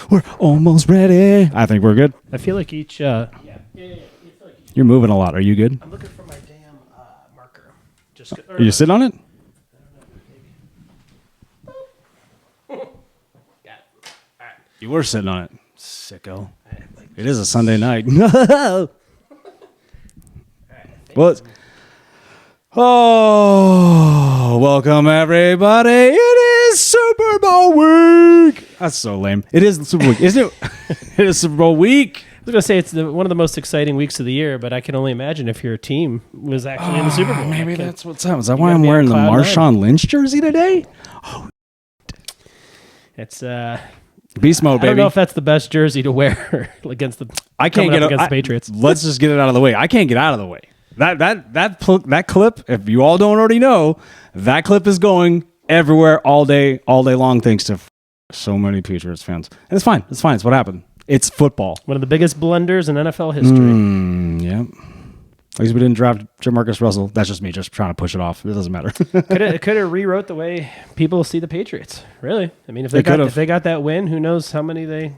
We're almost ready. I think we're good. I feel like each. You're moving a lot. Are you good? I'm looking for my damn marker. Are you sitting on it? You were sitting on it. Sicko. It is a Sunday night. Welcome everybody. It is Super Bowl week. That's so lame. It is the Super Bowl week, isn't it? It is Super Bowl week. I was going to say it's one of the most exciting weeks of the year, but I can only imagine if your team was actually in the Super Bowl. Maybe that's what's up. Is that why I'm wearing the Marshawn Lynch jersey today? Oh, it's beast mode, baby. I don't know if that's the best jersey to wear against the. I can't get against the Patriots. Let's just get it out of the way. I can't get out of the way. That clip, if you all don't already know, that clip is going everywhere all day long. Thanks to so many Patriots fans, and it's fine. It's fine. It's what happened. It's football. One of the biggest blunders in NFL history. Yep. At least we didn't draft Jamarcus Russell. That's just me, just trying to push it off. It doesn't matter. It could have rewrote the way people see the Patriots. Really, I mean, if they got that win, who knows how many they.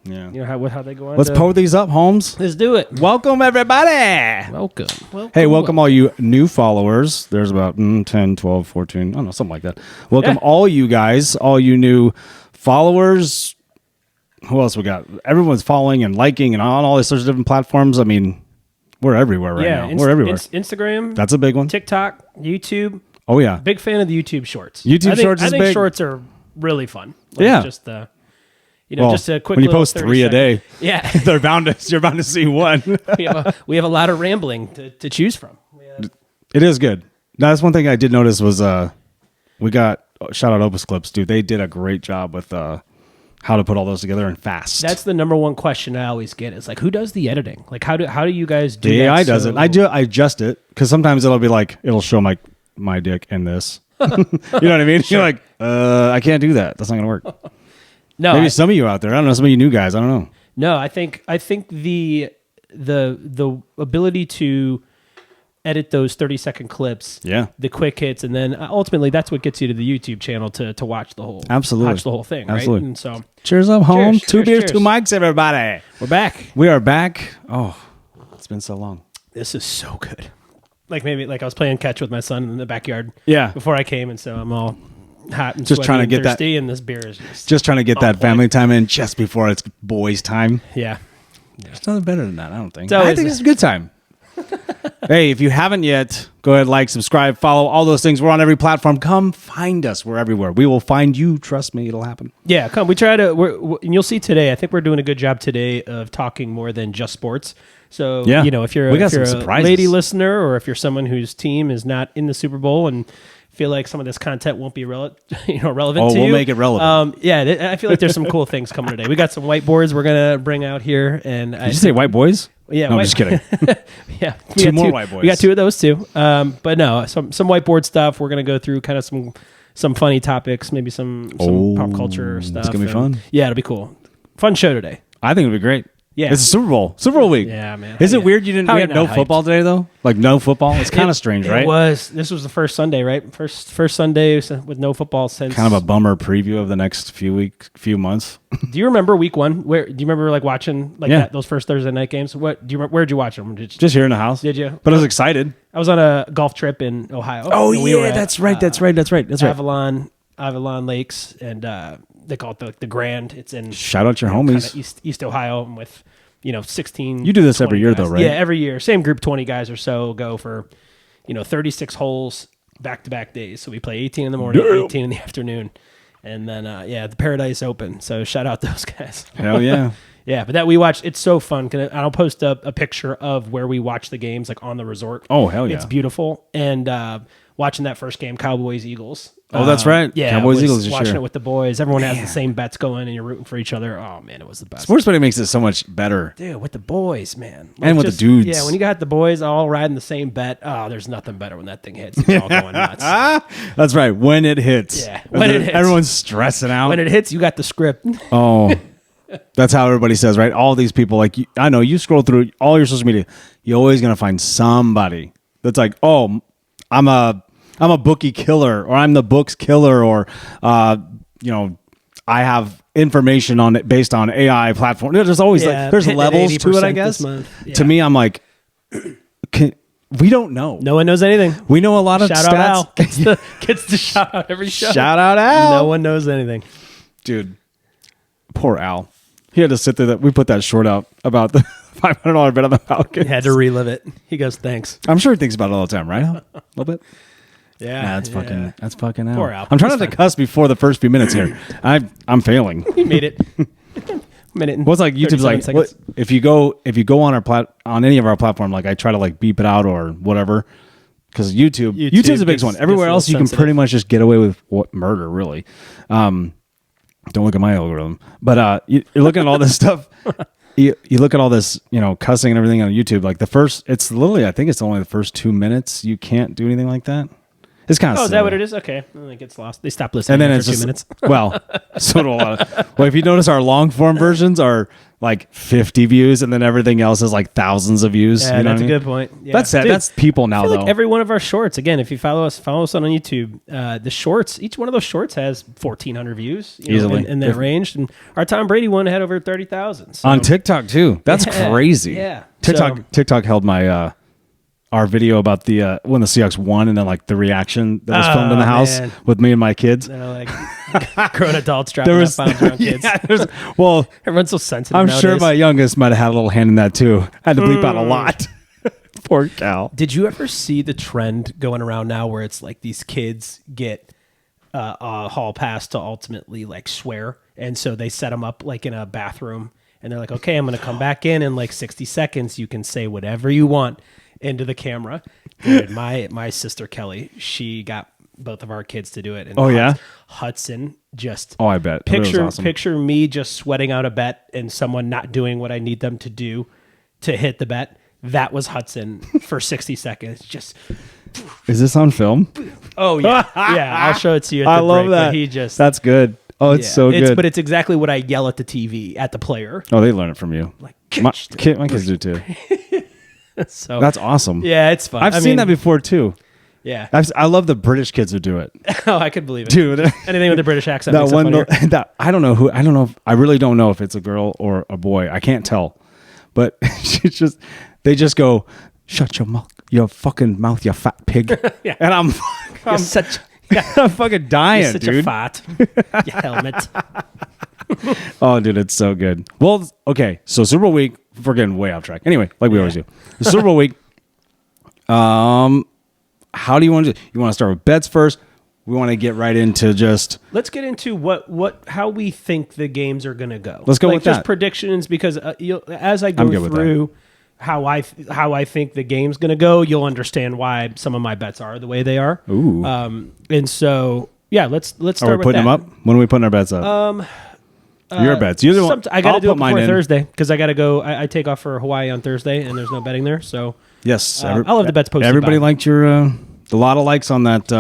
Yeah. You know how they go on. Let's pull these up, Holmes. Let's do it. Welcome, everybody. Welcome. Hey, welcome all you new followers. There's about 10, 12, 14. I don't know, something like that. Welcome all you guys, all you new followers. Who else we got? Everyone's following and liking and on all these sorts of different platforms. I mean, we're everywhere right now. We're everywhere. Instagram. That's a big one. TikTok, YouTube. Oh, yeah. Big fan of the YouTube Shorts. I think Shorts are really fun. Just just a quick. When you post 3 a day, yeah, you're bound to see one. we have a lot of rambling to choose from. It is good. Now, that's one thing I did notice was we got shout out Opus Clips, dude. They did a great job with how to put all those together and fast. That's the number one question I always get is like, who does the editing? Like, how do you guys do the that? AI does it. I adjust it because sometimes it'll show my dick in this. You know what I mean? Sure. You're like, I can't do that. That's not gonna work. No, maybe some of you out there. I don't know. Some of you new guys. I don't know. No, I think the ability to edit those 30-second clips, the quick hits, and then ultimately that's what gets you to the YouTube channel to watch the whole thing, right? Absolutely. And so, cheers up, home. Two beers, 2 mics, everybody. We're back. We are back. Oh, it's been so long. This is so good. Like I was playing catch with my son in the backyard. Yeah. Before I came, and so I'm all hot and just trying to get thirsty, that, and this beer is just trying to get that family time in just before it's boys' time. Yeah. There's nothing better than that. I don't think. I think it's a good time. Hey, if you haven't yet, go ahead, like, subscribe, follow, all those things. We're on every platform. Come find us. We're everywhere. We will find you. Trust me, it'll happen. Yeah, come. We try to. And you'll see today. I think we're doing a good job today of talking more than just sports. So if you're a lady listener, or if you're someone whose team is not in the Super Bowl and feel like some of this content won't be relevant to you. We'll make it relevant. I feel like there's some cool things coming today. We got some whiteboards we're gonna bring out here. And did you say white boys? Yeah, no, I'm just kidding. Yeah, two more white boys. We got 2 of those too. But no, some whiteboard stuff. We're gonna go through kind of some funny topics, maybe some pop culture stuff. It's gonna be fun. Yeah, it'll be cool. Fun show today. I think it'll be great. Yeah, it's a Super Bowl week. Yeah, man. Is it weird we had no football today though? Like no football? It's kind of strange, right? This was the first Sunday, right? First Sunday with no football since. Kind of a bummer preview of the next few months. Do you remember week 1? Do you remember watching those first Thursday night games? Where'd you watch them? Just here in the house. Did you? But I was excited. I was on a golf trip in Ohio. Oh yeah, that's right. Avalon Lakes, and they call it the Grand. It's in shout out your homies, East Ohio, with 16. You do this every year though, right? Yeah, every year. Same group, 20 guys or so go for 36 holes back-to-back days. So we play 18 in the morning, 18 in the afternoon, and then the Paradise Open. So shout out those guys. Hell yeah. Yeah, but that we watched, it's so fun. I'll post a picture of where we watch the games, like on the resort. Oh, hell yeah. It's beautiful. And watching that first game, Cowboys-Eagles. Oh, that's right. Yeah, Cowboys-Eagles. Watching it with the boys. Everyone has the same bets going, and you're rooting for each other. Oh, man, it was the best. Sports betting makes it so much better. Dude, with the boys, man. And with the dudes. Yeah, when you got the boys all riding the same bet, there's nothing better when that thing hits. It's all going nuts. That's right. When it hits. Yeah, when it hits. Everyone's stressing out. When it hits, you got the script. Oh, that's how everybody says, right? All these people, I know you scroll through all your social media, you're always going to find somebody that's like, oh, I'm a bookie killer, or I'm the books killer, or I have information on it based on AI platform. There's always there's levels to it, I guess. Yeah. To me, I'm like, we don't know. No one knows anything. We know a lot of shout stats. Out Al. Gets the shout out every show. Shout out Al. No one knows anything. Dude, poor Al. He had to sit there. We put that short out about the $500 bet on the Falcons. He had to relive it. He goes, thanks. I'm sure he thinks about it all the time, right? A little bit. Yeah, that's fucking Al. Poor Al. I'm trying not to cuss before the first few minutes here. I'm failing. You made it. Minute. What's like YouTube's like what, if you go on our on any of our platform, like I try to like beep it out or whatever, because YouTube's the biggest one. Everywhere else you can pretty much just get away with murder, really. Don't look at my algorithm, but you're looking at all this stuff. You look at all this, cussing and everything on YouTube. Like it's literally, I think it's only the first 2 minutes you can't do anything like that. It's kind of. Oh, is that what it is? Okay, and it gets lost. They stop listening, and then after 2 minutes. Well, so do a lot of. Well, if you notice, our long form versions are like 50 views, and then everything else is like thousands of views. Yeah, that's a good point. Yeah. That's it. That's people now, though. Like every one of our shorts. Again, if you follow us on YouTube. The shorts, each one of those shorts has 1,400 views easily in that range, and our Tom Brady one had over 30,000 on TikTok too. That's crazy. Yeah, TikTok held my. Our video about the when the Seahawks won, and then like the reaction that was filmed in the house with me and my kids. They're like grown adults dropping bombs around kids. Well, everyone's so sensitive. I'm nowadays. sure my youngest might have had a little hand in that too. I had to bleep out a lot. Poor Cal. Did you ever see the trend going around now where it's like these kids get a hall pass to ultimately like swear, and so they set them up like in a bathroom, and they're like, "Okay, I'm going to come back in like 60 seconds. You can say whatever you want." Into the camera. Dude, my sister Kelly, she got both of our kids to do it. And Hudson just I bet. Picture me just sweating out a bet and someone not doing what I need them to do to hit the bet. That was Hudson for 60 seconds. Just is this on film? Oh yeah. Yeah, I'll show it to you at the I love break, that. That's good. Oh, it's so good. But it's exactly what I yell at the TV at the player. Oh, they learn it from you. Like my kids do too. So that's awesome. Yeah, it's fun. I've seen that before too. Yeah, I love the British kids who do it. Oh, I could believe it, dude. Anything with a British accent. That one, I don't know. I really don't know if it's a girl or a boy. I can't tell. But they just go, "Shut your mouth, your fucking mouth, you fat pig." Yeah. And I'm fucking dying, You're such dude. A fat, you helmet. Oh, dude, it's so good. Well, okay, so Super Bowl week. We're getting way off track. Anyway, like we always do. The Super Bowl week. How do you want to do? You want to start with bets first? We want to get right into just. Let's get into how we think the games are going to go. Let's go with just that. predictions, because as I go through how I think the game's going to go, you'll understand why some of my bets are the way they are. Ooh. And so let's start with that. Are we putting them up? When are we putting our bets up? Your bets. You're the one. I got to do it before Thursday because I got to go. I take off for Hawaii on Thursday, and there's no betting there. So yes, I'll have the bets posted. Everybody liked your a lot of likes on that.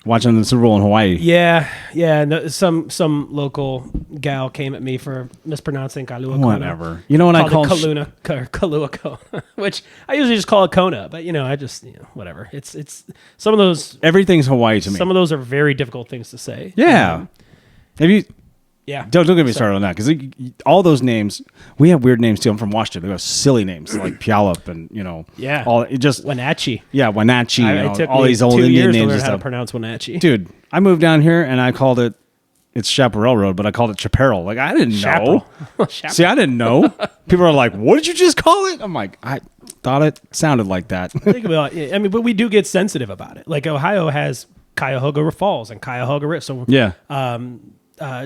Watching the Super Bowl in Hawaii. Yeah. No, some local gal came at me for mispronouncing Kailua Kona. Whatever. You know what I call Kailua Kona, which I usually just call it Kona, but I just whatever. It's some of those. Everything's Hawaii to me. Some of those are very difficult things to say. Yeah. Have you? Yeah. Don't get me started on that because all those names, we have weird names too. I'm from Washington. They have silly names like Puyallup and all it just Wenatchee. Yeah, Wenatchee. It took all me these old 2 Indian years names to learn and how stuff. to pronounce Wenatchee. Dude, I moved down here and I called it. It's Chaparral Road, but I called it Chaparral. Like I didn't know. See, I didn't know. People are like, "What did you just call it?" I'm like, I thought it sounded like that. Think about it. I mean, but we do get sensitive about it. Like Ohio has Cuyahoga Falls and Cuyahoga River. So yeah.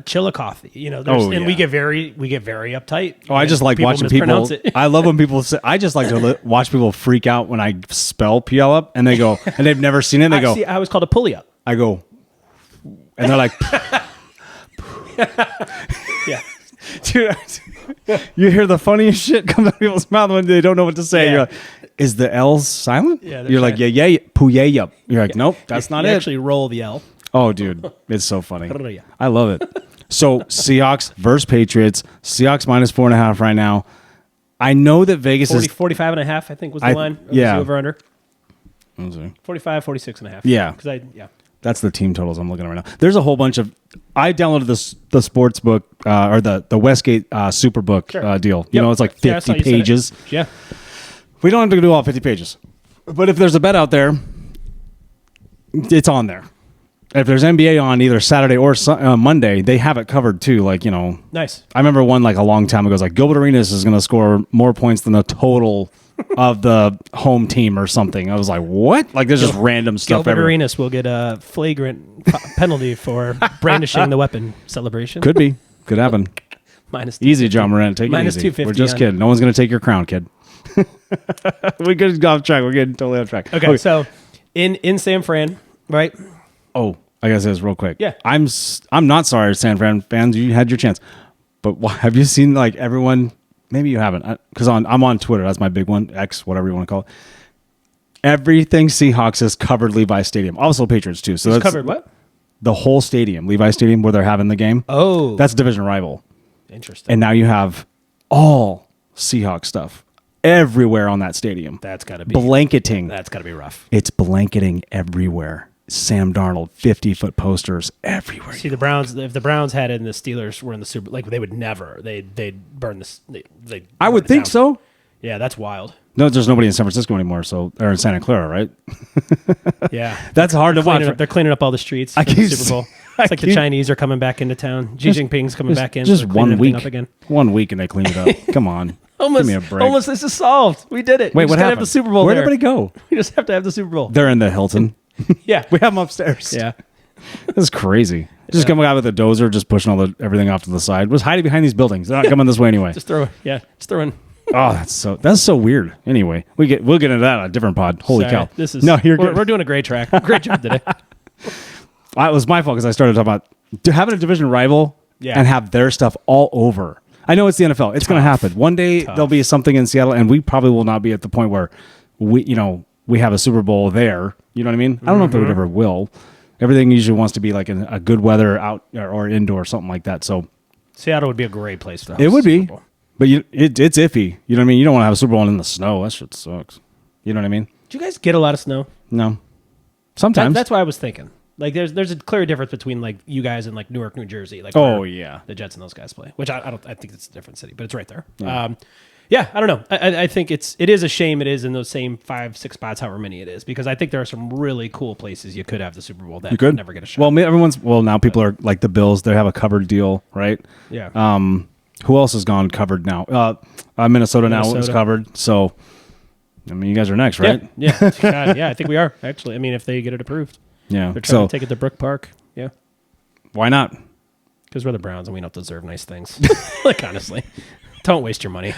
Chillicothe, and we get very uptight. Oh, I just like watching people. I love when people say. I just like to watch people freak out when I spell Puyallup, and they go, and they've never seen it. And they go, I was called a pulley up. I go, and they're like, yeah, dude. You hear the funniest shit come out of people's mouth when they don't know what to say. Yeah. You're like, is the L silent? Yeah, you're like, yeah, Puyallup. You're like, nope, that's not it. Actually, roll the L. Oh, dude, it's so funny. I love it. So Seahawks versus Patriots. Seahawks minus 4.5 right now. I know that Vegas 45.5, I think was the line. Yeah. Over under. 45, 45, 46.5. Yeah. That's the team totals I'm looking at right now. There's a whole bunch of. I downloaded the sports book or the Westgate Superbook deal. You know, it's like 50 pages. Yeah. We don't have to do all 50 pages, but if there's a bet out there, it's on there. If there's NBA on either Saturday or Monday, they have it covered too. Like, you know, nice. I remember one like a long time ago. It was like Gilbert Arenas is going to score more points than the total of the home team or something. I was like, what? Like, there's just random stuff. Gilbert Arenas will get a flagrant penalty for brandishing the weapon celebration. Could be. Could happen. Minus easy, John Moran. Take minus it easy. 250. We're just kidding. No one's going to take your crown, kid. We could go off track. We're getting totally off track. Okay, so in San Fran, right? Oh, I gotta say this real quick. Yeah. I'm not sorry, San Fran fans. You had your chance. But have you seen like everyone? Maybe you haven't. Because I'm on Twitter. That's my big one. X, whatever you want to call it. Everything Seahawks is covered Levi Stadium. Also Patriots too. So it's that's covered what? The whole stadium. Levi Stadium where they're having the game. Oh. That's division rival. Interesting. And now you have all Seahawks stuff everywhere on that stadium. That's got to be. Blanketing. That's got to be rough. It's blanketing everywhere. Sam Darnold, 50-foot posters everywhere. See, the Browns, if the Browns had it and the Steelers were in the Super, like they would never, they'd burn this. I would think so. Yeah, that's wild. No, there's nobody in San Francisco anymore, so or in Santa Clara, right? Yeah, that's hard to watch. They're cleaning up all the streets for the Super Bowl. It's like the Chinese are coming back into town. Xi Jinping's coming back in. Just 1 week. Up again. 1 week and they clean it up. Come on. Almost, give me a break. Almost, this is solved. We did it. Wait, what happened? Have the Super Bowl. Where'd everybody go? We just have to have the Super Bowl. They're in the Hilton. Yeah, we have them upstairs. Yeah, this is crazy. Just come out with a dozer, just pushing everything off to the side. Was hiding behind these buildings. They're not coming this way anyway. Just throw in. Oh, that's so weird. Anyway, we'll get into that on a different pod. Holy cow! This is you're good. We're doing a great track. Great job today. It was my fault because I started talking about having a division rival and have their stuff all over. I know it's the NFL. It's going to happen. One day there'll be something in Seattle, and we probably will not be at the point where we have a Super Bowl there. You know what I mean? I don't know if it ever will. Everything usually wants to be like in a good weather out or indoor or something like that. So Seattle would be a great place to host. It would be, but it's iffy. You know what I mean? You don't want to have a Super Bowl in the snow. That shit sucks. You know what I mean? Do you guys get a lot of snow? No. Sometimes. That's what I was thinking. Like there's a clear difference between like you guys and like Newark, New Jersey. Like the Jets and those guys play. Which I think it's a different city, but it's right there. Yeah. I don't know. I think it is a shame it is in those same 5-6 spots, however many it is, because I think there are some really cool places you could have the Super Bowl that you could never get a shot. Well, now people are like the Bills. They have a covered deal, right? Yeah. Who else has gone covered now? Minnesota now is covered. So, I mean, you guys are next, right? Yeah. God, yeah, I think we are actually. I mean, if they get it approved. Yeah. They're trying to take it to Brook Park. Yeah. Why not? Because we're the Browns and we don't deserve nice things. Like, honestly. Don't waste your money.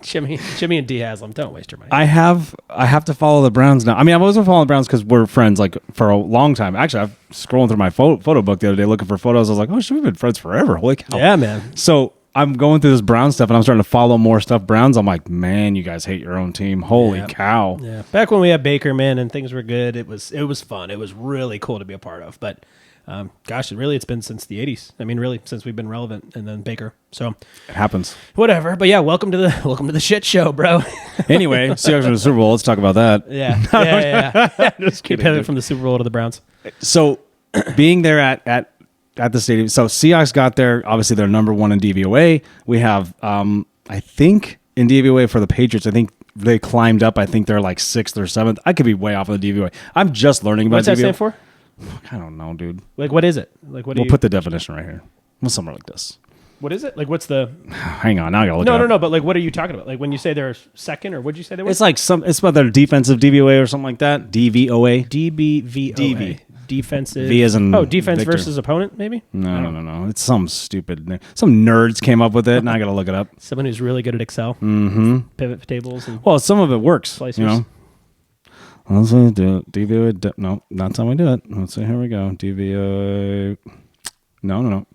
Jimmy and D. Haslam, don't waste your money. I have to follow the Browns now. I mean, I've always been following the Browns because we're friends like for a long time. Actually, I'm scrolling through my photo book the other day looking for photos. I was like, oh, shit, we've been friends forever. Holy cow. Yeah, man. So I'm going through this Brown stuff and I'm starting to follow more stuff Browns. I'm like, man, you guys hate your own team. Holy cow. Yeah. Back when we had Baker, man, and things were good, it was fun. It was really cool to be a part of. But it's been since the 80s. I mean, really, since we've been relevant, and then Baker. So it happens. Whatever. But yeah, welcome to the shit show, bro. Anyway, Seahawks in the Super Bowl. Let's talk about that. Yeah. Just keep heading from the Super Bowl to the Browns. So being there at the stadium. So Seahawks got there. Obviously, they're number one in DVOA. We have, I think, in DVOA for the Patriots. I think they climbed up. I think they're like 6th or 7th. I could be way off of the DVOA. I'm just learning about DVOA. What's that stand for? I don't know, dude. Like, what is it? Like, we'll put the definition right here. Well, somewhere like this. What is it? Like, what's the? Hang on, now I gotta look. No. But like, what are you talking about? Like, when you say they're second, or what'd you say they were? It's like it's about their defensive DVOA or something like that. DVOA. DV. Defensive. V as in defense Victor. Versus opponent, maybe. No. It's some stupid name. Some nerds came up with it, and I gotta look it up. Someone who's really good at Excel. Mm-hmm. Pivot tables. And some of it works. Slicers. You know. Let's do it. DVOA. No, not how we do it. Let's see. Here we go. DVOA. No.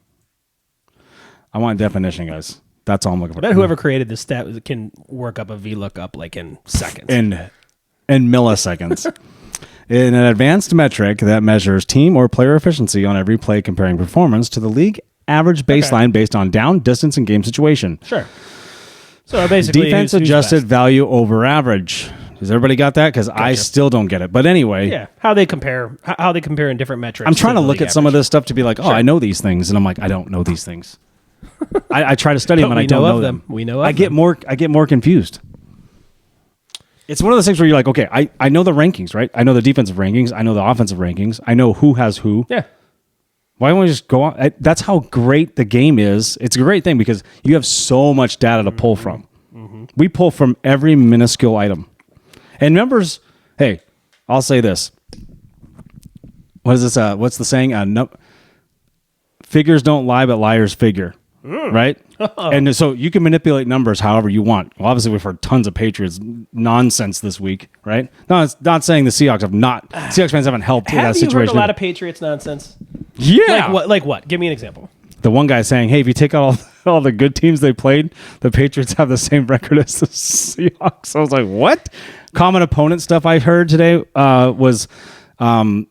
I want definition, guys. That's all I'm looking for. I bet whoever created this stat can work up a VLOOKUP like in seconds. In milliseconds. In an advanced metric that measures team or player efficiency on every play, comparing performance to the league average baseline based on down, distance, and game situation. Sure. So basically, defense adjusted value over average. Has everybody got that? Because I still don't get it. But anyway. Yeah, how they compare in different metrics. I'm trying to look at some of this stuff to be like, I know these things. And I'm like, I don't know these things. I try to study them and I don't know them. We know I get more confused. It's one of those things where you're like, okay, I know the rankings, right? I know the defensive rankings. I know the offensive rankings. I know who has who. Yeah. Why don't we just go on? That's how great the game is. It's a great thing because you have so much data to pull from. We pull from every minuscule item. And numbers, hey, I'll say this. What is this? What's the saying? No, figures don't lie, but liars figure. Right? And so you can manipulate numbers however you want. Well, obviously, we've heard tons of Patriots nonsense this week, right? No, it's not saying the Seahawks fans haven't helped in that situation. Have you heard a lot of Patriots nonsense? Yeah. Like what? Give me an example. The one guy saying, hey, if you take out all the good teams they played, the Patriots have the same record as the Seahawks. I was like, what? Common opponent stuff I heard today was they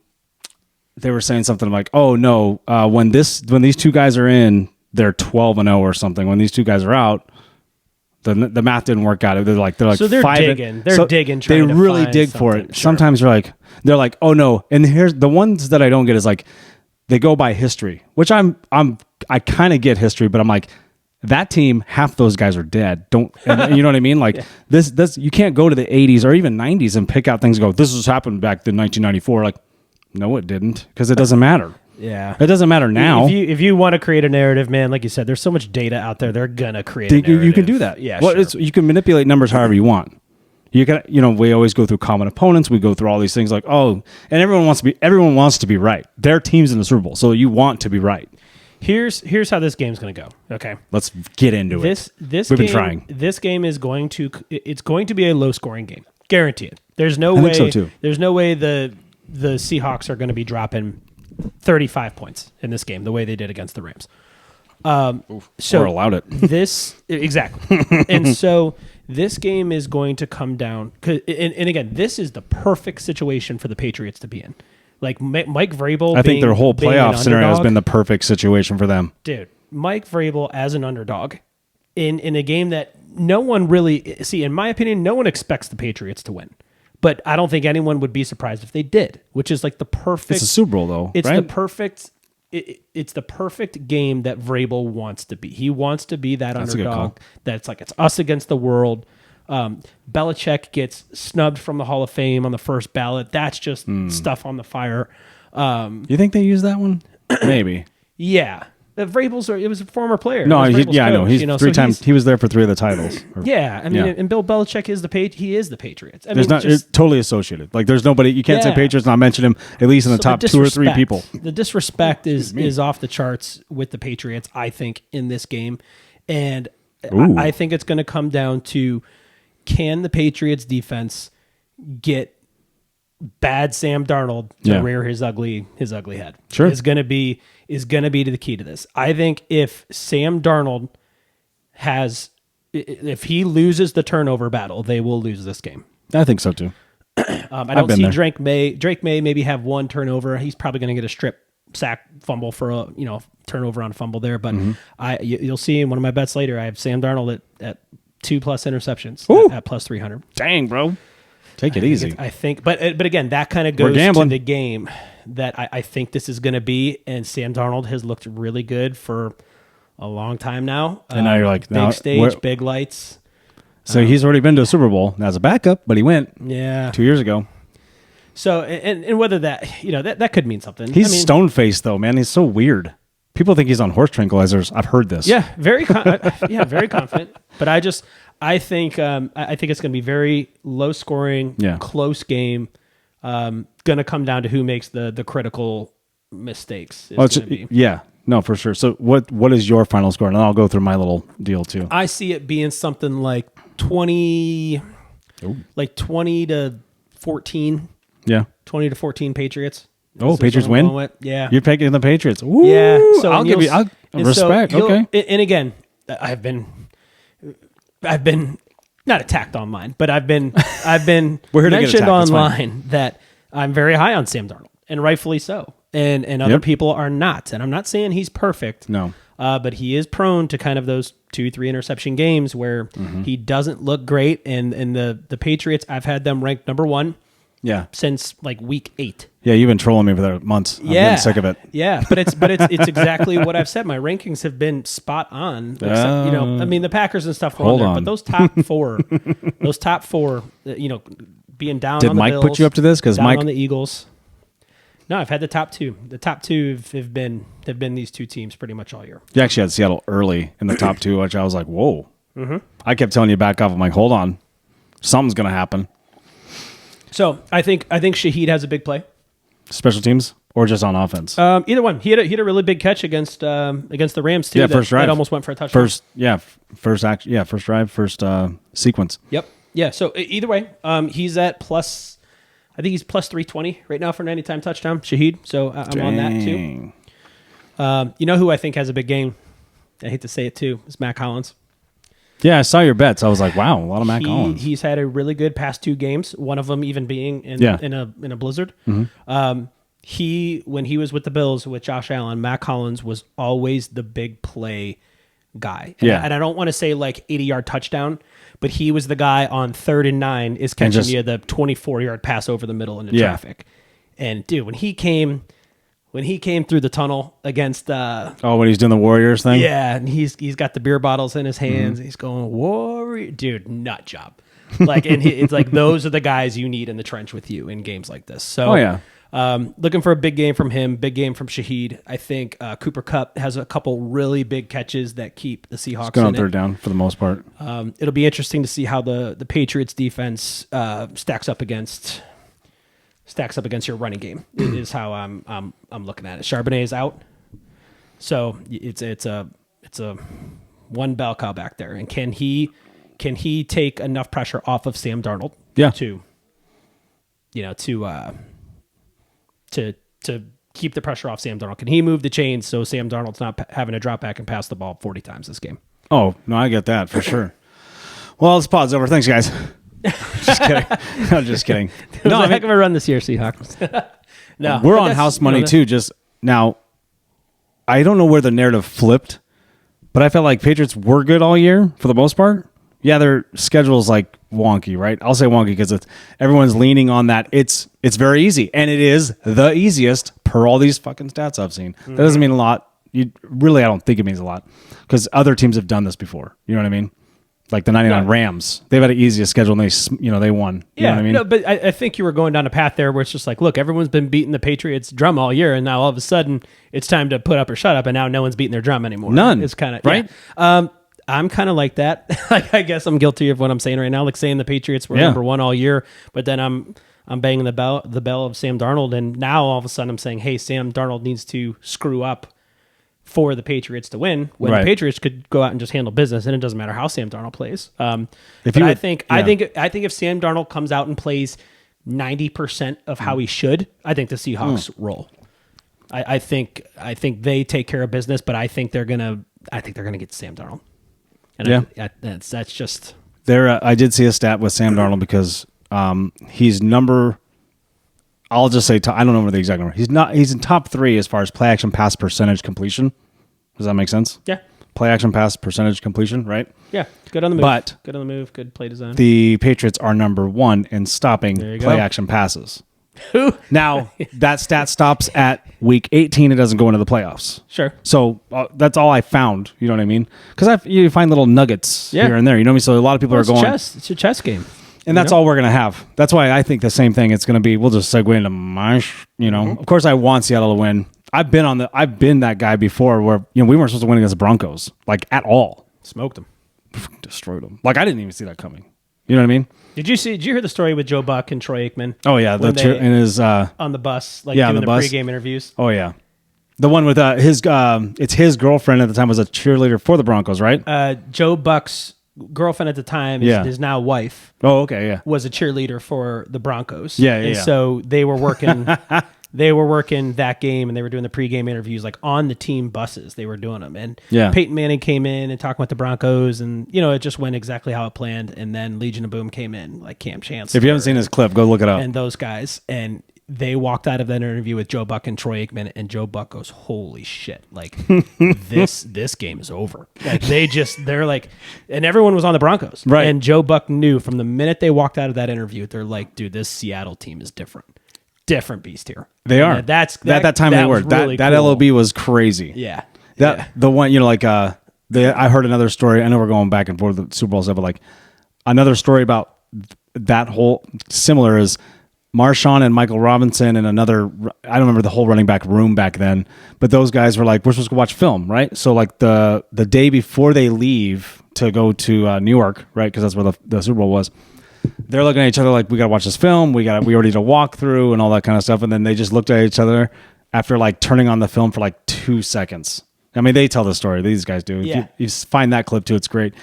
were saying something like, oh, no, when these two guys are in, they're 12-0 or something. When these two guys are out, the math didn't work out. They're like so they're digging. They're digging. They really dig for it. Sure. Sometimes they're like, oh no. And here's the ones that I don't get is like they go by history, which I kind of get history, but I'm like that team. Half those guys are dead. You know what I mean? Like this you can't go to the 80s or even 90s and pick out things and go, this has happened back in 1994. Like no, it didn't because it doesn't matter. Yeah, it doesn't matter now. If you want to create a narrative, man, like you said, there's so much data out there. They're gonna create a narrative. You can do that. Yeah, well, sure. You can manipulate numbers however you want. You can, we always go through common opponents. We go through all these things like, and everyone wants to be right. Their team's in the Super Bowl, so you want to be right. Here's how this game's gonna go. Okay, let's get into it. We've been trying. This game is going to be a low scoring game. Guarantee it. There's no way. I think so too. There's no way the Seahawks are going to be dropping 35 points in this game the way they did against the Rams. So or allowed it. Exactly. And so this game is going to come down and again, this is the perfect situation for the Patriots to be in. Like Mike Vrabel, I think their whole playoff scenario has been the perfect situation for them. Dude, Mike Vrabel as an underdog in a game that no one really in my opinion, no one expects the Patriots to win. But I don't think anyone would be surprised if they did, which is like the perfect. It's a Super Bowl, though. It's right? the perfect. It's the perfect game that Vrabel wants to be. He wants to be that underdog. That's like it's us against the world. Belichick gets snubbed from the Hall of Fame on the first ballot. That's just stuff on the fire. You think they use that one? Maybe. Yeah. It was a former player. No, I know. He's three times. He was there for 3 of the titles. And Bill Belichick is he is the Patriots. It's totally associated. Like there's nobody. You can't say Patriots not mention him at least in the top 2 or 3 people. The disrespect is off the charts with the Patriots. I think in this game, and I think it's going to come down to can the Patriots defense get bad Sam Darnold to rear his ugly head. Sure, is going to be the key to this. I think if Sam Darnold if he loses the turnover battle, they will lose this game. I think so too. I don't see Drake May maybe have one turnover. He's probably going to get a strip sack fumble for a turnover on fumble there. But you'll see in one of my bets later, I have Sam Darnold at 2+ interceptions at plus 300. Dang, bro. Take it easy. I think, but again, that kind of goes to the game that I think this is going to be. And Sam Darnold has looked really good for a long time now. And now you're like, big stage, big lights. So he's already been to a Super Bowl as a backup, but he went 2 years ago. So and whether that that could mean something. He's stone faced though, man. He's so weird. People think he's on horse tranquilizers. I've heard this. Yeah, very very confident. But I think it's going to be very low scoring, close game. Going to come down to who makes the critical mistakes. No, for sure. So what is your final score? And I'll go through my little deal too. I see it being something like 20 to 14. Yeah, 20 to 14 Patriots. Patriots win? Yeah. You're picking the Patriots. Ooh, yeah. So I'll give you respect. Okay. And again, I've been not attacked online, but I've been mentioned online that I'm very high on Sam Darnold, and rightfully so. And other people are not. And I'm not saying he's perfect. No. but he is prone to kind of those 2-3 interception games where he doesn't look great. And the Patriots, I've had them ranked number 1 since like week 8. Yeah, you've been trolling me for that months. I'm getting sick of it. Yeah, but it's exactly what I've said. My rankings have been spot on. Except, the Packers and stuff were on there, but those top 4, being down Did on the Mike Bills, put you up to this? Because Mike on the Eagles. No, I've had the top 2. The top 2 have been these 2 teams pretty much all year. You actually had Seattle early in the top 2, which I was like, whoa. I kept telling you back off. I'm like, hold on, something's gonna happen. So I think Shaheed has a big play. Special teams or just on offense? Either one. He had a really big catch against the Rams too. Yeah, first drive. That almost went for a touchdown. First drive, first sequence. Yep. Yeah. So either way, he's at plus. I think he's plus 320 right now for an anytime touchdown. Shaheed. So I'm on that too. You know who I think has a big game? I hate to say it too. Is Matt Collins. Yeah, I saw your bets. I was like, wow, a lot of Matt Collins. He's had a really good past 2 games. One of them even being in a blizzard. When he was with the Bills with Josh Allen, Matt Collins was always the big play guy. And I don't want to say like 80-yard touchdown, but he was the guy on 3rd and 9 is catching you the 24-yard pass over the middle into traffic. And dude, when he came through the tunnel against when he's doing the Warriors thing? Yeah, and he's got the beer bottles in his hands. He's going, Warrior, dude, nut job. Like, and it's like those are the guys you need in the trench with you in games like this. So, looking for a big game from him, big game from Shaheed. I think Cooper Kupp has a couple really big catches that keep the Seahawks going on 3rd down for the most part. It'll be interesting to see how the Patriots defense stacks up against your running game. Is how I'm looking at it. Charbonnet is out, so it's a one bell cow back there. And can he take enough pressure off of Sam Darnold? Yeah. To keep the pressure off Sam Darnold. Can he move the chains so Sam Darnold's not having to drop back and pass the ball 40 times this game? Oh no, I get that for sure. Well, this pod's over. Thanks, guys. Just kidding. I'm just kidding. No, heck of a run this year, Seahawks. No, we're on house money too. Just now, I don't know where the narrative flipped, but I felt like Patriots were good all year for the most part. Yeah, their schedule's like wonky, right? I'll say wonky because everyone's leaning on that. It's very easy, and it is the easiest per all these fucking stats I've seen. That doesn't mean a lot. I don't think it means a lot because other teams have done this before. You know what I mean? Like the 99 Rams, they've had an easiest schedule and they won. You know what I mean? No, but I think you were going down a path there where it's just like, look, everyone's been beating the Patriots drum all year, and now all of a sudden it's time to put up or shut up, and now no one's beating their drum anymore. None. It's kind of right. Yeah. I'm kind of like that. Like, I guess I'm guilty of what I'm saying right now, like saying the Patriots were number 1 all year, but then I'm banging the bell of Sam Darnold, and now all of a sudden I'm saying, hey, Sam Darnold needs to screw up for the Patriots to win, when the Patriots could go out and just handle business, and it doesn't matter how Sam Darnold plays. I think if Sam Darnold comes out and plays 90% of how he should, I think the Seahawks roll. I think they take care of business, but I think they're gonna get Sam Darnold. And that's just there. I did see a stat with Sam Darnold because he's number. I'll just say I don't know the exact number. He's in top 3 as far as play action pass percentage completion. Does that make sense? Yeah. Play action pass percentage completion, right? Yeah. Good on the move. But good on the move. Good play design. The Patriots are number 1 in stopping play action passes. Now that stat stops at week 18. It doesn't go into the playoffs. Sure. So that's all I found. You know what I mean? Because you find little nuggets here and there. You know what I mean? So a lot of people are going. It's a chess game. And that's all we're going to have. That's why I think the same thing. It's going to be, we'll just segue into my, Of course, I want Seattle to win. I've been that guy before where, we weren't supposed to win against the Broncos, like at all. Smoked them. Destroyed them. Like I didn't even see that coming. You know what I mean? Did you hear the story with Joe Buck and Troy Aikman? Oh yeah. On the bus, doing the pregame interviews. Oh yeah. The one with it's his girlfriend at the time was a cheerleader for the Broncos, right? Joe Buck's girlfriend at the time, his now wife. Oh, okay, yeah. Was a cheerleader for the Broncos. Yeah. So they were working. They were working that game, and they were doing the pregame interviews like on the team buses. They were doing them, and Peyton Manning came in and talking with the Broncos, and it just went exactly how it planned. And then Legion of Boom came in, like Cam Chancellor. If you haven't seen this clip, go look it up. And those guys, and they walked out of that interview with Joe Buck and Troy Aikman, and Joe Buck goes, "Holy shit! Like this game is over." Like they're like, and everyone was on the Broncos, right? And Joe Buck knew from the minute they walked out of that interview, they're like, "Dude, this Seattle team is different beast here." They are. At that time they were. Really that cool. LOB was crazy. Yeah. The one, like I heard another story. I know we're going back and forth with the Super Bowl stuff, but like another story about that whole similar is Marshawn and Michael Robinson and another, I don't remember the whole running back room back then, but those guys were like, we're supposed to watch film, right? So like the day before they leave to go to New York, right? Because that's where the Super Bowl was. They're looking at each other like, we got to watch this film. We already did a walkthrough and all that kind of stuff. And then they just looked at each other after like turning on the film for like 2 seconds. I mean, they tell the story. These guys do. Yeah. You find that clip too. It's great.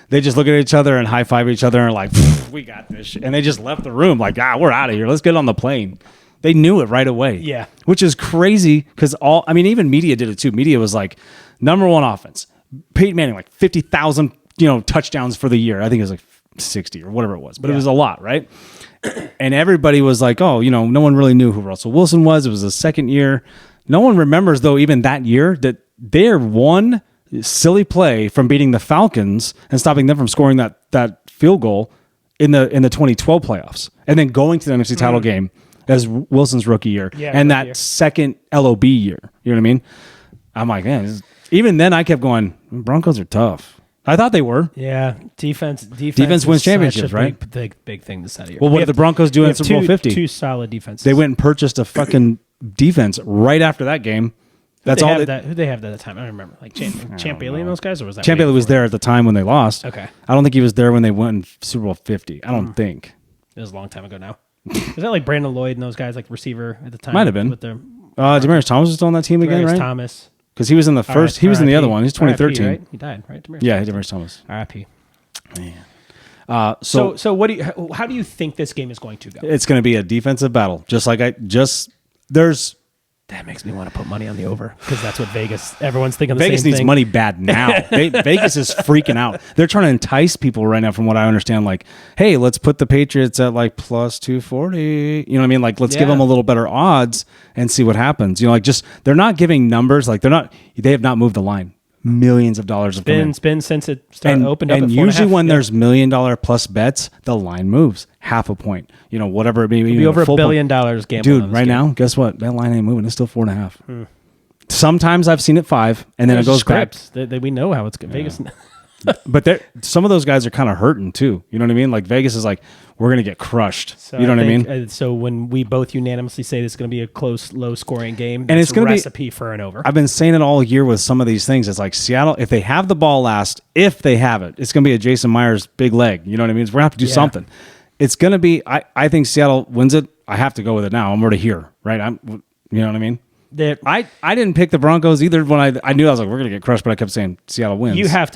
They just look at each other and high five each other and like, we got this shit. And they just left the room like, we're out of here. Let's get on the plane. They knew it right away. Yeah. Which is crazy because even media did it too. Media was like, number one offense. Peyton Manning, like 50,000, touchdowns for the year. I think it was like 60 or whatever it was, but it was a lot, right? And everybody was like, no one really knew who Russell Wilson was. It was the second year. No one remembers, though, even that year, that their one silly play from beating the Falcons and stopping them from scoring that field goal in the 2012 playoffs, and then going to the NFC title game as Wilson's rookie year, and that year. Second LOB year. You know what I mean? I'm like, man, even then I kept going, Broncos are tough. I thought they were. Yeah, defense wins championships, right? Big thing to set here. Well, what did the Broncos do in Super Bowl 50? Two solid defenses. They went and purchased a fucking defense right after that game. That's all. Who they have at the time? I don't remember. Like Champ Bailey and those guys, or was that Champ Bailey was there at the time when they lost? Okay. I don't think he was there when they won in Super Bowl 50. I don't think. It was a long time ago now. Was that like Brandon Lloyd and those guys, like receiver at the time? Might have been. With their Demaryius Thomas was still on that team again, right? Thomas. Because he was in the first. He was in the other one. He's 2013. Right? He died, right? Demaryius Thomas. R.I.P. Man. So what do you? How do you think this game is going to go? It's going to be a defensive battle, there's. That makes me want to put money on the over because that's what everyone's thinking. Vegas needs money bad now. Vegas is freaking out. They're trying to entice people right now, from what I understand. Like, hey, let's put the Patriots at like plus 240. You know what I mean? Like, let's give them a little better odds and see what happens. They're not giving numbers. Like, they have not moved the line. Millions of dollars have come in. It's been since it started opened up. And usually when there's $1 million plus bets, the line moves half a point. Whatever it may be. It'll be over $1 billion gambling. Dude, right now, guess what? That line ain't moving. It's still 4.5. Sometimes I've seen it 5, and then it goes back. We know how it's going. Vegas. But some of those guys are kind of hurting too. You know what I mean? Like Vegas is like, we're going to get crushed. So you know what I mean? So when we both unanimously say this is going to be a close, low-scoring game, and it's going to be a recipe for an over. I've been saying it all year with some of these things. It's like Seattle, if they have the ball last, it's going to be a Jason Myers big leg. You know what I mean? We're going to have to do something. It's going to be, I think Seattle wins it. I have to go with it now. I'm already here, right? You know what I mean? I didn't pick the Broncos either when I knew I was like, we're going to get crushed, but I kept saying Seattle wins. You have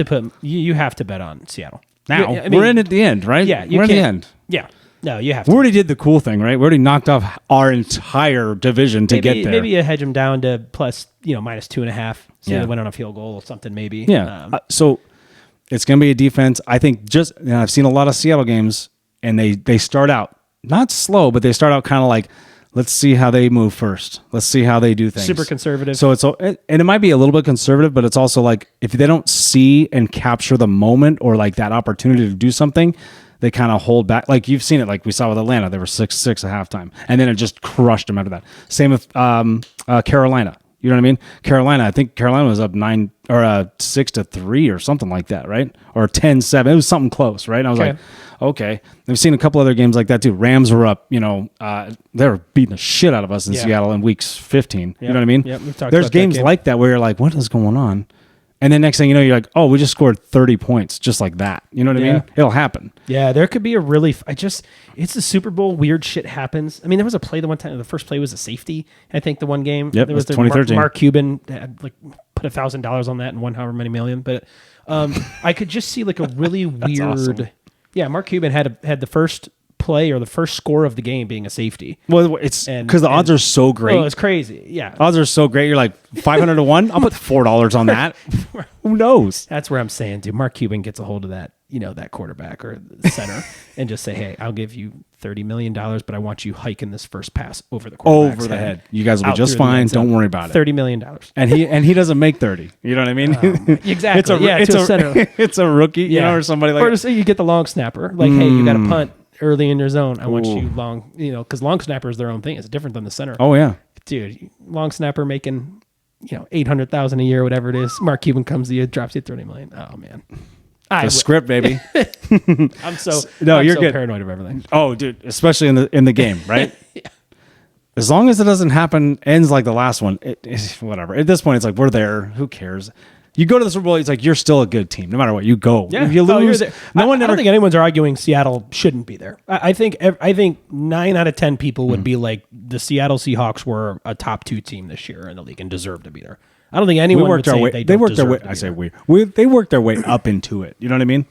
to bet on Seattle. Now, we're in at the end, right? Yeah. We're in the end. Yeah. No, you have to. We already did the cool thing, right? We already knocked off our entire division to get there. Maybe you hedge them down to plus, minus 2.5. So they went on a field goal or something, maybe. Yeah. So it's going to be a defense. I think I've seen a lot of Seattle games, and they start out not slow, but they start out kind of like, let's see how they move first. Let's see how they do things. Super conservative. So it might be a little bit conservative, but it's also like if they don't see and capture the moment or like that opportunity to do something, they kind of hold back. Like you've seen it, like we saw with Atlanta, they were 6-6 at halftime, and then it just crushed them after that. Same with Carolina. You know what I mean? I think Carolina was up 6-3 or something like that, right? Or 10-7. It was something close, right? And I was like, okay. I've seen a couple other games like that too. Rams were up, they were beating the shit out of us in Seattle in weeks 15. You know what I mean? Yep, we've talked There's about games that game. like that where you're like, what is going on? And then next thing you know, you're like, oh, we just scored 30 points just like that. You know what I mean? It'll happen. Yeah, there could be a really... it's the Super Bowl. Weird shit happens. I mean, there was a play the one time. The first play was a safety, I think, the one game. Yep, there was 2013. Mark Cuban had, put $1,000 on that and won however many million. But I could just see like a really weird... Awesome. Yeah, Mark Cuban had the first play or the first score of the game being a safety. Well, it's because the odds are so great. Oh, it's crazy. Yeah. Odds are so great. You're like 500 to 1. I'll put $4 on that. Who knows? That's where I'm saying, dude, Mark Cuban gets a hold of that that quarterback or the center and just say, hey, I'll give you $30 million, but I want you hiking this first pass over the quarterback's over the head. You guys will be just fine. Don't worry about it. $30 million. And he doesn't make 30. You know what I mean? Exactly. It's a center. It's a rookie, or somebody like. Or to say you get the long snapper, like, hey, you got a punt early in your zone. I want you long, because long snapper is their own thing. It's different than the center. Oh yeah, dude, long snapper making $800,000 a year, whatever it is. Mark Cuban comes to you, drops you $30 million. Oh man. The script, baby. I'm so good. Paranoid of everything. Oh, dude, especially in the game, right? Yeah. As long as it doesn't happen, ends like the last one. It's whatever. At this point, it's like we're there. Who cares? You go to the Super Bowl, it's like you're still a good team, no matter what. You go. Yeah. If you lose, I don't think anyone's arguing Seattle shouldn't be there. I think 9 out of 10 people would be like the Seattle Seahawks were a top 2 team this year in the league and deserve to be there. I don't think anyone would say they worked their way. I say they worked their way up into it. You know what I mean?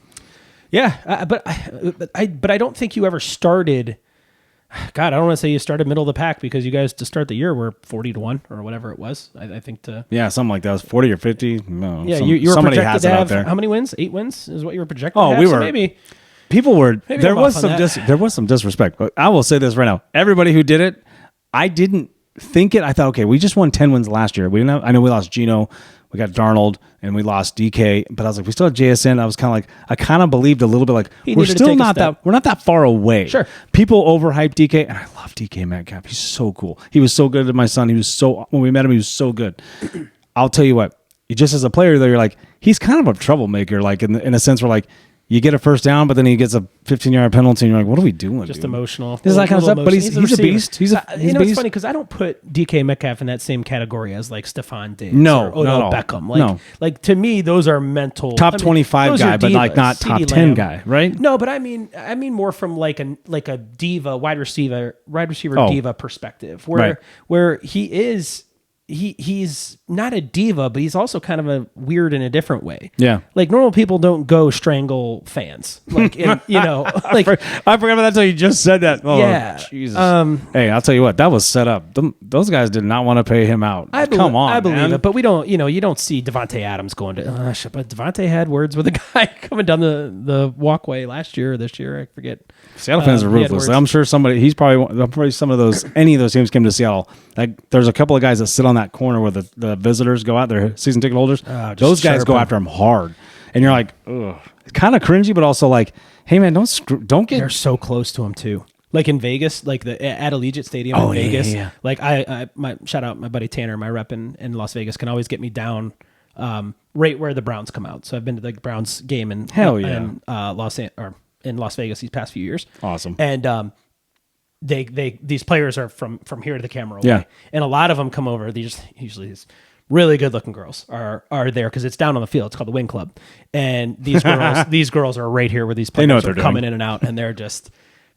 Yeah, but I don't think you ever started. God, I don't want to say you started middle of the pack because you guys to start the year were 40-1 or whatever it was. I think something like that. It was 40 or 50. No, yeah, you were projected to have how many wins? 8 wins is what you were projected. Oh, to have? we were. So maybe people were. There was some disrespect. But I will say this right now: everybody who did it, I didn't think it. I thought, okay, we just won 10 wins last year. I know we lost Geno, we got Darnold, and we lost DK. But I was like, we still have JSN. I was kind of like, I kind of believed a little bit like we're still not that. We're not that far away. Sure. People overhype DK, and I love DK Metcalf. He's so cool. He was so good to my son. When we met him, he was so good. I'll tell you what. Just as a player, though, you're like, he's kind of a troublemaker. Like in a sense, where like. You get a first down, but then he gets a 15-yard penalty, and you're like, "What are we doing?" Just emotional. This is that kind of stuff. But he's a beast. He's a beast. It's funny because I don't put DK Metcalf in that same category as like Stephon Diggs or Odell Beckham. Like to me, those are mental top 25 guy, but like not top 10 guy, right? No, but I mean more from like a diva wide receiver diva perspective, where he is. He's not a diva, but he's also kind of a weird in a different way. Yeah, like normal people don't go strangle fans. Like like I forgot about that until you just said that. Oh, yeah, Jesus. Hey, I'll tell you what, that was set up. Those guys did not want to pay him out. Come on, I believe man. it, but we don't. You don't see Devontae Adams going to. But Devontae had words with a guy coming down the walkway last year or this year. I forget. Seattle fans are ruthless. I'm sure somebody. Probably some of those. Any of those teams came to Seattle. Like there's a couple of guys that sit on that corner where the visitors go out, their season ticket holders. Those guys go after him hard, and you're like, ugh. It's kind of cringy, but also like, hey man, don't get. They're so close to him too. Like in Vegas, like at Allegiant Stadium in Vegas. Yeah. Like my shout out my buddy Tanner, my rep in Las Vegas, can always get me down right where the Browns come out. So I've been to the Browns game in in Las Vegas these past few years. Awesome. And these players are from here to the camera away, and a lot of them come over. Usually these really good looking girls are there because it's down on the field. It's called the Wing Club, and these girls are right here where these players are coming in and out, and they're just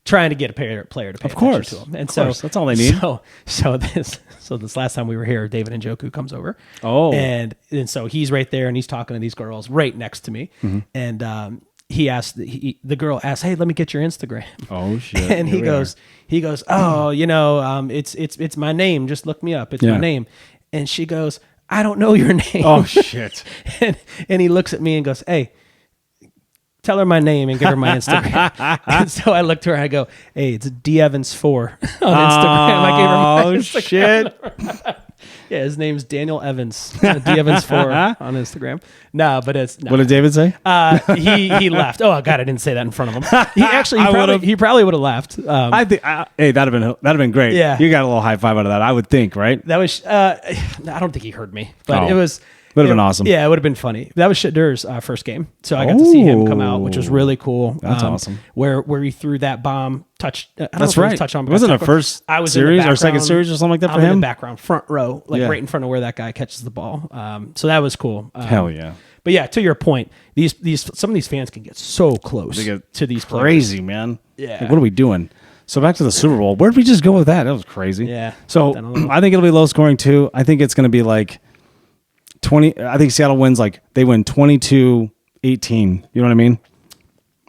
trying to get a player to pay attention to them. And so that's all they need. So this last time we were here, David Njoku comes over. Oh, and so he's right there and he's talking to these girls right next to me, and the girl asked, "Hey, let me get your Instagram." Oh shit! And he goes, "Oh, it's my name. Just look me up. It's my name." And she goes, "I don't know your name." Oh shit! and he looks at me and goes, "Hey, tell her my name and give her my Instagram." And so I looked to her and I go, "Hey, it's D Evans 4 on Instagram." I gave her my Instagram. Shit. Yeah, his name's Daniel Evans. D Evans 4 on Instagram. No, but it's no. What did David say? He laughed. Oh God, I didn't say that in front of him. He probably would have laughed. I think hey, that'd have been great. Yeah, you got a little high five out of that. I would think, right? That was. I don't think he heard me, but it was. Would have been awesome. Yeah, it would have been funny. That was Shadur's first game, so I got to see him come out, which was really cool. That's awesome. Where he threw that bomb touch. That's right. It wasn't a first series or second series or something like that for him. In the background, front row, right in front of where that guy catches the ball. So that was cool. Hell yeah. But yeah, to your point, some of these fans can get so close to these players. Crazy, man. Yeah. Like, what are we doing? So back to the Super Bowl. Where did we just go with that? That was crazy. Yeah. So I think it'll be low scoring too. I think it's going to be like 20. I think Seattle wins they win 22-18. You know what I mean?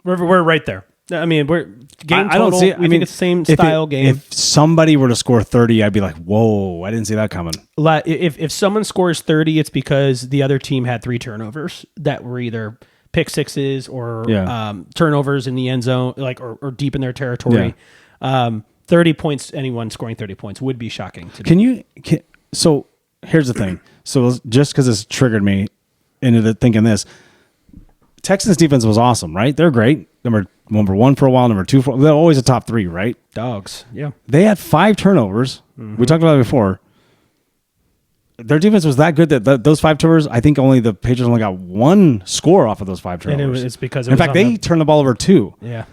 We're right there. I mean, we're game total. I don't see. We think it's the same style game. If somebody were to score 30, I'd be like, "Whoa, I didn't see that coming." If someone scores 30, it's because the other team had 3 turnovers that were either pick sixes or turnovers in the end zone, like or deep in their territory. 30 points, anyone scoring 30 points would be shocking to me. So here's the thing. So just because this triggered me into thinking this, Texans defense was awesome, right? They're great. Number one for a while, number two they're always a top 3, right? Dogs. Yeah. They had 5 turnovers. We talked about it before. Their defense was that good that those 5 turnovers, I think only the Patriots only got 1 score off of those 5 turnovers. And it's because in fact, they turned the ball over 2. Yeah.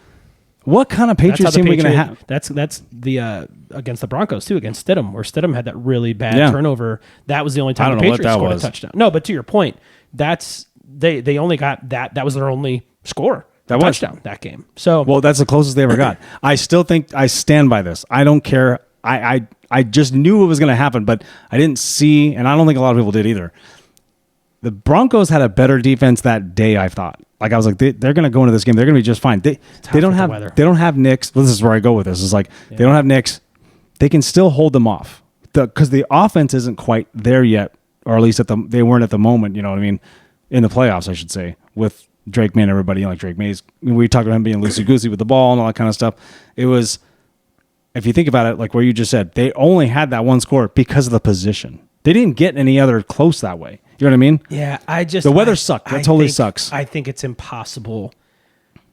What kind of Patriots team are we going to have? That's the against the Broncos too, against Stidham, where Stidham had that really bad turnover. That was the only time the Patriots scored a touchdown. No, but to your point, they only got that. That was their only score. Touchdown that game. So that's the closest they ever got. I still think I stand by this. I don't care. I just knew it was going to happen, but I didn't see, and I don't think a lot of people did either. The Broncos had a better defense that day, I thought. Like I was like, they're going to go into this game. They're going to be just fine. They don't have Nicks. Well, this is where I go with this. It's like they don't have Nicks. They can still hold them off because the offense isn't quite there yet, or at least they weren't at the moment. You know what I mean? In the playoffs, I should say, with Drake May and everybody. Like Drake May's, we talked about him being loosey goosey with the ball and all that kind of stuff. It was, if you think about it, like where you just said, they only had that 1 score because of the position. They didn't get any other close that way. You know what I mean? Yeah, the weather sucked. That totally sucks. I think it's impossible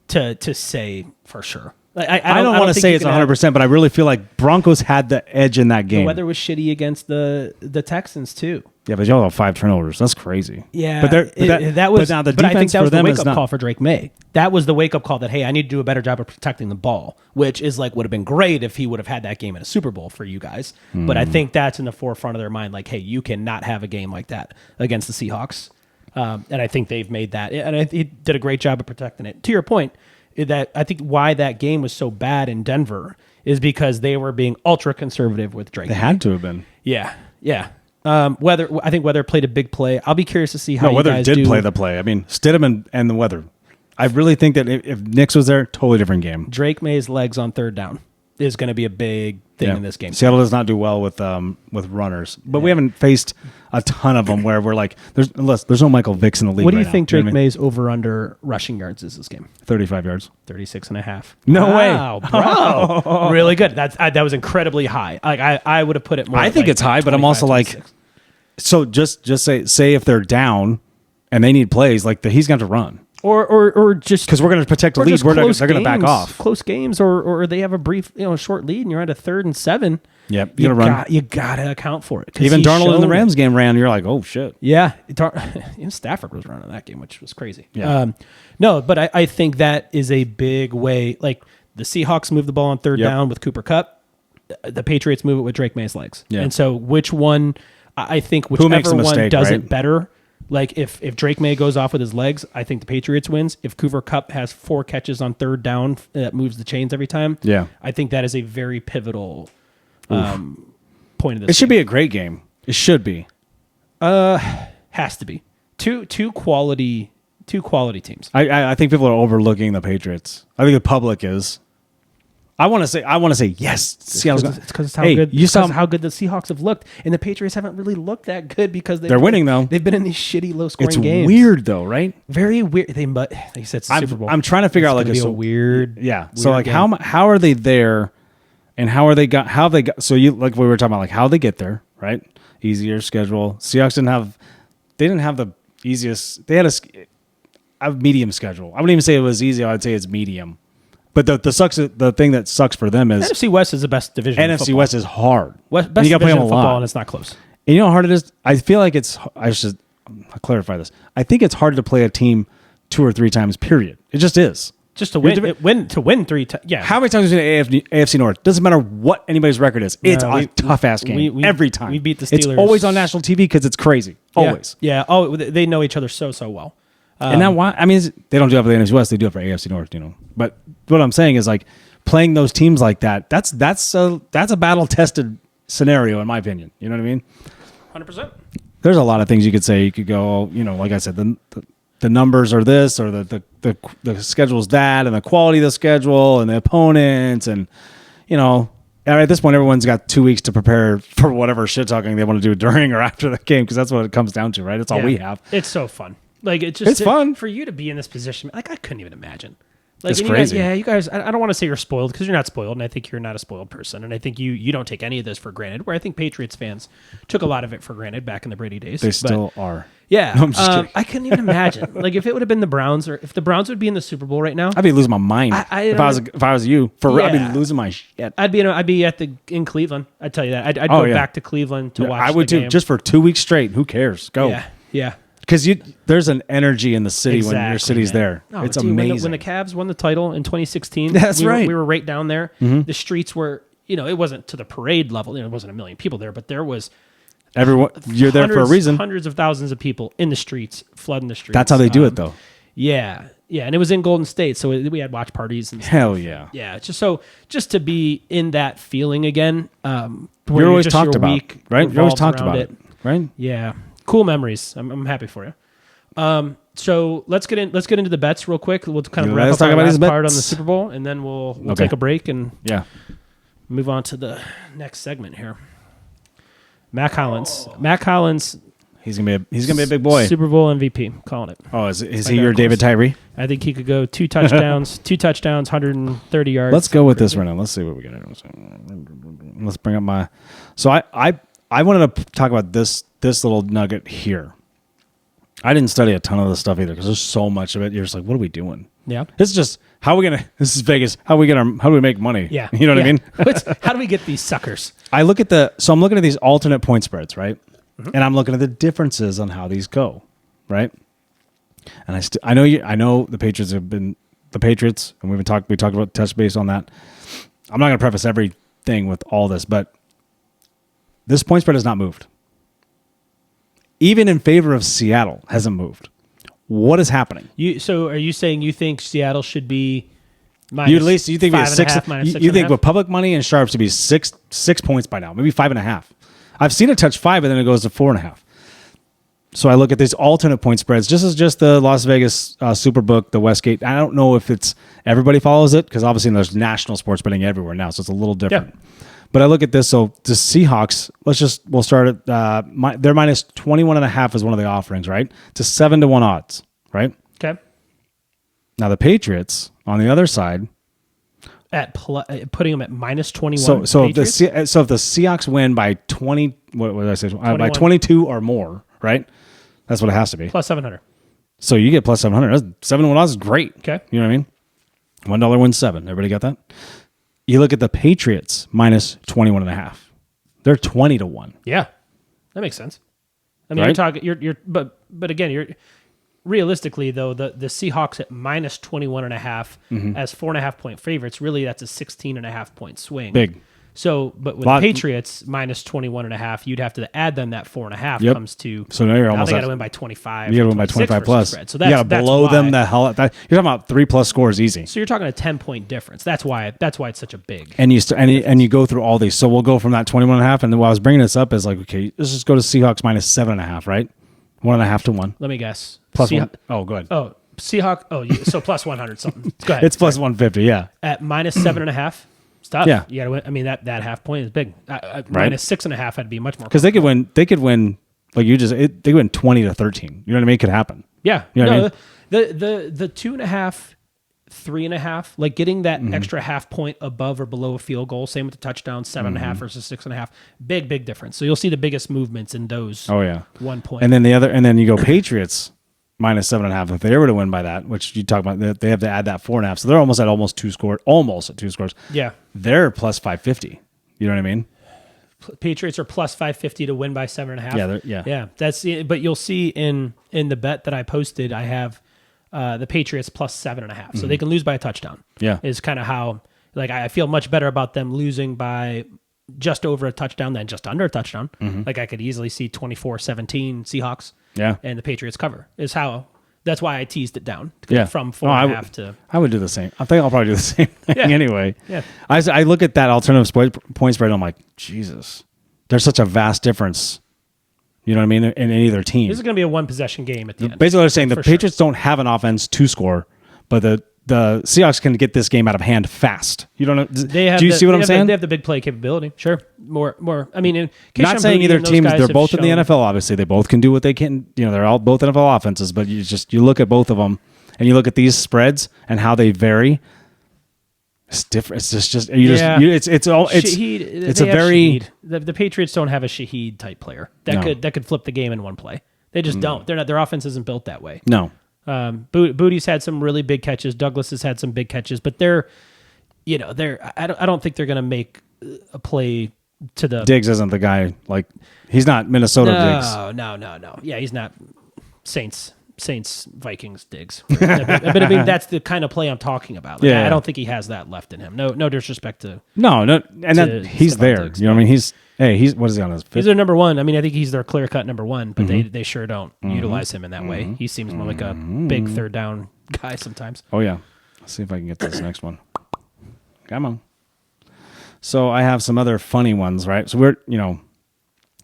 to say for sure. I don't want to say it's 100%, but I really feel like Broncos had the edge in that game. The weather was shitty against the Texans too. Yeah, but y'all have 5 turnovers. That's crazy. Yeah, but I think that was the wake-up call for Drake May. That was the wake-up call that, hey, I need to do a better job of protecting the ball, which is like would have been great if he would have had that game in a Super Bowl for you guys. But I think that's in the forefront of their mind, like, hey, you cannot have a game like that against the Seahawks. And I think they've made that. And he did a great job of protecting it. To your point, that I think why that game was so bad in Denver is because they were being ultra-conservative with Drake. They had to have been. Yeah. I think Weather played a big play. I'll be curious to see how Weather you guys did play the play. I mean, Stidham and the Weather. I really think that if Nix was there, totally different game. Drake May's legs on 3rd down is going to be a big thing in this game. Seattle does not do well with runners, but we haven't faced a ton of them where we're like, there's no Michael Vicks in the league. What do you think Drake May's over/under rushing yards is this game? 35 yards, 36.5. No way, bro! Really good. That was incredibly high. Like I would have put it more. I think it's high, but I'm also 26. Like, so just say if they're down and they need plays, like he's going to run. Or just because we're going to protect the lead, they're going to back off. Close games, or they have a brief, short lead, and you're at a 3rd and 7. Yep, you run. You got to account for it. Even Darnold in the Rams game ran. You're like, oh shit. Yeah, even Stafford was running that game, which was crazy. Yeah. No, but I think that is a big way. Like the Seahawks move the ball on 3rd down with Cooper Kupp. The Patriots move it with Drake May's legs. Yeah. And so which one? I think whichever one does it better. Like if Drake May goes off with his legs, I think the Patriots wins. If Cooper Kupp has 4 catches on 3rd down that moves the chains every time, I think that is a very pivotal point of this. It should be a great game. It should be. Has to be two quality teams. I think people are overlooking the Patriots. I think the public is. I want to say yes. It's because how good the Seahawks have looked, and the Patriots haven't really looked that good because they're winning though. They've been in these shitty low scoring games. It's weird though, right? Very weird. But like you said, it's the Super Bowl. I'm trying to figure out like a weird. Yeah. So like game. How are they there, and how they got? So you like we were talking about like how they get there, right? Easier schedule. Seahawks didn't have the easiest. They had a medium schedule. I wouldn't even say it was easy. I'd say it's medium. But the thing that sucks for them is NFC West is the best division. NFC West is hard. Best division play them in football, and it's not close. And you know how hard it is? I feel like I should clarify this. I think it's hard to play a team 2 or 3 times. Period. It just is. Just to win 3 times. Yeah. How many times have you seen AFC North? Doesn't matter what anybody's record is. It's a tough ass game every time. We beat the Steelers. It's always on national TV because it's crazy. Always. Yeah. Oh, they know each other so well. And that why? I mean, they don't do it for the NFC West. They do it for AFC North. But what I'm saying is like playing those teams like that. That's a battle tested scenario in my opinion. You know what I mean? 100%. There's a lot of things you could say. You could go, like I said, the numbers are this, or the schedule's that, and the quality of the schedule, and the opponents, and at this point, everyone's got 2 weeks to prepare for whatever shit talking they want to do during or after the game, because that's what it comes down to, right? It's all we have. It's so fun. Like it's fun for you to be in this position. Like I couldn't even imagine. Like, it's crazy. You guys. I don't want to say you're spoiled because you're not spoiled, and I think you're not a spoiled person. And I think you don't take any of this for granted. Where I think Patriots fans took a lot of it for granted back in the Brady days. They still are. Yeah, no, I'm just kidding. I couldn't even imagine. Like if it would have been the Browns, or if the Browns would be in the Super Bowl right now, I'd be losing my mind. If I was you, I'd be losing my shit. I'd be in Cleveland. I'd tell you that. I'd go back to Cleveland to watch. I would too, just for 2 weeks straight. Who cares? Go. Yeah. Because there's an energy in the city when your city's there. Oh, it's amazing. When the Cavs won the title in 2016, that's right. We were right down there. Mm-hmm. The streets were, it wasn't to the parade level. It wasn't a million people there, but there was everyone. You're there for a reason. Hundreds of thousands of people in the streets, flooding the streets. That's how they do it, though. Yeah, and it was in Golden State, so we had watch parties and stuff. Hell yeah, yeah. Just to be in that feeling again. You're always talked about, right? You're always talked about it, right? Yeah. Cool memories. I'm happy for you. So let's get into the bets real quick. We'll kind of wrap up our last part on the Super Bowl, and then we'll take a break and move on to the next segment here. Mac Hollins. He's gonna be a big boy. Super Bowl MVP. Calling it. Oh, is he your David Tyree? I think he could go 2 touchdowns, 130 yards. Let's go with this right now. Let's see what we got. Let's bring up my. So I wanted to talk about this little nugget here. I didn't study a ton of this stuff either because there's so much of it. You're just like, what are we doing? Yeah. It's just this is Vegas. How do we make money? Yeah. You know what I mean? How do we get these suckers? I'm looking at these alternate point spreads, right? Mm-hmm. And I'm looking at the differences on how these go, right? And I know the Patriots have been the Patriots, and we talked about touch base on that. I'm not going to preface everything with all this, but this point spread has not moved. Even in favor of Seattle, hasn't moved. What is happening? So are you saying you think Seattle should be minus you think 5.5, you think with public money and sharps to be 6 points by now, maybe 5.5. I've seen it touch 5 and then it goes to 4.5. So I look at these alternate point spreads. Just the Las Vegas Superbook, the Westgate. I don't know if it's everybody follows it because obviously there's national sports betting everywhere now, so it's a little different. Yeah. But I look at this. So the Seahawks, we'll start at they're minus 21.5 is one of the offerings, right? To 7-1 odds, right? Okay. Now the Patriots on the other side, putting them at minus 21. So if the Seahawks win by 20, what did I say? By 22 or more, right? That's what it has to be. Plus 700. So you get plus 700. 7-1 odds is great. Okay. You know what I mean? $1 wins 7. Everybody got that? You look at the Patriots minus 21.5. They're 20-1. Yeah, that makes sense. I mean, right? But again, you're realistically though the Seahawks at minus 21.5 as 4.5 point favorites. Really, that's a 16.5 point swing. Big. So, but with the Patriots minus 21.5, you'd have to add them that 4.5 comes to. So now you're almost. They got to win by 25. You got to win by 25 plus. So you got to blow them the hell out. You're talking about 3+ scores easy. So you're talking a 10-point difference. That's why it's such a big. And you go through all these. So we'll go from that 21.5, and then while I was bringing this up is like, okay, let's just go to Seahawks minus 7.5, right? 1.5 to 1. Let me guess. Plus 1. Oh, go ahead. Oh, Seahawks. Oh, so plus 100 something. Go ahead. It's plus 150. Yeah. At minus 7.5. Stuff. Yeah, you got to win. I mean that half point is big. Minus 6.5 had to be much more because they could win. They could win like they could win 20-13. You know what I mean? It could happen. Yeah. You know what I mean? The 2.5, 3.5, like getting that extra half point above or below a field goal. Same with the touchdown, 7.5 versus 6.5. Big difference. So you'll see the biggest movements in those. Oh yeah, 1 point. And then you go Patriots minus 7.5. If they were to win by that, which you talk about, they have to add that 4.5. So they're almost at 2 scores. Almost at 2 scores. Yeah. They're plus 550. You know what I mean? Patriots are plus 550 to win by 7.5. Yeah. That's it. But you'll see in the bet that I posted, I have the Patriots plus 7.5. So they can lose by a touchdown. Yeah. Is kind of how, like, I feel much better about them losing by just over a touchdown than just under a touchdown. Like I could easily see 24-17 Seahawks. Yeah. And the Patriots cover that's why I teased it down from 4.5 to. I would do the same. I think I'll probably do the same thing anyway. Yeah. I look at that alternative point spread and I'm like, Jesus, there's such a vast difference. You know what I mean? In either team. This is going to be a 1 possession game at the end. Basically, they're saying the Patriots don't have an offense to score, but the Seahawks can get this game out of hand fast. You don't know. Do you see what I'm saying? They have the big play capability. Sure. More. I mean, not saying either teams. They're both in the NFL. Obviously, they both can do what they can. They're all both NFL offenses. But you look at both of them, and you look at these spreads and how they vary. It's different. It's just it's a very the Patriots don't have a Shaheed type player that could flip the game in one play. They just don't. They're not. Their offense isn't built that way. No. Booty's had some really big catches. Douglas has had some big catches, but I don't think they're going to make a play to the. Diggs isn't the guy. Like, he's not Minnesota Diggs. No. Yeah, he's not Saints, Vikings Diggs. But I mean, that's the kind of play I'm talking about. Like, I don't think he has that left in him. No disrespect to. No, and he's there. Diggs, you know what I mean? He's what is he on his fifth? He's their number one. I mean, I think he's their clear cut number one, but they sure don't utilize him in that way. He seems more like a big third down guy sometimes. Oh yeah. Let's see if I can get this next one. Come on. So I have some other funny ones, right? So you want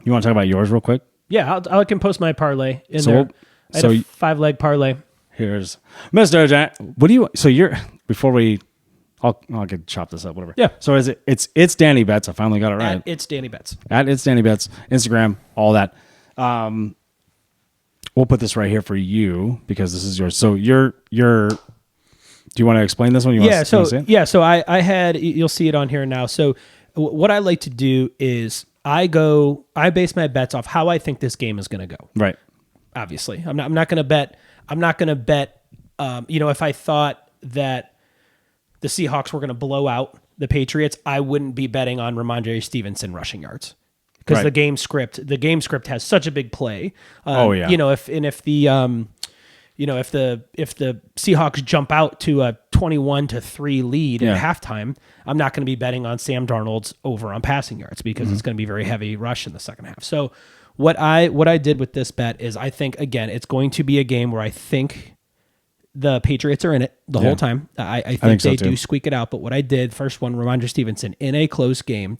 to talk about yours real quick? Yeah, I can post my parlay in there. I had a 5-leg parlay. Here's Mr. Jack. What do you? So before we. I'll get chop this up, whatever. Yeah. So it's Danny Betts. I finally got it right. It's Danny Betts. It's Danny Betts. Instagram, all that. We'll put this right here for you because this is yours. So do you want to explain this one? So I had, you'll see it on here now. So what I like to do is I base my bets off how I think this game is going to go. Right. Obviously, I'm not going to bet. If I thought that the Seahawks were going to blow out the Patriots, I wouldn't be betting on Ramondre Stevenson rushing yards because the game script has such a big play. If the Seahawks jump out to a 21-3 lead at halftime, I'm not going to be betting on Sam Darnold's over on passing yards because it's going to be very heavy rush in the second half. So what I did with this bet is I think, again, it's going to be a game where I think the Patriots are in it the whole time. I think they do squeak it out. But what I did, first one, Ramondre Stevenson, in a close game,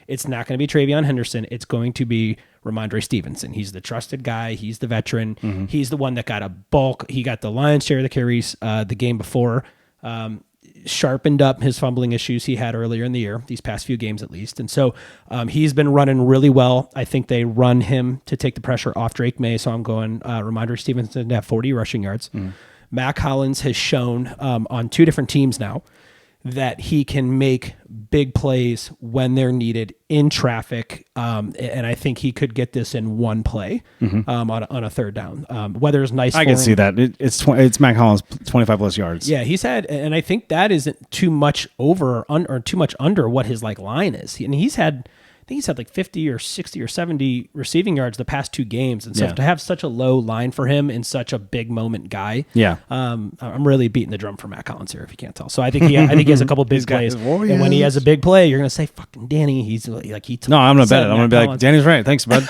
it's not going to be Travion Henderson. It's going to be Ramondre Stevenson. He's the trusted guy. He's the veteran. He's the one that got a bulk. He got the lion's share of the carries the game before. Sharpened up his fumbling issues he had earlier in the year, these past few games at least. And so he's been running really well. I think they run him to take the pressure off Drake May. So I'm going Ramondre Stevenson to have 40 rushing yards. Mac Hollins has shown on two different teams now that he can make big plays when they're needed in traffic. And I think he could get this in one play on a third down. Weather's nice. I can see that. It's Mac Hollins 25 plus yards. Yeah, he's had, and I think that isn't too much over or too much under what his line is. He's had like 50 or 60 or 70 receiving yards the past two games. And so to have such a low line for him and such a big moment guy, I'm really beating the drum for Matt Collins here if you can't tell. So I think he has a couple big plays. And when he has a big play, you're going to say, fucking Danny, he's like, no, I'm going to bet it. I'm going to be like, Danny's right. Thanks, bud.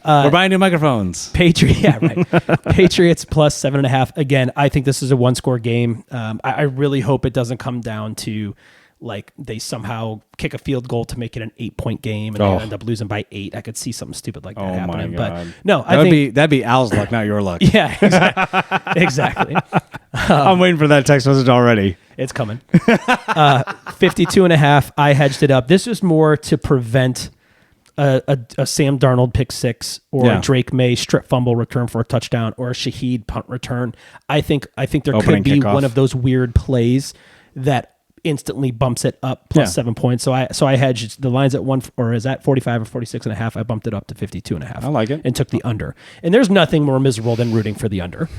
We're buying new microphones. Patriots plus 7.5. Again, I think this is a one-score game. I really hope it doesn't come down to like they somehow kick a field goal to make it an 8-point game and they end up losing by 8. I could see something stupid like that happening. But no, that'd be Al's luck, not your luck. Yeah, exactly. I'm waiting for that text message already. It's coming. 52.5. I hedged it up. This was more to prevent a Sam Darnold pick six or a Drake May strip fumble return for a touchdown or a Shaheed punt return. I think there could be one of those weird plays that instantly bumps it up plus 7 points. So I hedged the lines at 45 or 46.5. I bumped it up to 52.5. I like it. And took the under. And there's nothing more miserable than rooting for the under.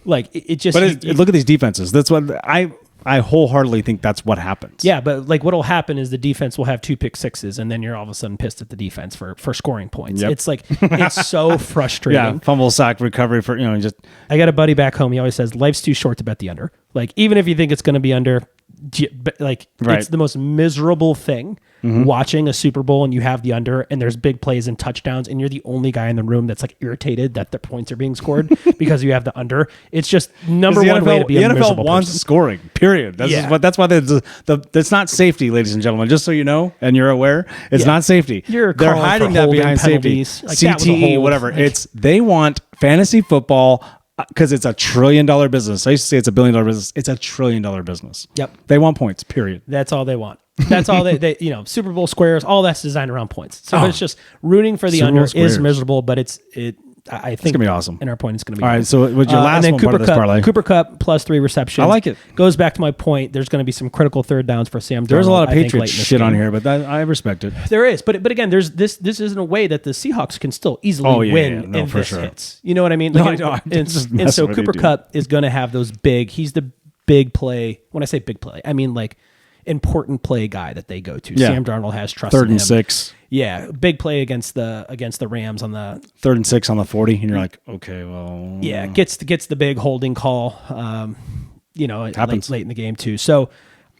Like it just. But look at these defenses. That's what I wholeheartedly think that's what happens. Yeah, but like what'll happen is the defense will have 2 pick sixes, and then you're all of a sudden pissed at the defense for scoring points. Yep. It's like it's so frustrating. Yeah, fumble, sack, recovery for just. I got a buddy back home. He always says life's too short to bet the under. Like even if you think it's going to be under, it's the most miserable thing watching a Super Bowl and you have the under and there's big plays and touchdowns and you're the only guy in the room that's like irritated that the points are being scored because you have the under. It's just number one way to be a miserable NFL wants person. Scoring, period. That's why it's not safety, ladies and gentlemen. Just so you know and you're aware, it's not safety. They're hiding that behind safety. Like CTE, whatever. They want fantasy football because it's $1 trillion business. I used to say it's $1 billion business. It's $1 trillion business. Yep. They want points, period. That's all they want. That's all they Super Bowl squares, all that's designed around points. So it's just rooting for the Super under Bowl squares is miserable, but I think it's gonna be awesome. In our point, it's gonna be all awesome. right. So with your last one part of this parlay, Cooper Kupp plus 3 receptions. I like it. Goes back to my point. There's going to be some critical third downs for Sam Darnold. There's a lot of Patriots shit on here, but I respect it. There is, but again, there's this isn't a way that the Seahawks can still easily win if this hits. You know what I mean? Like, and so Cooper Kupp is going to have those big. He's the big play. When I say big play, I mean like important play guy that they go to. Sam Darnold has trust in him. 3rd and 6. Yeah, big play against the Rams on the 3rd and 6 on the 40, and you're like, okay, well, yeah, gets the big holding call. Late in the game too. So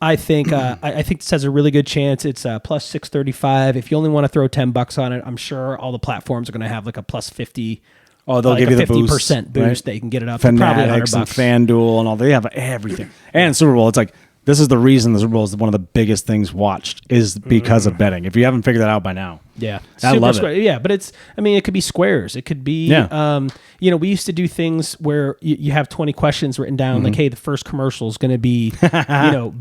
I think this has a really good chance. It's plus 635. If you only want to throw $10 on it, I'm sure all the platforms are going to have like a plus 50. Oh, they'll give you the 50% boost. Right? That you can get it up to probably $100. And FanDuel and all. They have everything. And Super Bowl, it's like, this is the reason the Super Bowl is one of the biggest things watched is because of betting. If you haven't figured that out by now. Yeah. I love it. Yeah, but it could be squares. It could be, we used to do things where you have 20 questions written down, like, hey, the first commercial is going to be,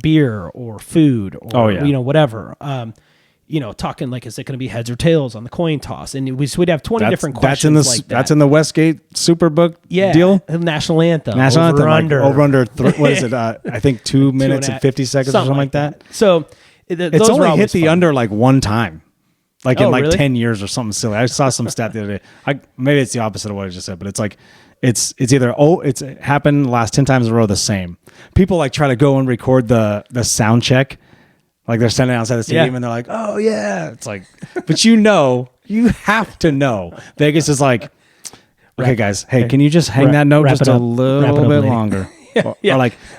beer or food or, whatever. Talking like, is it going to be heads or tails on the coin toss? And we'd have 20 different questions like that. That's in the Westgate Superbook deal? National Anthem. Over under, what is it? I think 2 minutes and 50 seconds or something like that. So it's only hit the under like one time. Like in really? 10 years or something silly. I saw some stat the other day. Maybe it's the opposite of what I just said, but it's like, it's either, it's happened the last 10 times in a row the same. People like try to go and record the sound check. Like they're standing outside the stadium and they're like, oh yeah. It's like, but you have to know. Vegas is like, okay guys, hey, can you just hang that note just a little bit longer?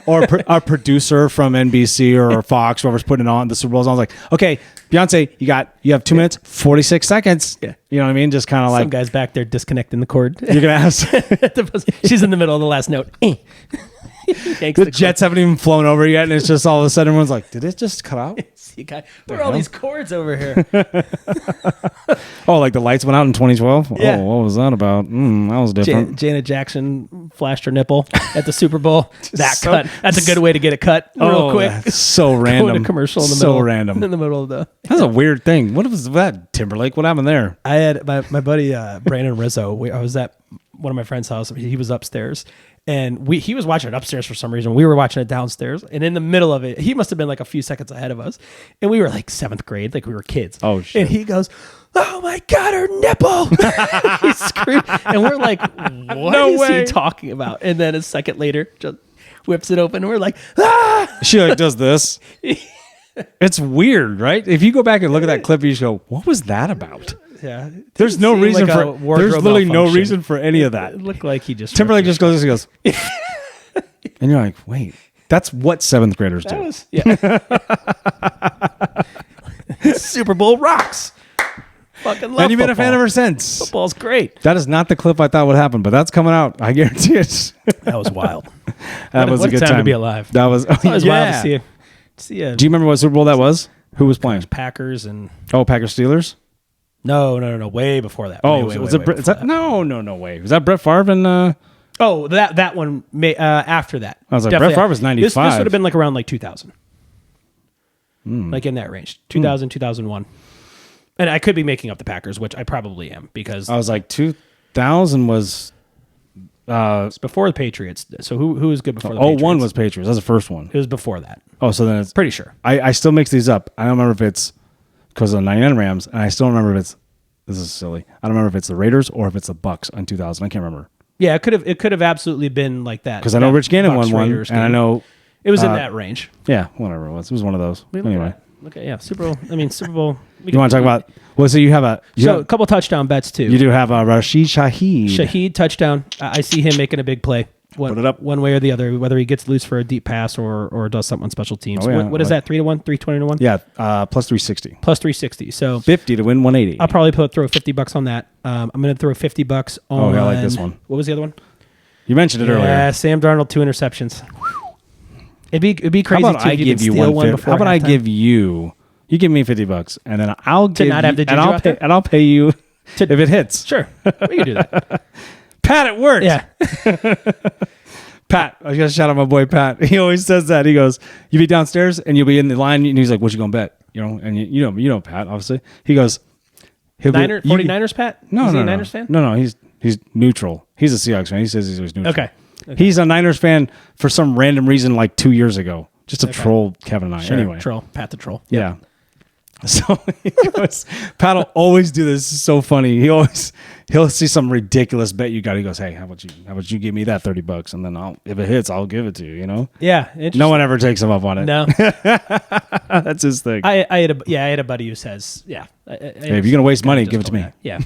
Or our producer from NBC or Fox, whoever's putting it on, the Super Bowl's on, like, okay, Beyonce, you have 2 minutes, 46 seconds. Yeah. You know what I mean? Just kind of like. Some guy's back there disconnecting the cord. You're going to ask. She's in the middle of the last note. The jets haven't even flown over yet, and it's just all of a sudden everyone's like, did it just cut out? Where are all these cords over here? Oh, like the lights went out in 2012? Yeah. Oh, what was that about? That was different. Janet Jackson flashed her nipple at the Super Bowl. Cut. That's a good way to get it cut real quick. So random. Going to commercial in the middle. So random. In the middle of the. That's a weird thing. What was that, Timberlake? What happened there? I had my buddy Brandon Rizzo. I was at one of my friend's house. He was upstairs. And he was watching it upstairs for some reason. We were watching it downstairs. And in the middle of it, he must have been like a few seconds ahead of us. And we were like 7th grade, like we were kids. Oh, shit. And he goes, oh my God, her nipple. He screamed. And we're like, what is he talking about? And then a second later, just whips it open. And we're like, ah. She like does this. It's weird, right? If you go back and look at that clip, you just go, what was that about? Yeah, there's no reason for. There's literally no reason for any of that. It looked like he just Timberlake just goes. He goes, and you're like, wait, that's what 7th graders do. Super Bowl rocks. Fucking love. And you've been a football. fan ever since. Football's great. That is not the clip I thought would happen, but that's coming out. I guarantee it. That was wild. That was a good time to be alive. That was. It's always wild to see. Do you remember what Super Bowl that was? Who was playing? Packers and Packers Steelers. No. Way before that. Was it? Is that, no way. Was that Brett Favre and? That one. After that, I was like, Brett Favre was 95. This would have been like around like 2000, like in that range, 2000, 2001. And I could be making up the Packers, which I probably am because I was like 2000 was. It's before the Patriots. So who was good before the Patriots? 01 was Patriots. That's the first one. It was before that. Oh, so then it's pretty sure. I still mix these up. I don't remember if it's because of the 99 Rams, and I still remember if it's. This is silly. I don't remember if it's the Raiders or if it's the Bucks in 2000. I can't remember. Yeah, it could have absolutely been like that. Because I know Rich Gannon won one, and I know it was in that range. Yeah, whatever it was. It was one of those. Anyway. Okay, yeah, Super Bowl. Super Bowl. You want to talk about? Well, so you have a couple touchdown bets too. You do have a Rashid Shaheed. Shaheed touchdown. I see him making a big play. Put it up one way or the other, whether he gets loose for a deep pass or does something on special teams. What is that? 3-1, 320-1. Yeah, plus 360. Plus 360. So 50 to win 180. I'll probably throw $50 on that. I'm going to throw $50 on. Oh, yeah, I like this one. What was the other one? You mentioned it earlier. Yeah, Sam Darnold 2 interceptions. It'd be crazy. How about I give you one? How about I give you? You give me $50, and then I'll give not have the and I'll pay you if it hits. Sure, we can do that. Pat, it worked. Yeah. Pat, I got to shout out my boy Pat. He always says that. He goes, "You be downstairs and you'll be in the line," and he's like, "What you gonna bet?" And you know Pat, obviously. He goes, 49ers, Pat? No, Is he no, a no. Niners fan? No, he's neutral. He's a Seahawks fan. He says he's always neutral. Okay. He's a Niners fan for some random reason, like 2 years ago, just to troll Kevin and I. Sure. Anyway, Troll. Pat the troll. Yep. Yeah. So he goes, Pat will always do this. It's so funny. He'll see some ridiculous bet you got. He goes, "Hey, how about you give me that $30, and then if it hits, I'll give it to you." Yeah. No one ever takes him up on it. No. That's his thing. I had a buddy who says, "Yeah, hey, if you're gonna waste money, give it to me." Yeah.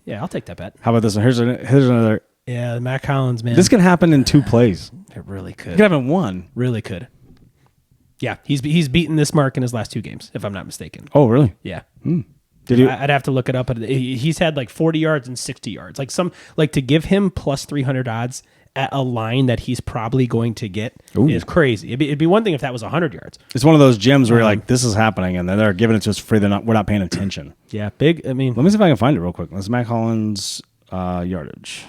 Yeah, I'll take that bet. How about this one? Here's another. Yeah, Mac Hollins, man. This can happen in 2 plays. It really could. It can happen in 1. Really could. Yeah, he's beaten this mark in his last 2 games, if I'm not mistaken. Oh, really? Yeah. Did you? I'd have to look it up. He's had like 40 yards and 60 yards. Like to give him plus 300 odds at a line that he's probably going to get is crazy. It'd be one thing if that was 100 yards. It's one of those gyms where you're like, this is happening, and then they're giving it to us for free. We're not paying attention. Yeah, big. I mean, let me see if I can find it real quick. Let's Mac Hollins yardage.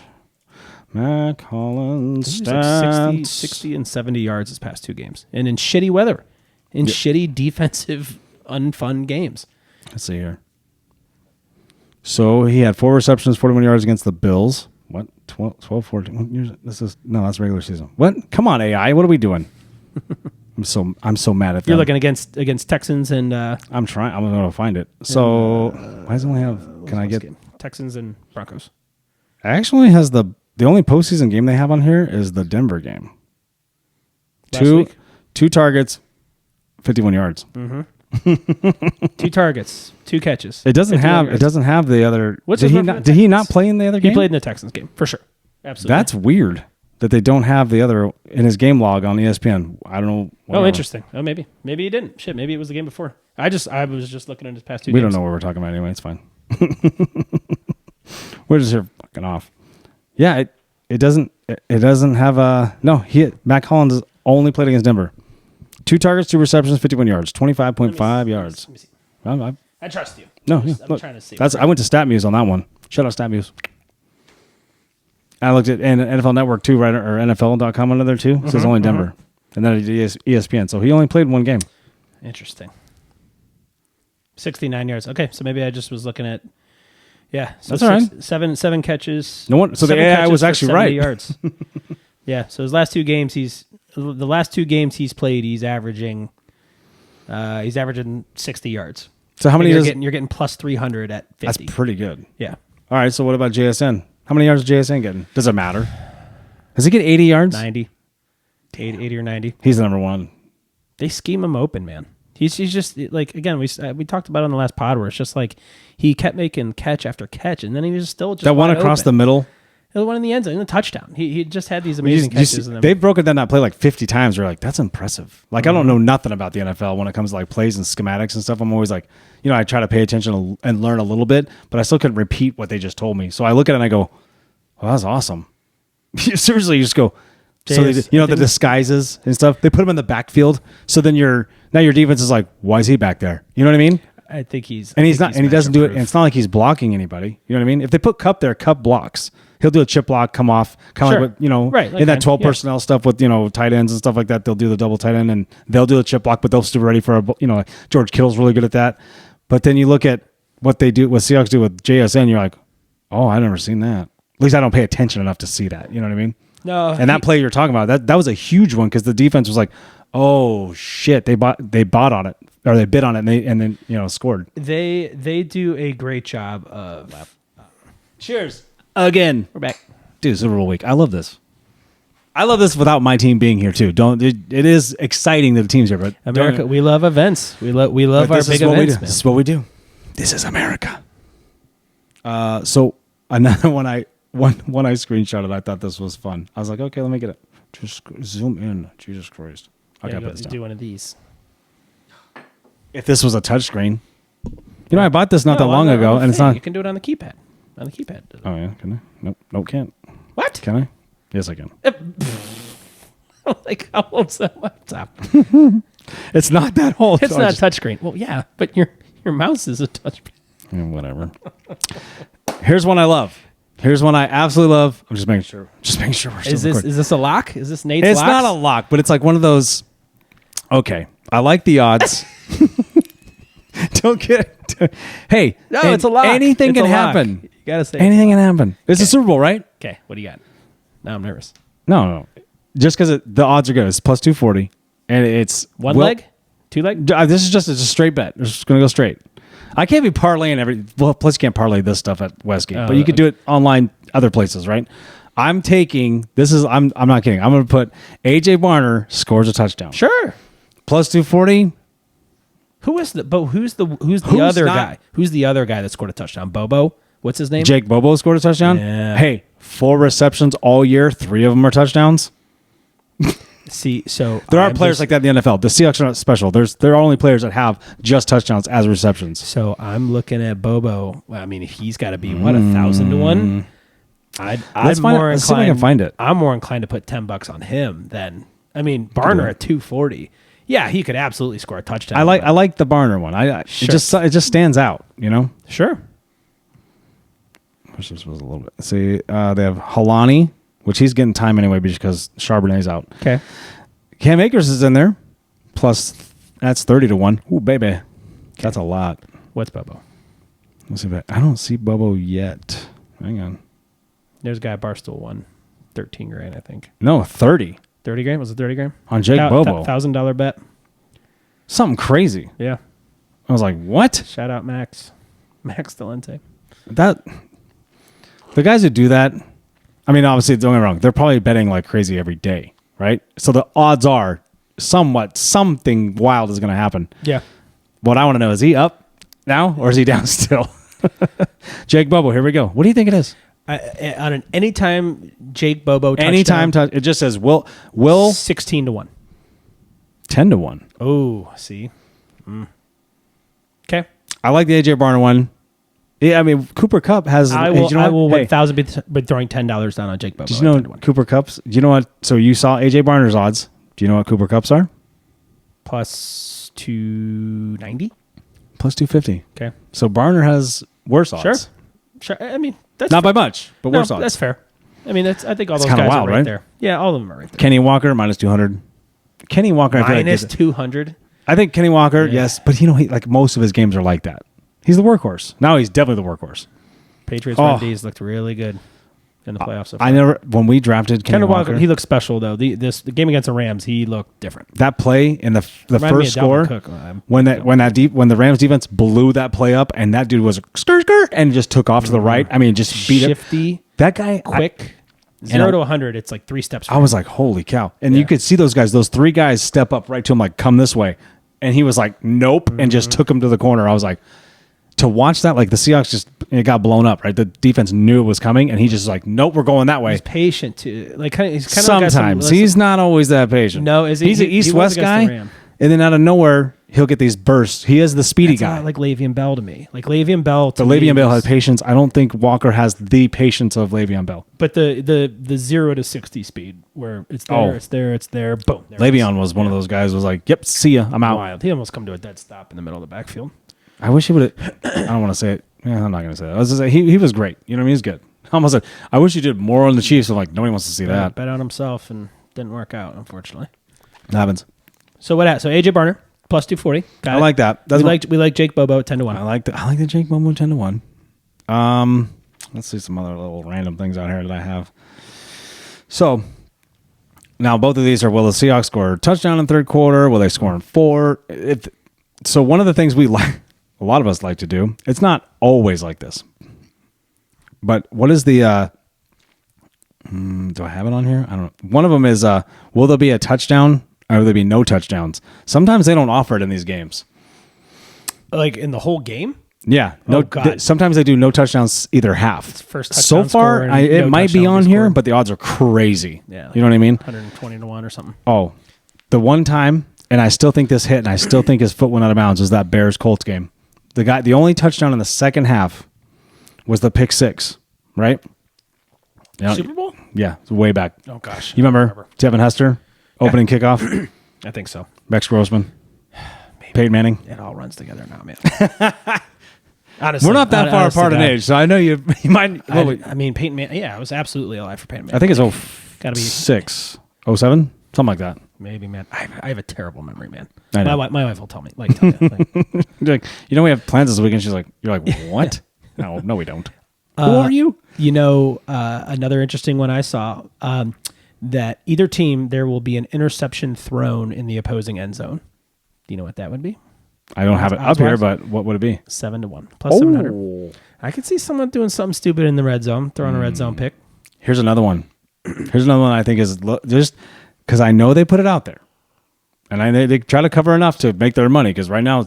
Mac Hollins stats. Like 60 and 70 yards his past 2 games, and in shitty weather, shitty defensive, unfun games. Let's see here. So he had 4 receptions, 41 yards against the Bills. What? 12 14. That's regular season. What? Come on, AI. What are we doing? I'm so mad at them. You're looking against Texans and I'm trying. I'm going to find it. So why does it only have? Can I get Texans and Broncos? Actually, has the only postseason game they have on here is the Denver game. Two targets, 51 yards. Mm-hmm. 2 targets, 2 catches. It doesn't have the other. Did he not play in the other game? He played in the Texans game for sure. Absolutely. That's weird that they don't have the other in his game log on ESPN. I don't know. Whatever. Oh, interesting. Oh, maybe he didn't. Shit, maybe it was the game before. I was just looking at his past 2 games. We don't know what we're talking about anyway. It's fine. We're just here fucking off. Yeah, it doesn't have a no. Mac Hollins has only played against Denver. 2 targets, 2 receptions, 51 yards, 25.5 yards. Let me see. I trust you. No, I'm trying to see. I went to StatMuse on that one. Shout out StatMuse. I looked at NFL Network too, right, or NFL.com under there too. So it's only Denver, and then I did ESPN. So he only played 1 game. Interesting. 69 yards. Okay, so maybe I just was looking at. Yeah, so that's all right. 7 catches. No one. So the AI was actually right. Yards. Yeah. So his last 2 games, he's played, he's averaging 60 yards. So how many? You're getting plus 300 at 50. That's pretty good. Yeah. All right. So what about JSN? How many yards is JSN getting? Does it matter? Does he get 80 yards? 90. 80 or 90. He's the number 1. They scheme him open, man. He's just like, again, we talked about it on the last pod where it's just like he kept making catch after catch, and then he was still just that one across the middle. The one in the end zone, in the touchdown. He just had these amazing catches. They've broken down that play like 50 times. We're like, that's impressive. Like, I don't know nothing about the NFL when it comes to like plays and schematics and stuff. I'm always like, I try to pay attention and learn a little bit, but I still couldn't repeat what they just told me. So I look at it and I go, well, that's awesome. Seriously, you just go. So the disguises and stuff, they put him in the backfield. So then now your defense is like, why is he back there? You know what I mean? I think he's not, and he doesn't do it. And it's not like he's blocking anybody. You know what I mean? If they put Cup there, Cup blocks. He'll do a chip block, come off, kind of like right, in that 12 personnel stuff with tight ends and stuff like that. They'll do the double tight end and they'll do the chip block, but they'll still be ready for George Kittle's really good at that. But then you look at what Seahawks do with JSN, you're like, oh, I've never seen that. At least I don't pay attention enough to see that. You know what I mean? No. And that play you're talking about, that was a huge one because the defense was like, oh shit, they bought on it, or they bid on it, and then scored. They do a great job of. Cheers. Again, we're back. Dude, Super Bowl week. I love this. I love this without my team being here too. It is exciting that the team's here, but America, we love events. We love our big events. This is what we do. This is America. So another one I screenshotted. I thought this was fun. I was like, okay, let me get it. Just zoom in. Jesus Christ. Okay, let's do one of these. If this was a touchscreen, I bought this not that long ago, and it's not. You can do it on the keypad. Oh yeah, can I? Nope, can't. What? Can I? Yes, I can. Like, how old's that laptop? It's not that old. It's not a touchscreen. Well, yeah, but your mouse is a touchscreen. Yeah, whatever. Here's one I love. Here's one I absolutely love. I'm just making sure. We're still recording. Is this a lock? Is this Nate's It's locks? not a lock, but it's like one of those. Okay, I like the odds. Don't get. Hey, no, it's a lock. Anything can happen. You gotta say anything can happen. It's a Super Bowl, right? Okay, what do you got? Now I'm nervous. No. Just because the odds are good. It's plus 240, and it's one leg, two leg. This is just a straight bet. It's just going to go straight. I can't be parlaying every. Well, plus you can't parlay this stuff at Westgate, but you could do it online other places, right? I'm taking this is. I'm not kidding. I'm going to put AJ Barner scores a touchdown. Sure. Plus 240. Who's the other guy? Who's the other guy that scored a touchdown? Bobo. What's his name? Jake Bobo scored a touchdown. Yeah. Hey, 4 receptions all year. 3 of them are touchdowns. See, so there are players like that in the NFL. The Seahawks are not special. There are only players that have just touchdowns as receptions. So I'm looking at Bobo. Well, I mean, he's got to be 1,000 to 1. Let's see if I can find it. I'm more inclined to put $10 on him than. I mean, Barner at 240. Yeah, he could absolutely score a touchdown. I like the Barner one. Sure. It just stands out. You know. Sure. Which this was a little bit. See, they have Halani, which he's getting time anyway because Charbonnet's out. Okay. Cam Akers is in there. Plus, that's 30 to 1. Ooh, baby. Okay. That's a lot. What's Bobo? Let's see if I don't see Bobo yet. Hang on. There's a guy Barstool won. 13 grand, I think. No, 30. 30 grand? Was it 30 grand? On Jake Bobo. $1,000 bet. Something crazy. Yeah. I was like, what? Shout out Max Delente. The guys who do that, I mean, obviously, don't get me wrong. They're probably betting like crazy every day, right? So the odds are something wild is going to happen. Yeah. What I want to know, is he up now or is he down still? Jake Bobo, here we go. What do you think it is? On an anytime Jake Bobo touchdown. Anytime it just says Will 16 to 1. 10 to 1. Oh, see. Okay. I like the AJ Barner one. Yeah, I mean, Cooper Kupp has. I will 1,000 be throwing $10 down on Jake Bobo. Did you know Cooper Kupp's? Do you know what? So you saw AJ Barner's odds. Do you know what Cooper Kupp's are? Plus 290. Plus 250. Okay. So Barner has worse odds. Sure. I mean, that's not by much, but worse odds. That's fair. I mean, I think all those guys are right there. Yeah, all of them are right there. Kenny Walker minus 200. Kenny Walker minus 200. I think Kenny Walker, yes, but like most of his games are like that. He's the workhorse. Now he's definitely the workhorse. Patriots Wendy's looked really good in the playoffs so far. When we drafted Kenny Walker, he looked special though. The game against the Rams, he looked different. That play in the first score, when the Rams defense blew that play up, and that dude was skirt and just took off to the right. I mean, just beat shifty, that guy quick. 0 to 100, it's like 3 steps. I was like, holy cow! And you could see those 3 guys step up right to him, like, come this way, and he was like, nope, and just took him to the corner. I was like, to watch that, like the Seahawks it got blown up, right? The defense knew it was coming, and he just like, nope, we're going that way. He's patient too. Like he's kind of sometimes he's not always that patient. No, is he? He's an East-West guy, and then out of nowhere he'll get these bursts. He is the speedy guy. Not like Le'Veon Bell to me. Like Le'Veon Bell. Le'Veon Bell has patience. I don't think Walker has the patience of Le'Veon Bell. But the 0 to 60 speed, where it's there, boom. Le'Veon was one of those guys. Was like, yep, see ya, I'm out. Wild. He almost come to a dead stop in the middle of the backfield. I wish he would have. I don't want to say it. Yeah, I'm not going to say that. I was just say he was great. You know what I mean? He's good. I almost said, I wish he did more on the Chiefs. So like, nobody wants to see that. Bet on himself and didn't work out, unfortunately. It happens. So what? So AJ Barner plus 240. I like that. We like Jake Bobo at 10 to 1. I like the Jake Bobo 10 to 1. Let's see some other little random things out here that I have. So now both of these are, will the Seahawks score a touchdown in third quarter? Will they score in 4? So one of the things we like, a lot of us like to do, it's not always like this. But what is the do I have it on here? I don't know. One of them is will there be a touchdown or will there be no touchdowns? Sometimes they don't offer it in these games. Like in the whole game? Yeah. No. Sometimes they do no touchdowns either half. It's first touchdown. So far, it might be on here, but the odds are crazy. Yeah. Like you know what I mean? 120 to 1 or something. Oh, the one time, and I still think this hit, and I still think his foot went out of bounds, was that Bears-Colts game. The only touchdown in the second half was the pick 6, right? Super Bowl? Yeah, it's way back. Oh, gosh. You remember Devin Hester, opening kickoff? I think so. Rex Grossman, Peyton Manning. It all runs together now, man. Honestly, we're not that far apart in age, so I know you might. I mean, Peyton Manning. Yeah, I was absolutely alive for Peyton Manning. I think it's gotta be 06, 07, something like that. Maybe, man. I have a terrible memory, man. I know. My wife will tell me. Tell you, like, we have plans this weekend. She's like, you're like, what? No, we don't. Who are you? Another interesting one I saw. That either team, there will be an interception thrown in the opposing end zone. Do you know what that would be? I don't have it up here, but what would it be? 7-1 plus 700. I could see someone doing something stupid in the red zone, throwing a red zone pick. Here's another one. I think is just because I know they put it out there, and they try to cover enough to make their money. Because right now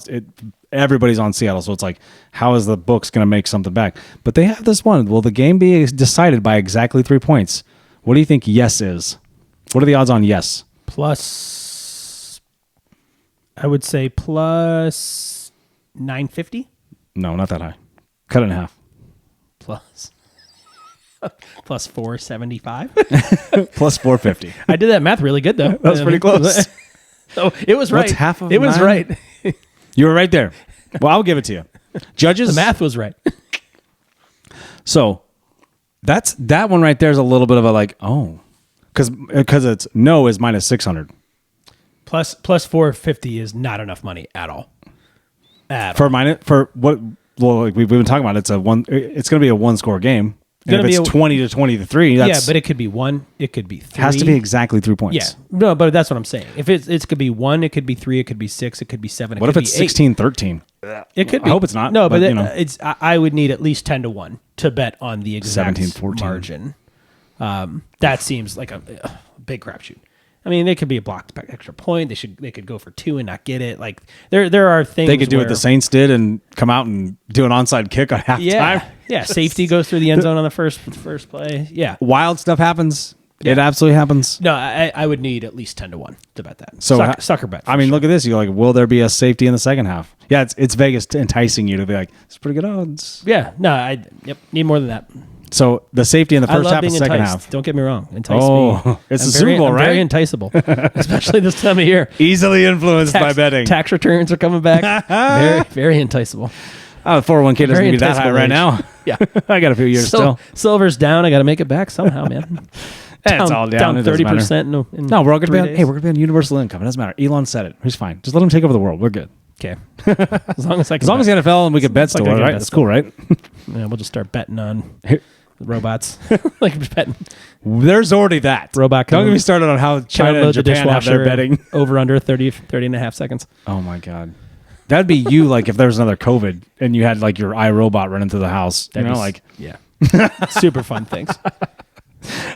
everybody's on Seattle, so it's like, how is the books going to make something back? But they have this one. Will the game be decided by exactly 3 points? What do you think yes is? What are the odds on yes? I would say plus 950. No, not that high. Cut it in half. Plus 475. Plus 450. I did that math really good though. That was pretty close. So it was right. What's half of it was 9? right. You were right there. Well, I'll give it to you. Judges. The math was right. So that one right there is a little bit of a like, because it's no is minus 600. Plus 450 is not enough money at all. For what? Well, like we've been talking about, it's going to be a 1-score game. And if it's 20 to 23, but it could be 1, it could be 3. Has to be exactly 3 points. Yeah, no, but that's what I'm saying. If it could be 1, it could be 3, it could be 6, it could be 7. What if it's 16-13? It could be. I hope it's not. No, but it's. I would need at least 10-1 to bet on the exact 17-14 margin. That seems like a big crapshoot. I mean, they could be a blocked extra point. They could go for 2 and not get it. Like there are things they could do what the Saints did and come out and do an onside kick at halftime. Yeah. Safety goes through the end zone on the first play. Yeah, wild stuff happens. Yeah. It absolutely happens. No, I would need at least 10-1 to bet that. So sucker bet. I mean, look at this. You're like, will there be a safety in the second half? Yeah, it's Vegas enticing you to be like, it's pretty good odds. Yeah, no, need more than that. So the safety in the first half and second half. Don't get me wrong. Entice me. It's the Super Bowl, right? Very enticable, especially this time of year. Easily influenced by betting. Tax returns are coming back. Very, very enticable. Oh, the 401k doesn't be that high right now. Yeah. I got a few years still. Silver's down. I got to make it back somehow, man. It's all down. 30%. No, we're all going to be on universal income. It doesn't matter. Elon said it. He's fine. Just let him take over the world. We're good. Okay. As long as the NFL and we can bet still, right? That's cool, right? Yeah, we'll just start betting on robots. Betting. There's already that. Robot. Don't get me started on how China and Japan have their betting. Over under 30 and a half seconds. Oh my God. That'd be you, like if there was another COVID and you had like your iRobot running through the house. Yeah. Super fun things.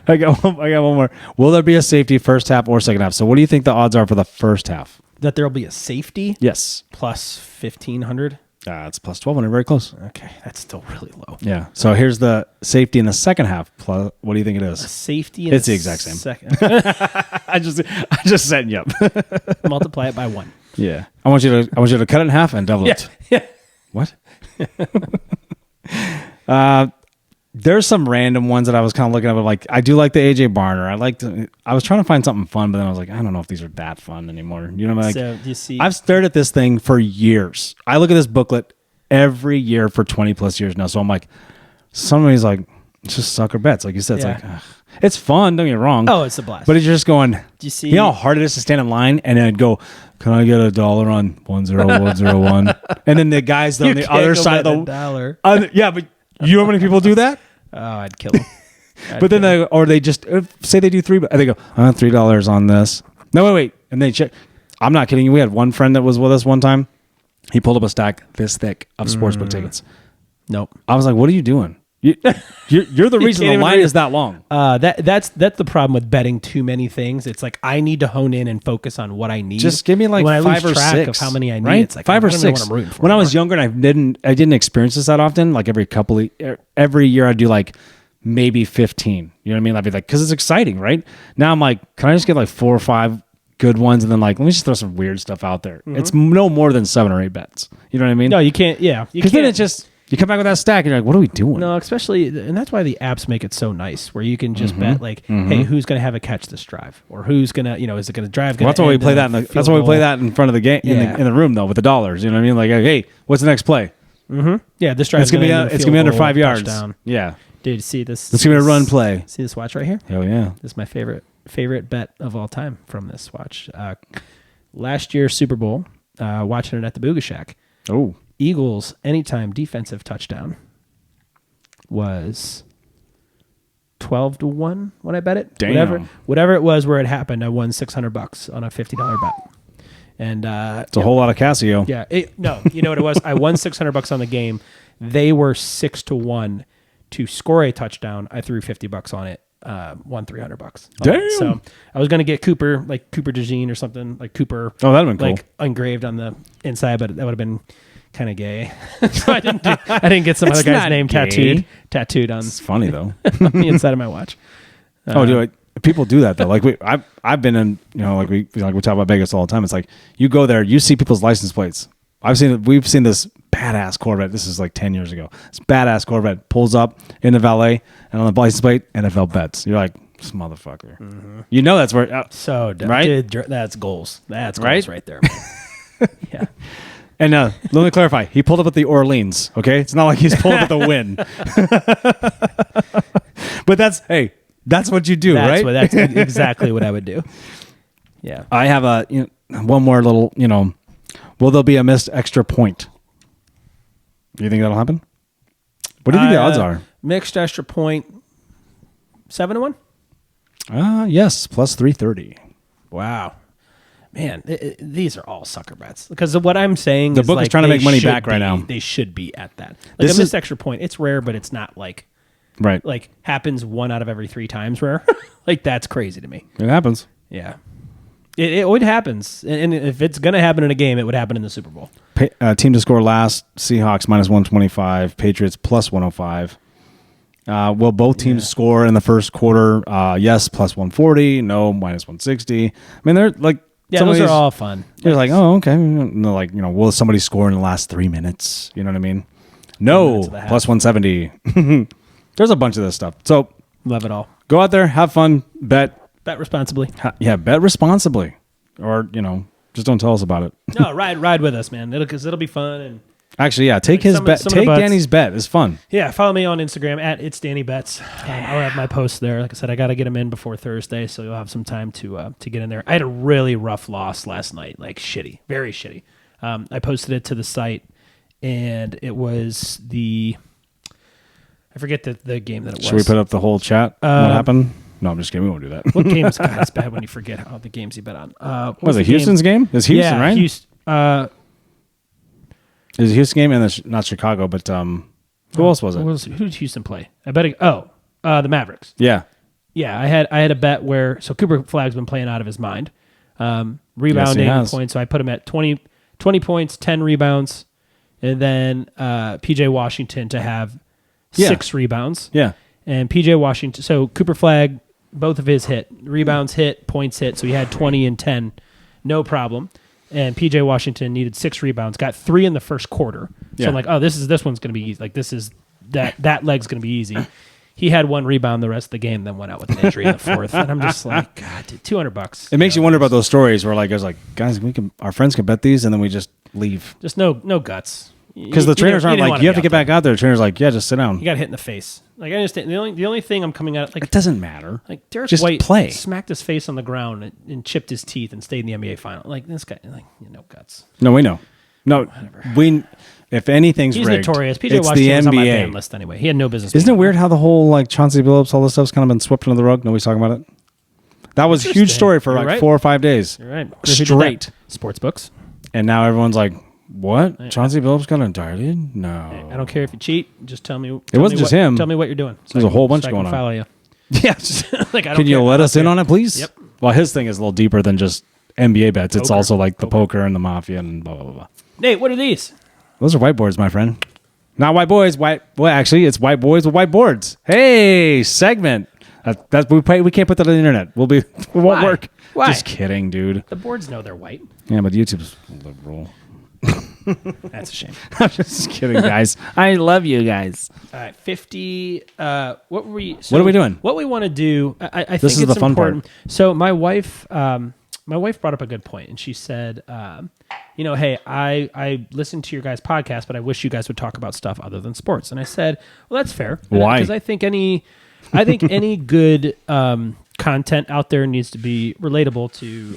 I got one more. Will there be a safety first half or second half? So what do you think the odds are for the first half? That there'll be a safety? Yes. Plus 1,500? It's plus 1,200. Very close. Okay. That's still really low. Yeah. So here's the safety in the second half. Plus, what do you think it is? A safety in it's the exact same. Second. I just setting you up. Multiply it by 1. Yeah. I want you to cut it in half and double it. Yeah. What? There's some random ones that I was kind of looking at, but like I do like the AJ Barner. I was trying to find something fun, but then I was like, I don't know if these are that fun anymore. You know what I mean? So you see, I've stared at this thing for years. I look at this booklet every year for 20 plus years now. So I'm like, somebody's like, it's just sucker bets. Like you said, it's like, ugh. It's fun. Don't get me wrong. Oh, it's a blast. But it's just going, do you see? You know how hard it is to stand in line and then go, can I get $1 on 10101? And then the guys on the other side of the dollar. Yeah, but you know how many people do that? Oh, I'd kill them. But then they just say they do they go, $3 on this. No, wait. And they check. I'm not kidding you. We had one friend that was with us one time. He pulled up a stack this thick of sportsbook tickets. Nope. I was like, what are you doing? You're the reason the line is that long. That's the problem with betting too many things. It's like I need to hone in and focus on what I need. Just give me like when 5 or 6 of how many I need. Right? It's like 5 or 6. When I was younger and I didn't experience this that often. Like every year I'd do like maybe 15. You know what I mean? I'd be like, because it's exciting, right? Now I'm like, can I just get like 4 or 5 good ones and then like let me just throw some weird stuff out there. Mm-hmm. It's no more than 7 or 8 bets. You know what I mean? No, you can't. Yeah, because then it's just. You come back with that stack, and you're like, what are we doing? No, especially, and that's why the apps make it so nice, where you can just bet, like, hey, who's going to have a catch this drive? Or who's going to, is it going to drive? That's why we play that. That's why we play that in front of the game, in the room, though, with the dollars. You know what I mean? Like, hey, what's the next play? Yeah, this drive it's gonna be under 5 yards. Touchdown. Yeah, dude, see this? It's gonna be a run play. See this watch right here? Oh yeah, this is my favorite bet of all time from this watch. Last year's Super Bowl, watching it at the Booga Shack. Oh, Eagles anytime defensive touchdown was 12-1 when I bet it. Damn. Whatever it was where it happened, I won $600 on a $50 bet. And it's a whole lot of Casio. Yeah. No, you know what it was? I won $600 on the game. They were 6-1 to score a touchdown. I threw $50 on it. Won $300. Damn. So I was gonna get Cooper DeJean or something like Cooper. Oh, that'd been cool. Like engraved on the inside, but that would have been kind of gay. So I didn't get some other guy's name tattooed on. It's funny though. On the inside of my watch. People do that though. Like I've been in, like we talk about Vegas all the time. It's like you go there, you see people's license plates. We've seen this badass Corvette. This is like 10 years ago. This badass Corvette pulls up in the valet, and on the license plate, NFL bets. You're like, this motherfucker. Mm-hmm. You know that's where. Right? Dude, that's goals. That's goals right there, man. Yeah. And let me clarify. He pulled up at the Orleans. Okay, it's not like he's pulled up at the Wynn. But that's what you do, right? That's exactly what I would do. Yeah. I have one more little, will there be a missed extra point? Do you think that'll happen? What do you think the odds are? Mixed extra point, 7-1? Yes, plus 330. Wow. Man, these are all sucker bets. Because of what I'm saying the book is trying to make money back right now. They should be at that. Like a missed extra point, it's rare, but it's not like... Right. Like, happens 1 out of every 3 times rare. Like, that's crazy to me. It happens. Yeah. It happens. And if it's going to happen in a game, it would happen in the Super Bowl. Team to score last, Seahawks minus 125, Patriots plus 105. Will both teams score in the first quarter? Yes, plus 140. No, minus 160. I mean, they're like... Yeah, those are all fun. You're like, oh, okay. And they're like, will somebody score in the last 3 minutes? You know what I mean? No, plus 170. There's a bunch of this stuff. So love it all. Go out there, have fun, bet. Bet responsibly. Bet responsibly. Or, just don't tell us about it. No, ride with us, man. It'll be fun. And actually, take his bet. Take Danny's bet. It's fun. Yeah, follow me on Instagram at It's Danny Bets. I'll have my posts there. Like I said, I got to get them in before Thursday, so you'll have some time to get in there. I had a really rough loss last night, like shitty, very shitty. I posted it to the site, and it was I forget the game that it was. Should we put up the whole chat? What happened? No, I'm just kidding. We won't do that. What games? God, it's bad when you forget how the games you bet on. What was it Houston's game? It's Houston, right? Houston. It was a Houston game, and not Chicago, but who else was it? Who did Houston play? I bet. The Mavericks. Yeah. Yeah, I had a bet where Cooper Flagg's been playing out of his mind, rebounding points. So I put him at 20 points, 10 rebounds, and then PJ Washington to have 6 rebounds. Yeah. And PJ Washington, so Cooper Flagg, both of his hit. Rebounds hit, points hit. So he had 20 and 10, no problem. And PJ Washington needed 6 rebounds, got 3 in the first quarter. So I'm like, oh, this one's going to be easy. Like, this is that leg's going to be easy. He had 1 rebound the rest of the game, then went out with an injury in the fourth. And I'm just like, God, dude, $200. It makes you wonder about those stories where I was like, guys, our friends can bet these, and then we just leave. Just no guts. Because the trainers aren't like, you have to get back out there. The trainer's like, yeah, just sit down. You got hit in the face. Like, I understand. The only thing I'm coming at, like, it doesn't matter. Like, Derek just White play. Smacked his face on the ground and chipped his teeth and stayed in the NBA final. Like, this guy, no guts. No, we know. No, whatever. If anything's he's rigged, notorious. PJ it's Washington the was on my NBA. ban list anyway. He had no business. Isn't it weird how the whole Chauncey Billups, all this stuff's kind of been swept under the rug? Nobody's talking about it. That was a huge story for 4 or 5 days. You're right. Straight. Sports books. And now everyone's like, what? Chauncey Billups got indicted? No. I don't care if you cheat. Just tell me. It wasn't just him. Tell me what you're doing. There's a whole bunch going on. Follow you. Yeah. Can you let us in on it, please? Yep. Well, his thing is a little deeper than just NBA bets. It's also like the poker and the mafia and blah, blah, blah, blah. Nate, what are these? Those are whiteboards, my friend. Not white boys. Actually, it's white boys with whiteboards. Hey, segment. We can't put that on the internet. It won't work. Why? Just kidding, dude. The boards know they're white. Yeah, but YouTube's liberal. That's a shame. I'm just kidding, guys. I love you guys. All right, 50. What were we? What are we doing? What we want to do? I think this is it's the fun important. part. So my wife brought up a good point, and she said, hey, I listened to your guys' podcast, but I wish you guys would talk about stuff other than sports. And I said, well, that's fair. Why? Because I think any good content out there needs to be relatable to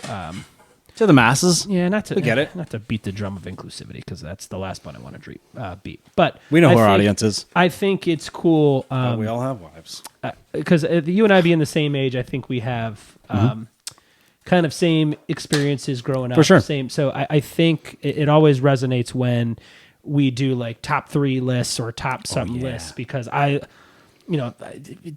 the masses. Yeah, not to beat the drum of inclusivity, because that's the last one I want to beat. But we know who our audience is. I think it's cool. We all have wives. Because you and I being the same age, I think we have kind of same experiences growing up. For sure. So I think it always resonates when we do like top 3 lists or top something lists, because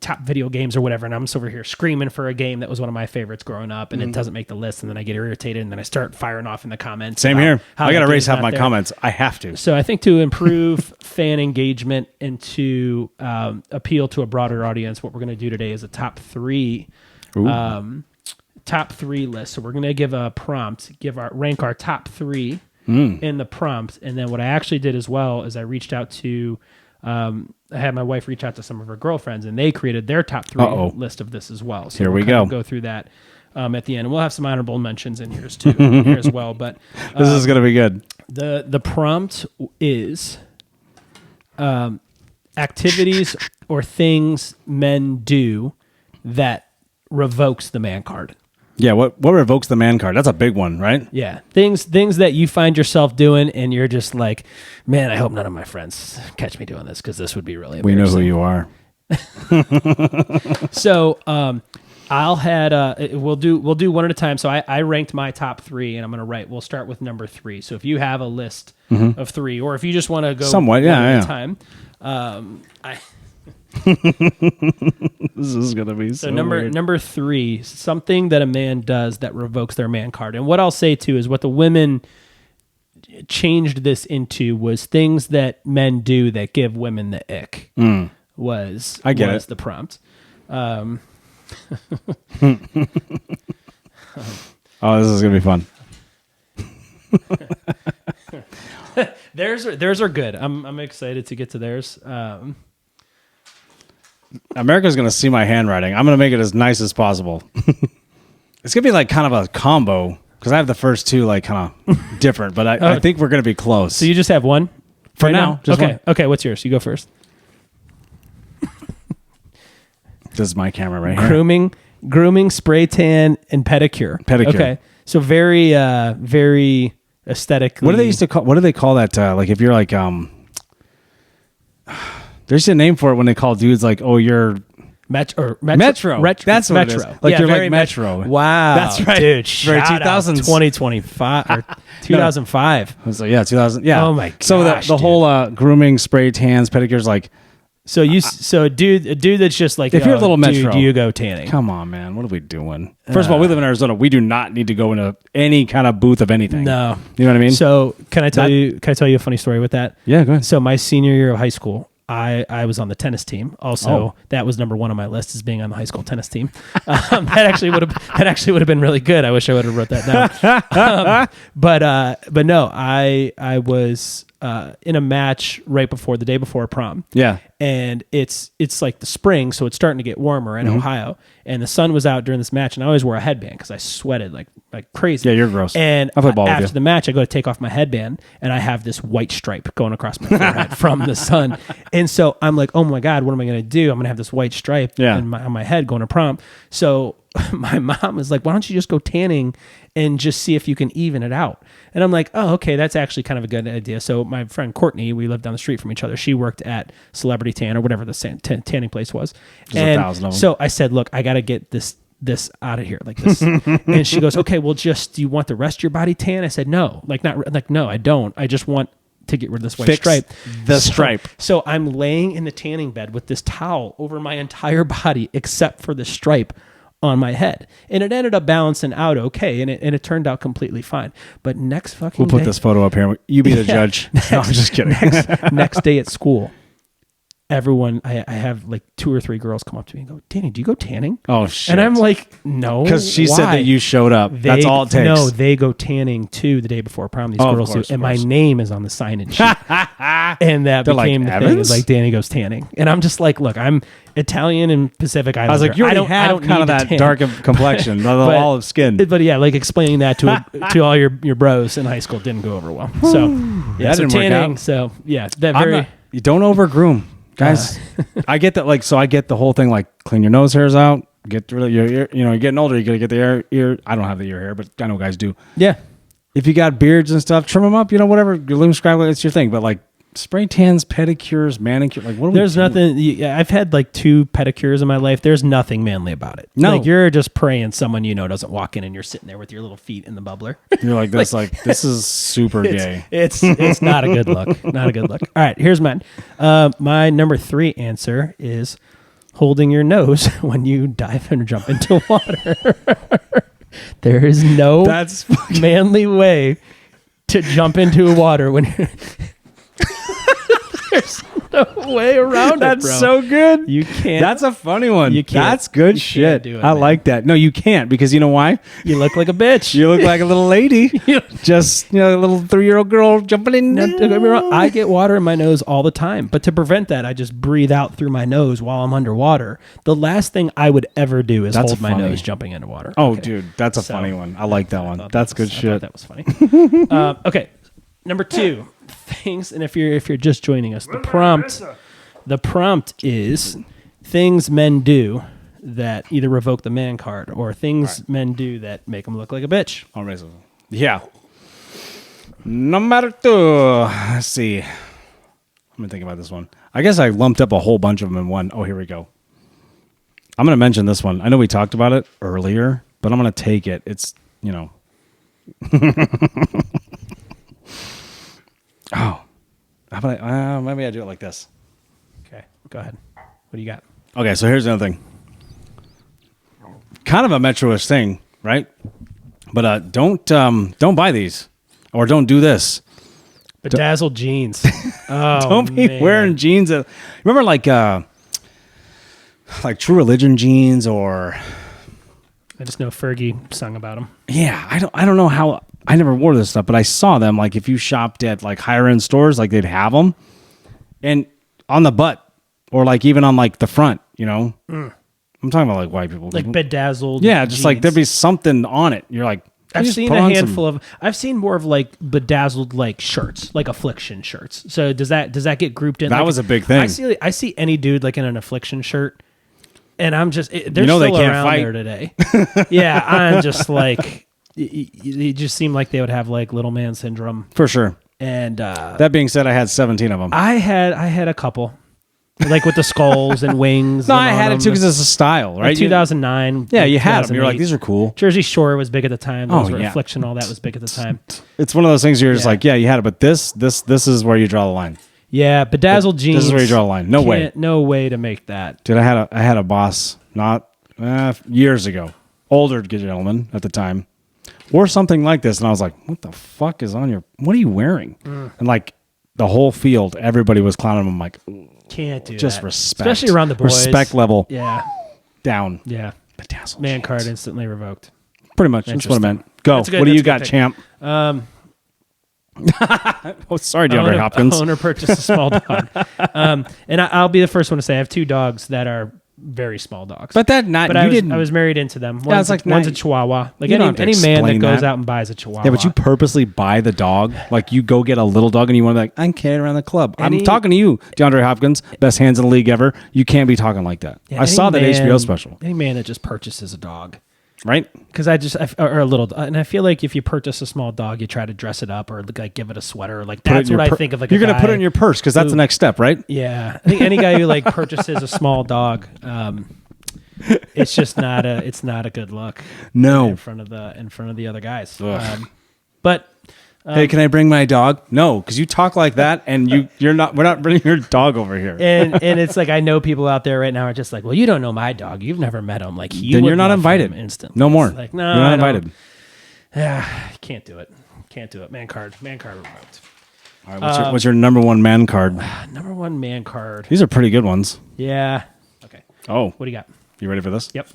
top video games or whatever, and I'm just over here screaming for a game that was one of my favorites growing up, and it doesn't make the list, and then I get irritated, and then I start firing off in the comments. Same here. I got to erase half my comments. I have to. So I think to improve fan engagement and to appeal to a broader audience, what we're going to do today is a top 3 list. So we're going to give a prompt, rank our top 3 in the prompt, and then what I actually did as well is I reached out to I had my wife reach out to some of her girlfriends, and they created their top 3 list of this as well. So here we go through that at the end. And we'll have some honorable mentions in here here as well. But this is going to be good. The prompt is activities or things men do that revokes the man card. Yeah, what revokes the man card? That's a big one, right? Yeah, things that you find yourself doing, and you're just like, man, I hope none of my friends catch me doing this, because this would be really embarrassing. We know who you are. So, we'll do one at a time. So I ranked my top 3, and I'm gonna write. We'll start with number 3. So if you have a list of 3, or if you just want to go somewhat, at a time, this is gonna be so number 3, something that a man does that revokes their man card. And what I'll say too is what the women changed this into was things that men do that give women the ick. Was the prompt. Oh, this is gonna be fun. Theirs are good. I'm excited to get to theirs. America's going to see my handwriting. I'm going to make it as nice as possible. It's going to be like kind of a combo, because I have the first 2 like kind of different, but I think we're going to be close. So you just have one? For now. Just okay. One. Okay, what's yours? You go first. This is my camera right here. Grooming, spray tan, and pedicure. Okay. So very, very aesthetically. What do they call that? Like if you're like, there's a name for it when they call dudes like, oh, you're Metro. That's what it is. Like you're like Metro. Wow. That's right. Dude, very 2000s. 2025 or 2005. So yeah, 2000. Yeah. Oh my gosh. So the whole grooming, spray tans, pedicures, like. So a dude that's just like, if you're a little Metro, do you go tanning? Come on, man. What are we doing? First of all, we live in Arizona. We do not need to go into any kind of booth of anything. No. You know what I mean? So can I tell you a funny story with that? Yeah, go ahead. So my senior year of high school, I was on the tennis team. Also, that was number 1 on my list, is being on the high school tennis team. That actually would have been really good. I wish I would have wrote that down. But no, I was in a match right before the day before prom. Yeah. And it's like the spring, so it's starting to get warmer in Ohio. And the sun was out during this match, and I always wore a headband because I sweated like crazy. Yeah, you're gross. And after the match, I go to take off my headband, and I have this white stripe going across my forehead from the sun. And so I'm like, oh my God, what am I going to do? I'm going to have this white stripe on my head going to prom. So my mom is like, why don't you just go tanning and just see if you can even it out? And I'm like, oh, okay, that's actually kind of a good idea. So my friend Courtney, we lived down the street from each other. She worked at Celebrity Tan or whatever the tanning place was. There's 1,000 of them. So I said, look, I got to get this out of here, like this. And she goes, okay, well, do you want the rest of your body tan? I said, no, no, I don't. I just want to get rid of this white stripe. Stripe. So I'm laying in the tanning bed with this towel over my entire body except for the stripe on my head, and it ended up balancing out okay, and it turned out completely fine. But next fucking we'll put this photo up here. You be the judge. No, I'm just kidding. Next day at school, everyone, I have like 2 or 3 girls come up to me and go, Danny, do you go tanning? Oh, shit. And I'm like, no. Because she said that you showed up. That's all it takes. No, they go tanning too the day before prom. These girls do. And my name is on the sign-in sheet. And that became the thing. It's like, Danny goes tanning. And I'm just like, look, I'm Italian and Pacific Islander. I was like, you already have kind of that dark complexion, the olive skin. But yeah, like explaining that to all your bros in high school didn't go over well. So yeah, that didn't tanning. Work out. So yeah, that you don't overgroom. Guys, I get that. Like, so I get the whole thing. Like, clean your nose hairs out. Get rid of your ear. You know, you're getting older. You gotta get the ear. I don't have the ear hair, but I know guys do. Yeah. If you got beards and stuff, trim them up. You know, whatever. Your limb scrabble, it's your thing. But like spray tans, pedicures, manicure. Like, what? There's nothing. I've had like 2 pedicures in my life. There's nothing manly about it. No, like you're just praying someone you know doesn't walk in and you're sitting there with your little feet in the bubbler. You're like this. like this is super gay. It's not a good look. Not a good look. All right, here's mine. My number 3 answer is holding your nose when you dive and jump into water. There is no manly way to jump into water when you're... There's no way around That's it, bro. so good. You can't. That's a funny one. You can't. That's good shit. Do it, I like that. No, you can't because you know why? You look like a bitch. You look like a little lady. Just, a little 3-year-old girl jumping in. Now, don't get me wrong, I get water in my nose all the time. But to prevent that, I just breathe out through my nose while I'm underwater. The last thing I would ever do is hold my nose jumping into water. Oh, okay. Dude, that's a funny one. I like that one. That's good shit. That was funny. Okay, number 2 things, and if you're just joining us, the prompt is things men do that either revoke the man card or things men do that make them look like a bitch. Yeah. Number 2. Let's see. I'm gonna think about this one. I guess I lumped up a whole bunch of them in one. Oh, here we go. I'm gonna mention this one. I know we talked about it earlier, but I'm gonna take it. It's Oh, how about maybe I do it like this. Okay, go ahead. What do you got? Okay, so here's another thing. Kind of a Metro-ish thing, right? But don't buy these or don't do this. Bedazzled jeans. Oh, don't be wearing jeans. Remember, like True Religion jeans, or I just know Fergie sung about them. Yeah, I don't know how. I never wore this stuff, but I saw them. Like if you shopped at like higher end stores, like they'd have them, and on the butt, or like even on like the front. I'm talking about like white people, like bedazzled. Yeah, just jeans. Like there'd be something on it. You're like, I've seen a handful of. I've seen more of like bedazzled like shirts, like affliction shirts. So does that get grouped in? That was a big thing. I see any dude like in an affliction shirt, and I'm just they're still they can't around fight there today. Yeah, I'm just like. It just seemed like they would have like little man syndrome for sure. And that being said, I had 17 of them. I had a couple, like with the skulls and wings. No, I had it too because it's a style, right? Like 2009. Yeah, you had them. You're like, these are cool. Jersey Shore was big at the time. Those were Affliction, all that was big at the time. It's one of those things you're just like, yeah, you had it, but this is where you draw the line. Yeah, bedazzled jeans. This is where you draw the line. No way to make that. Dude, I had a boss not years ago, older gentleman at the time. Or something like this, and I was like, "What the fuck is on your? What are you wearing?" And like the whole field, everybody was clowning him. I'm like, can't do just that. respect, especially around the boys. Respect level, down. Yeah, bedazzled man jeans. card instantly revoked. Pretty much. That's what I meant. Go. What do you got, champ? Oh, sorry, DeAndre Hopkins. Owner purchased a small dog, and I'll be the first one to say I have 2 dogs that are very small dogs. But I was married into them. One's a Chihuahua. Like any man that goes out and buys a Chihuahua. Yeah, but you purposely buy the dog. Like you go get a little dog and you want to be like, I'm carrying around the club. I'm talking to you, DeAndre Hopkins, best hands in the league ever. You can't be talking like that. Yeah, I saw that HBO special. Any man that just purchases a dog. Right? Because or a little, and I feel like if you purchase a small dog, you try to dress it up or like give it a sweater. Like that's what I think of. Like you're gonna put it in your purse because that's the next step, right? Yeah, I think any guy who like purchases a small dog, it's just not a good look. No, in front of the other guys. But hey, can I bring my dog? No, because you talk like that, and we're not bringing your dog over here. And it's like I know people out there right now are just like, well, you don't know my dog. You've never met him. Like then you're not invited instantly. No more. Like no, you're not invited. Yeah, can't do it. Man card revoked. All right, what's your number one man card? Number one man card. These are pretty good ones. Yeah. Okay. Oh. What do you got? You ready for this? Yep.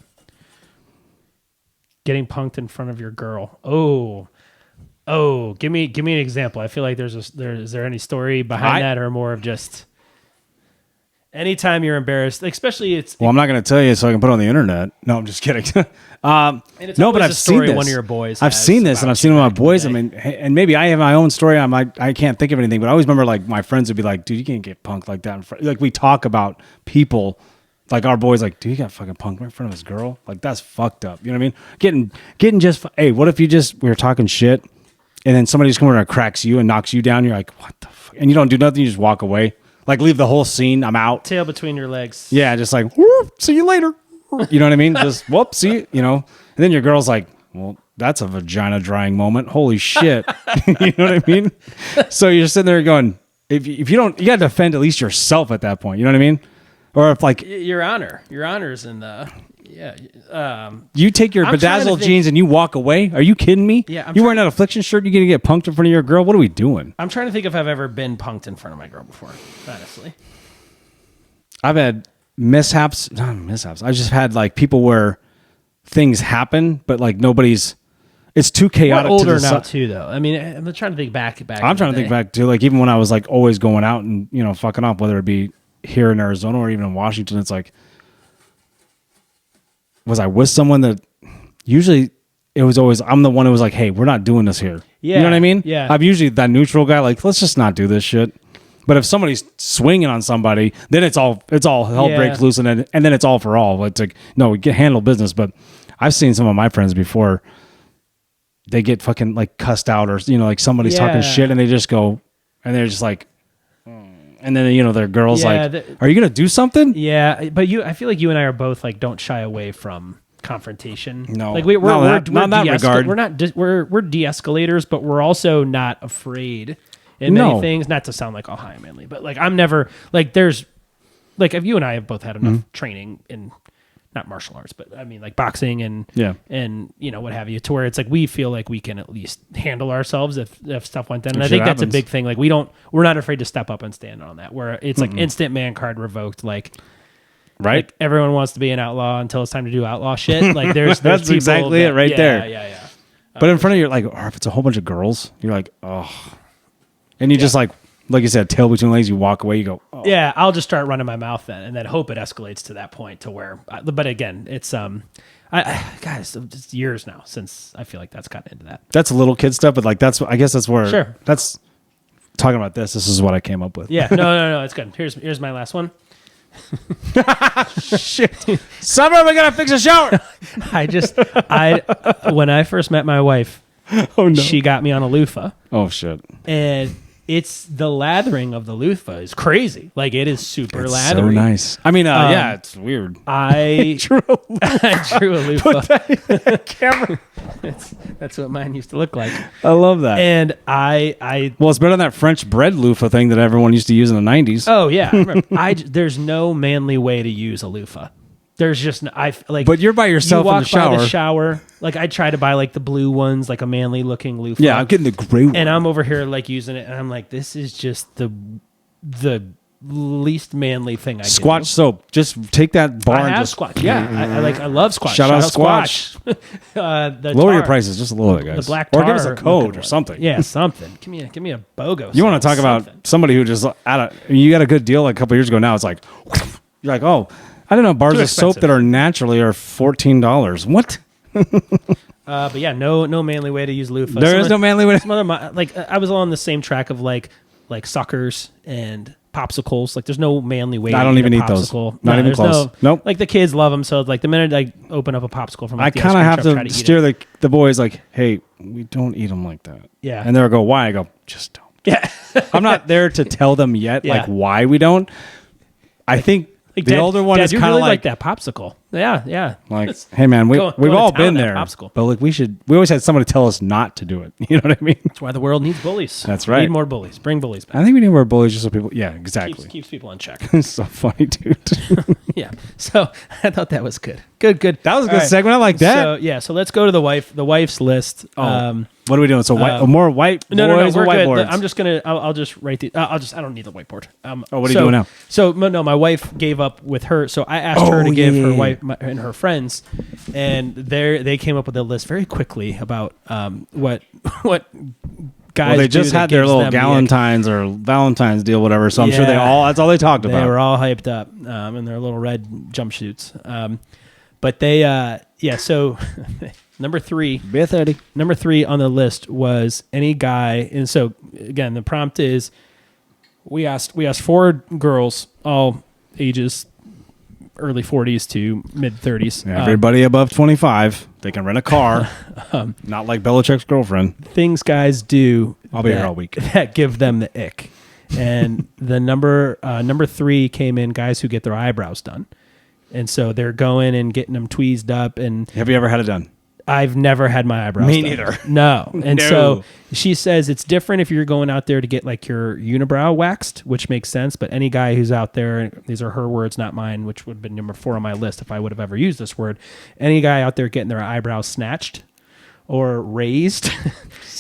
Getting punked in front of your girl. Oh, give me an example. I feel like is there any story behind that, or more of just anytime you're embarrassed, especially I'm not going to tell you so I can put it on the internet. No, I'm just kidding. No, but I've seen this. One of your boys. I've seen this, and I've seen it with my boys. I mean, and maybe I have my own story. I can't think of anything, but I always remember like my friends would be like, "Dude, you can't get punked like that." In front. Like we talk about people. Like our boys, like, dude, you got fucking punked right in front of his girl. Like that's fucked up. You know what I mean? Getting just. Hey, what if we were talking shit, and then somebody just comes over and cracks you and knocks you down? You're like, what the fuck? And you don't do nothing. You just walk away. Like leave the whole scene. I'm out. Tail between your legs. Yeah, just like, see you later. You know what I mean? Just whoop, see you. You know. And then your girl's like, well, that's a vagina drying moment. Holy shit. You know what I mean? So you're sitting there going, if you don't, you got to defend at least yourself at that point. You know what I mean? Or if like your honor's in the you take your bedazzled jeans and you walk away. Are you kidding me? Yeah, you wearing that affliction shirt, you're gonna get punked in front of your girl. What are we doing? I'm trying to think if I've ever been punked in front of my girl before. Honestly, I've had mishaps. Not mishaps. I just had like people where things happen, but like nobody's. It's too chaotic. We're older now too, though. I mean, I'm trying to think back. I'm trying to think back to like even when I was like always going out and fucking up, whether it be here in Arizona or even in Washington. It's like, was I with someone that usually it was always I'm the one who was like, hey, we're not doing this here. Yeah, you know what I mean? Yeah, I'm usually that neutral guy. Like, let's just not do this shit. But if somebody's swinging on somebody, then it's all hell breaks loose, and then it's all for all. It's like, no, we can handle business. But I've seen some of my friends before. They get fucking like cussed out, or like somebody's talking shit, and they just go, and they're just like, and then their girl's like, "Are you gonna do something?" Yeah, but I feel like you and I are both like don't shy away from confrontation. No, like we're not that regard. We're de-escalators, but we're also not afraid in many things. Not to sound like all high and manly, but like I'm never like there's like if you and I have both had enough training in not martial arts, but I mean like boxing and what have you, to where it's like we feel like we can at least handle ourselves if stuff went down. And I think that's a big thing. Like we're not afraid to step up and stand on that. Where it's like instant man card revoked. Like right, like everyone wants to be an outlaw until it's time to do outlaw shit. Like there's that's exactly it right there. Yeah. But in front of you, like, or if it's a whole bunch of girls, you're like, oh, and you just like you said, tail between legs, you walk away, you go, oh. Yeah, I'll just start running my mouth then, and then hope it escalates to that point to where, but again, it's, guys, it's years now since I feel like that's gotten into that. That's little kid stuff, but like, I guess that's where, sure. That's, talking about this is what I came up with. Yeah, no, it's good. Here's my last one. Shit. Summer, we gotta fix a shower. When I first met my wife, she got me on a loofah. Oh, shit. And it's the lathering of the loofah is crazy. Like it is super lathery. So nice. I mean, yeah, it's weird. I drew a loofah. Put that camera. That's what mine used to look like. I love that. And well, it's better than that French bread loofah thing that everyone used to use in the 90s. Oh yeah, I remember. There's no manly way to use a loofah. There's just But you're by yourself in the shower. By the shower. Like I try to buy like the blue ones, like a manly looking loofah. Yeah, I'm getting the gray one. And I'm over here like using it, and I'm like, this is just the least manly thing I can do. Squatch soap. Just take that bar and just Squatch. Yeah, I love Squatch. Shout out Squatch. Lower your prices just a little bit, guys. The black tar, or give us a code or something. Yeah, something. Give me a BOGO. You want to talk about somebody who just you got a good deal like a couple years ago. Now it's like you're like, oh, I don't know, bars of soap that are naturally are $14. What? But yeah, no manly way to use loofah. There is no manly way. I was on the same track of like suckers and popsicles. Like there's no manly way. I don't even eat those. Not even close. Nope. Like the kids love them, so like the minute I open up a popsicle from, like, I kind of have to steer the boys like, hey, we don't eat them like that. Yeah. And they'll go, why? I go, just don't. Yeah. I'm not there to tell them yet, like why we don't. I think. Like the older one is kind of like that popsicle. Yeah. Like, hey man, we've all been there. But like we always had someone to tell us not to do it. You know what I mean? That's why the world needs bullies. That's right. We need more bullies. Bring bullies back. I think we need more bullies just so people exactly. Keeps people in check. It's so funny, dude. Yeah. So I thought that was good. Good. That was a good segment. I like that. So let's go to the wife's list. What are we doing? So more white boys no, or we're whiteboards? good. I'm just gonna. I'll just write the. I don't need the whiteboard. What are you doing now? So no, my wife gave up with her. So I asked her to give her wife and her friends, and they came up with a list very quickly about what guys. Well, they just had their little Galentine's or Valentine's deal, whatever. So I'm sure that's all they talked about. They were all hyped up in their little red jumpsuits. But they so. Number 3 on the list was any guy, and so again, the prompt is we asked 4 girls, all ages early 40s to mid 30s. Everybody above 25, they can rent a car. Not like Belichick's girlfriend. Things guys do. I'll be here all week. That give them the ick, and the number 3 came in guys who get their eyebrows done, and so they're going and getting them tweezed up. And have you ever had it done? I've never had my eyebrows Me done. neither. No. And so she says it's different if you're going out there to get like your unibrow waxed, which makes sense. But any guy who's out there, these are her words, not mine, which would have been number 4 on my list if I would have ever used this word. Any guy out there getting their eyebrows snatched or raised,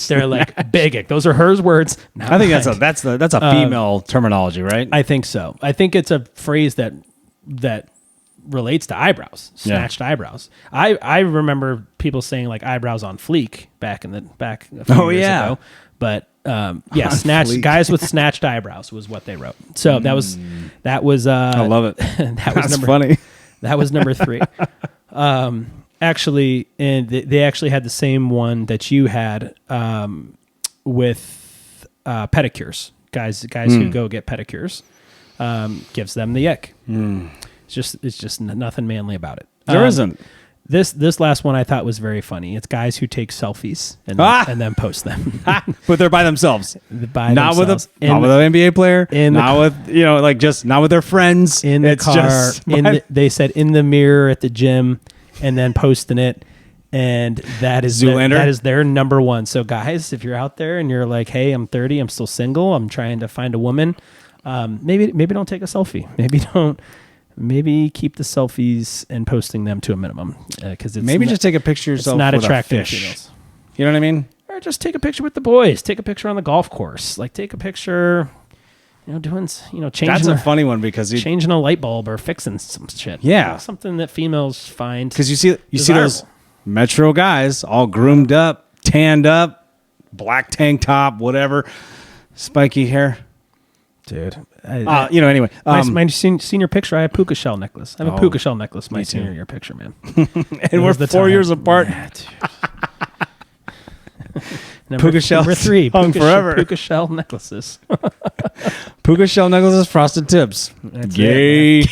they're like big. Those are her words. I think that's a female terminology, right? I think so. I think it's a phrase that relates to eyebrows, snatched eyebrows. I remember people saying like eyebrows on fleek back a few years ago. But snatched guys with snatched eyebrows was what they wrote. So that was I love it. That's funny. That was number 3. Actually, and they actually had the same one that you had with pedicures. Guys who go get pedicures gives them the ick. It's just nothing manly about it. There isn't. This last one I thought was very funny. It's guys who take selfies and then post them. But they're by themselves. Not with an NBA player. Not with their friends. In the car. They said in the mirror at the gym and then posting it. And that is their number 1. So guys, if you're out there and you're like, hey, I'm 30, I'm still single, I'm trying to find a woman, maybe don't take a selfie. Maybe keep the selfies and posting them to a minimum because just take a picture of yourself. It's not with attractive females. You know what I mean? Or just take a picture with the boys. Take a picture on the golf course. Like take a picture, doing changing. That's a funny one because changing a light bulb or fixing some shit. Yeah, something that females find because you see those metro guys all groomed up, tanned up, black tank top, whatever, spiky hair. Dude. Anyway. My senior picture, I have a puka shell necklace. I have a puka shell necklace my senior year picture, man. And we're 4 years apart. Yeah, Puka shell. Number 3. Forever. Puka shell necklaces. Puka shell necklaces, frosted tips. That's gay.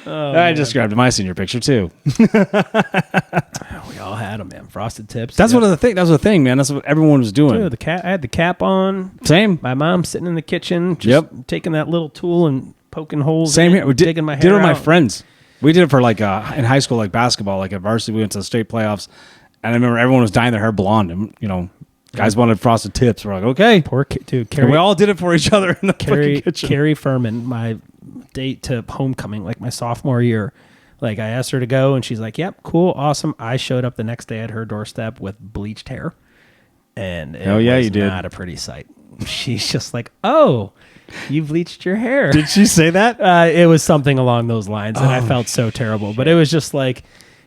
I just grabbed my senior picture too. We all had them, man. Frosted tips. That was the thing, man. That's what everyone was doing. Dude, I had the cap on. Same. My mom sitting in the kitchen, just taking that little tool and poking holes. Same here. Digging my hair. Did it with my friends. We did it for like in high school, like basketball, like at varsity. We went to the state playoffs, and I remember everyone was dyeing their hair blonde, and guys wanted frosted tips. We're like, okay, poor dude. And we all did it for each other in the kitchen. Carrie Furman, my date to homecoming, like my sophomore year. Like I asked her to go and she's like, yep, cool, awesome. I showed up the next day at her doorstep with bleached hair. And it was not a pretty sight. She's just like, oh, you bleached your hair. Did she say that? It was something along those lines. And I felt so terrible. Shit. But it was just like,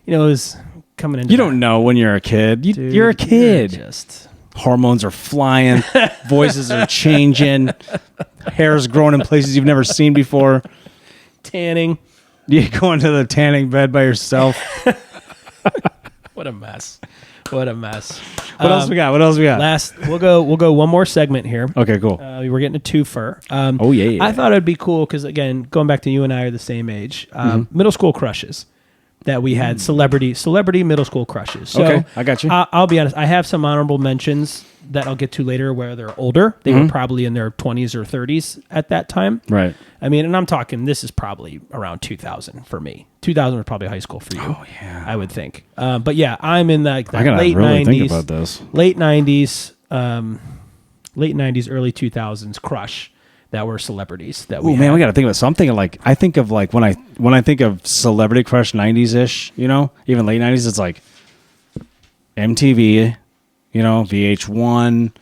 it was coming into You don't know when you're a kid. You're a kid. Just hormones are flying. Voices are changing. Hair's growing in places you've never seen before. Tanning. You go into the tanning bed by yourself. What a mess. What else we got? We'll go one more segment here. Okay, cool. We're getting a twofer. Yeah. I thought it'd be cool because, again, going back to you and I are the same age. Middle school crushes. that we had celebrity middle school crushes. So, okay, I got you. I'll be honest. I have some honorable mentions that I'll get to later where they're older. They were probably in their 20s or 30s at that time. Right. I mean, and I'm talking, this is probably around 2000 for me. 2000 was probably high school for you. Oh, yeah. I would think. But yeah, I'm in the I gotta late really 90s. Think about this. Late 90s, early 2000s crush that were celebrities that we had. Man, we got to think about something like I think of like when I think of celebrity crush 90s ish, even late 90s, it's like MTV, VH1.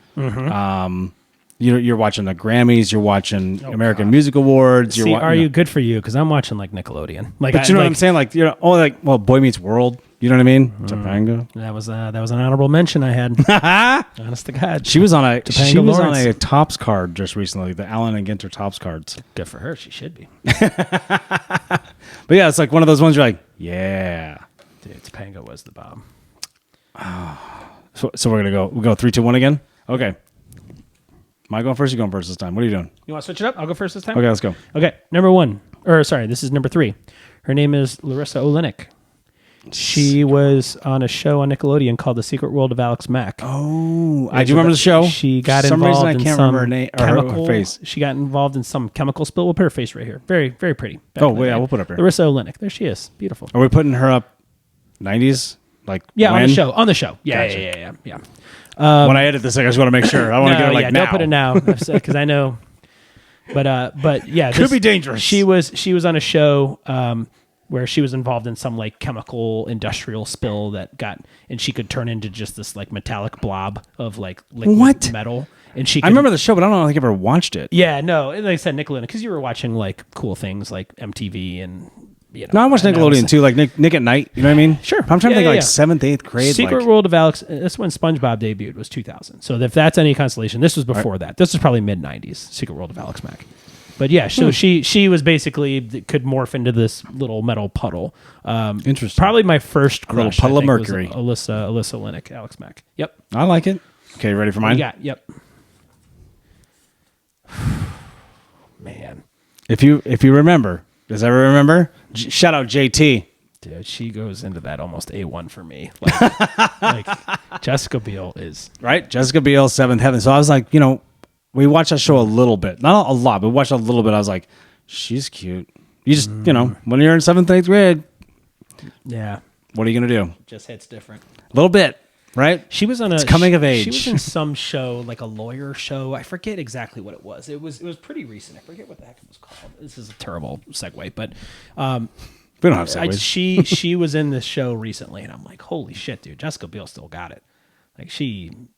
You're watching the Grammys, you're watching American Music Awards. See, are you good for you? Because I'm watching like Nickelodeon. Like, but you know what I'm saying? Like Boy Meets World. You know what I mean? Topanga. That was an honorable mention I had. Honest to God, she was on a Topps card just recently. The Allen and Ginter Topps cards. Good for her. She should be. But yeah, it's like one of those ones you're like, yeah. Dude, Topanga was the bomb. So we're gonna go 3, 2, 1 again. Okay. Am I going first? Or you going first this time? What are you doing? You want to switch it up? I'll go first this time. Okay, let's go. Okay, this is number 3. Her name is Larissa Olenek. She was on a show on Nickelodeon called The Secret World of Alex Mack. Oh, I do remember the show. She got some involved reason I can't remember her name or her face. She got involved in some chemical spill. We'll put her face right here. Very, very pretty. We'll put her up here. Larissa Olenek. There she is. Beautiful. Are we putting her up 90s? Like yeah, when? on the show. Yeah, gotcha. Yeah. When I edit this, I just want to make sure. I want to get it like now. Don't put it now because I know. But yeah, could be dangerous. She was on a show where she was involved in some like chemical industrial spill and she could turn into just this like metallic blob of like liquid metal. And I remember the show, but I don't think I ever watched it. Yeah, no, like I said, Nickelodeon, because you were watching like cool things like MTV and. No, I watched Nickelodeon too, like Nick at Night. You know what I mean? Sure. I'm trying to think like 7th, 8th grade. Secret World of Alex. That's when SpongeBob debuted. Was 2000. So if that's any consolation, this was before that. This was probably mid 90s. Secret World of Alex Mack. But yeah, so she was basically could morph into this little metal puddle. Interesting. Probably my first crush. A little puddle of mercury. Alyssa Olenek, Alex Mack. Yep. I like it. Okay, ready for mine? Yep. Man. If you remember. Does everyone remember? Shout out JT. Dude, she goes into that almost A1 for me. Like Jessica Biel is. Right? Jessica Biel, Seventh Heaven. So I was like, we watched that show a little bit. Not a lot, but we watched a little bit. I was like, she's cute. You just, when you're in 7th, 8th grade. Yeah. What are you going to do? Just hits different. A little bit. Right? She was on it's coming of age. She was in some show, like a lawyer show. I forget exactly what it was. It was pretty recent. I forget what the heck it was called. This is a terrible segue, but we don't have segues. She was in this show recently, and I'm like, holy shit, dude! Jessica Biel still got it. And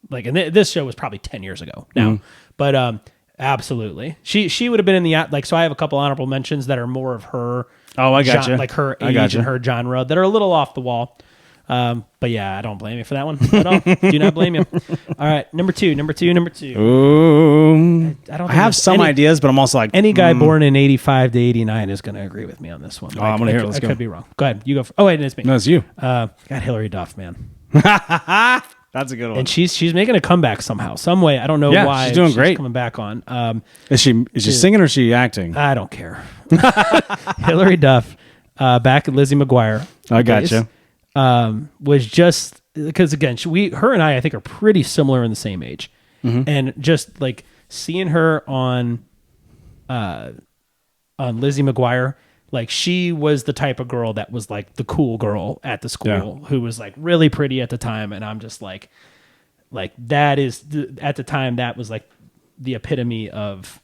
this show was probably 10 years ago now, but absolutely, she would have been in the So I have a couple honorable mentions that are more of her. Oh, I got you. Like her age and her genre that are a little off the wall. But yeah, I don't blame you for that one at all. Do not blame you. All right, number two. Ooh, I have some ideas, but I'm also like any guy born in 85 to 89 is going to agree with me on this one. I'm going to hear it. Let's go. I could be wrong. Go ahead. You go. Oh wait, it's me. No, it's you. Got Hillary Duff, man. That's a good one. And she's making a comeback somehow, some way. I don't know why. She's doing great. Coming back on. Is she singing or is she acting? I don't care. Hillary Duff, back at Lizzie McGuire. I gotcha. Was just because again, her and I think are pretty similar in the same age, and just like seeing her on Lizzie McGuire, like she was the type of girl that was like the cool girl at the school who was like really pretty at the time, and I'm just like that is at the time that was like the epitome of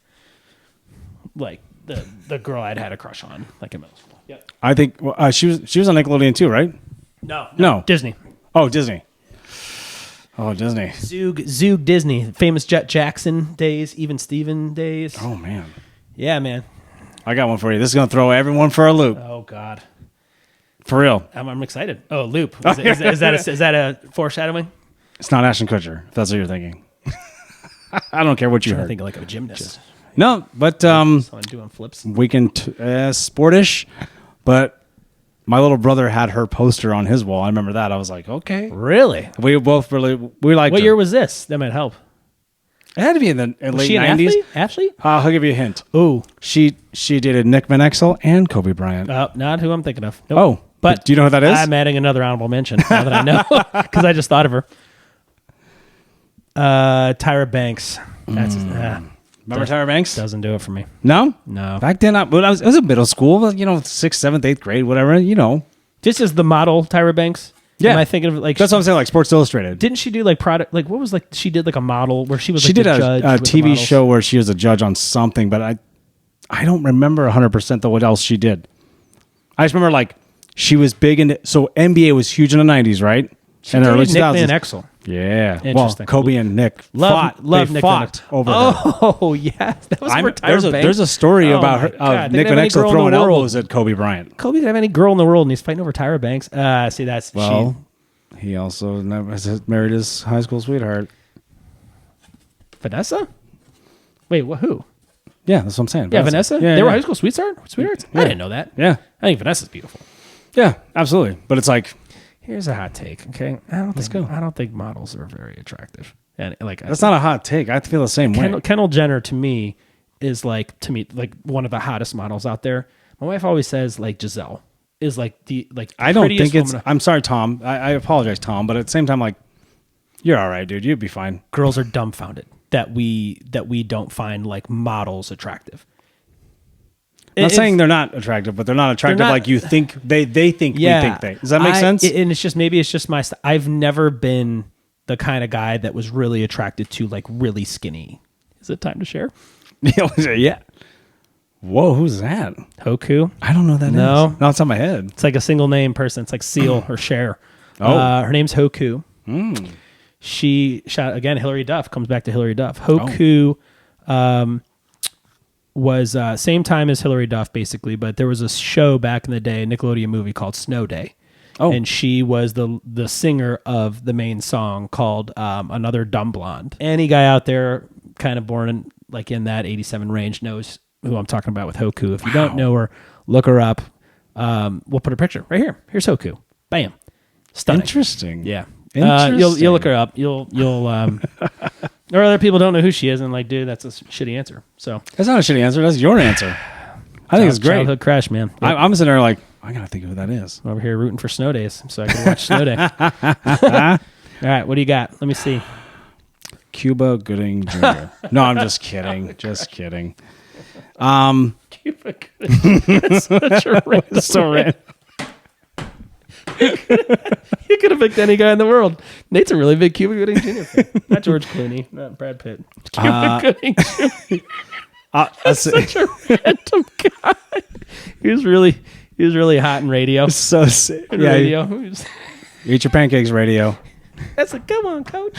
like the girl I'd had a crush on like in middle school. Yeah, I think she was on Nickelodeon too, right? No. Disney. Oh, Disney. Zoog Disney. Famous Jet Jackson days, even Steven days. Oh, man. Yeah, man. I got one for you. This is going to throw everyone for a loop. Oh, God. For real. I'm excited. Oh, loop. Is that a foreshadowing? It's not Ashton Kutcher, if that's what you're thinking. I don't care what you heard. I think like a gymnast. No, but someone doing flips. Weekend sportish, but my little brother had her poster on his wall. I remember that. I was like, okay. Really? We both we liked What her. year was this? That might help. It had to be in the late she 90s. Athlete? I'll give you a hint. Ooh. She dated Nick Van Exel and Kobe Bryant. Not who I'm thinking of. Nope. But do you know who that is? I'm adding another honorable mention now that I know because I just thought of her. Tyra Banks. That's remember Tyra Banks? Doesn't do it for me. No. Back then, it was in middle school. 6th, 7th, 8th grade, whatever. This is the model Tyra Banks. Yeah, am I thinking of like that's what I'm saying? Like Sports Illustrated. Didn't she do like product? Like what was like she did like a model where she was. She like did the judge a TV show where she was a judge on something, but I don't remember 100% though what else she did. I just remember like she was big into so NBA was huge in the 90s, right? In the early 2000s. Nick Van Exel. Yeah. Well, Kobe and Nick love Nick fought over her. Oh, yes. That was for Tyra Banks. There's a story about her, Nick Van Exel throwing elbows at Kobe Bryant. Kobe didn't have any girl in the world, and he's fighting over Tyra Banks. See, that's... Well, he also married his high school sweetheart. Vanessa? Wait, who? Yeah, that's what I'm saying. Yeah, Vanessa? Yeah, they were high school sweethearts? Yeah. I didn't know that. Yeah. I think Vanessa's beautiful. Yeah, absolutely. But it's like... Here's a hot take, okay? I don't think models are very attractive. And that's not a hot take. I feel the same way. Kendall Jenner to me is like one of the hottest models out there. My wife always says like Giselle is like the I don't think it's. I'm sorry, Tom. I apologize, Tom. But at the same time, like you're all right, dude. You'd be fine. Girls are dumbfounded that we don't find like models attractive. I'm not saying they're not attractive, but they're not attractive like you think they think we think they. Does that make sense? And maybe it's just my style. I've never been the kind of guy that was really attracted to like really skinny. Is it time to share? Yeah. Whoa, who's that? Hoku. I don't know who that is. No, it's on my head. It's like a single name person. It's like Seal or Cher. Oh. Her name's Hoku. She shot again. Hilary Duff comes back to Hilary Duff. Hoku. Was same time as Hilary Duff, basically, but there was a show back in the day, a Nickelodeon movie called Snow Day. Oh. And she was the singer of the main song called Another Dumb Blonde. Any guy out there kind of born in that 87 range knows who I'm talking about with Hoku. If you don't know her, look her up. We'll put her picture right here. Here's Hoku. Bam. Stunning. Interesting. Yeah. You'll look her up. You'll or other people don't know who she is and like, dude, that's a shitty answer. So that's not a shitty answer. That's your answer. I think it's great. Childhood crush, man. Yep. I'm sitting there like, I gotta think of who that is. I'm over here rooting for Snow Days so I can watch Snow Day. All right, what do you got? Let me see. Cuba Gooding Jr. No, I'm just kidding. Just kidding. Cuba Gooding. That's such a random. So random. You could have picked any guy in the world. Nate's a really big Cuba Gooding Jr. fan. Not George Clooney, not Brad Pitt. Cuba Gooding Jr. That's such a random guy. He was really hot in radio. So sick. Yeah, radio. Eat your pancakes, radio. That's a come on, coach.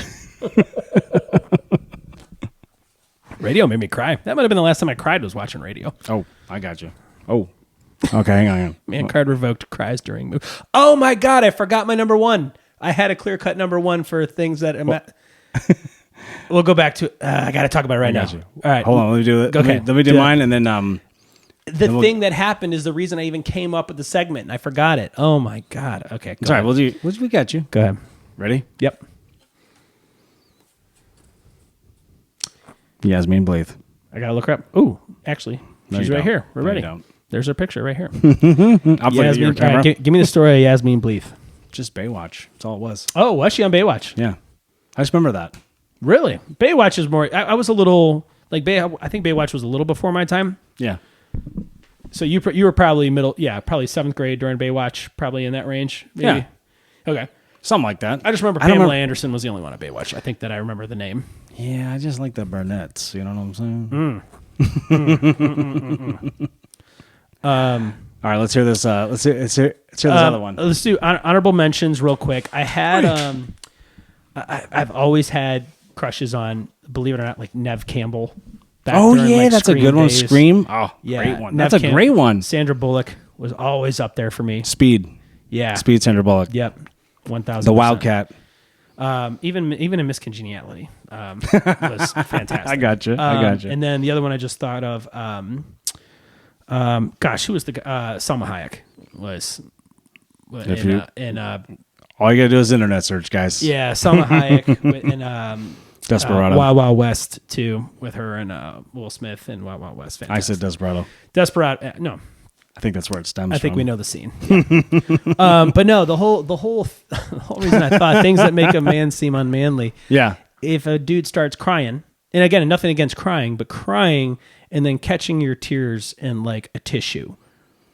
Radio made me cry. That might have been the last time I cried was watching radio. Oh, I got you. Oh. Okay, hang on. Man card revoked, cries during move. Oh my God, I forgot my number one. I had a clear-cut number one for things that... We'll go back to... I got to talk about it right now. You. All right. Hold on, let me do it. Okay. Let me do mine, and then... the thing that happened is the reason I even came up with the segment, and I forgot it. Oh my God. Okay, go Sorry, we got you. Go ahead. Ready? Yep. Yasmin Bleeth. I got to look her up. Ooh, actually, she's right here. We're ready. There's her picture right here. I'll put it in your camera. Right, give me the story of Yasmin Bleeth. Just Baywatch. That's all it was. Oh, was she on Baywatch? Yeah. I just remember that. Really? Baywatch is more... I was a little... I think Baywatch was a little before my time. Yeah. So you were probably probably 7th grade during Baywatch, probably in that range, maybe? Yeah. Okay. Something like that. I just remember Pamela Anderson was the only one on Baywatch. I think that I remember the name. Yeah, I just like the brunettes. You know what I'm saying? All right, let's hear this. Let's hear this other one. Let's do honorable mentions real quick. I had I've always had crushes on, believe it or not, like Nev Campbell. That's a good one. Days. Scream. Oh, yeah, great one. That's a great one. Sandra Bullock was always up there for me. Speed. Yeah. Speed, Sandra Bullock. Yep. 1,000%. The Wildcat. Even in Miss Congeniality was fantastic. I got you. And then the other one I just thought of, who was the Salma Hayek was all you gotta do is internet search, guys. Yeah, Salma Hayek in Desperado. Wild Wild West too, with her and Will Smith and Wild Wild West. Fantastic. I said Desperado. Desperado. No, I think that's where it stems from. I think we know the scene. Yeah. But no, the whole reason I thought things that make a man seem unmanly. Yeah. If a dude starts crying, and again, nothing against crying, but crying and then catching your tears in like a tissue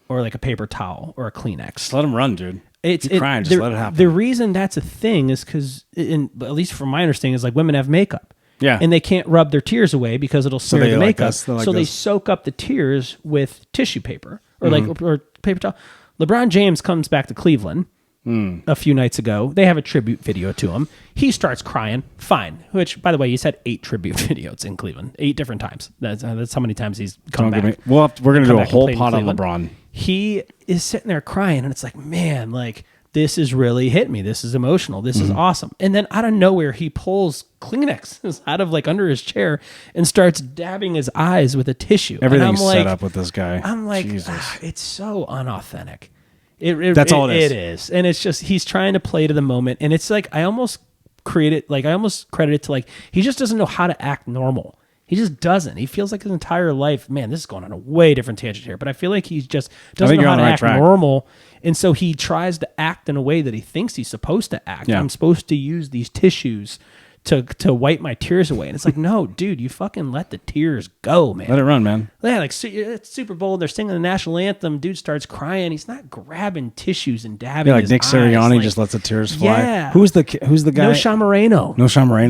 or like a paper towel or a Kleenex. Just let him run, dude. You're crying, just let it happen. The reason that's a thing is because, at least from my understanding, is like women have makeup. Yeah. And they can't rub their tears away because it'll smear the makeup. So they soak up the tears with tissue paper or or paper towel. LeBron James comes back to Cleveland a few nights ago. They have a tribute video to him. He starts crying. Fine. Which, by the way, he's had 8 tribute videos in Cleveland. 8 different times. That's how many times he's come back. We're going to do a whole pot on LeBron. He is sitting there crying, and it's like, man, like, this is really hit me. This is emotional. This is awesome. And then out of nowhere, he pulls Kleenex out of like under his chair and starts dabbing his eyes with a tissue. Everything's set up with this guy. I'm like, it's so unauthentic. That's all it is. It is. And it's just, he's trying to play to the moment. And it's like, I almost credit it to like, he just doesn't know how to act normal. He just doesn't. He feels like his entire life, man, this is going on a way different tangent here, but I feel like he just doesn't know how to act normal. And so he tries to act in a way that he thinks he's supposed to act. Yeah. I'm supposed to use these tissues to wipe my tears away. And it's like, no, dude, you fucking let the tears go, man. Let it run, man. Yeah, like it's Super Bowl, they're singing the national anthem, dude starts crying. He's not grabbing tissues and dabbing his Nick Sirianni eyes. just lets the tears fly. Yeah. Who's the guy? No Sean Moreno.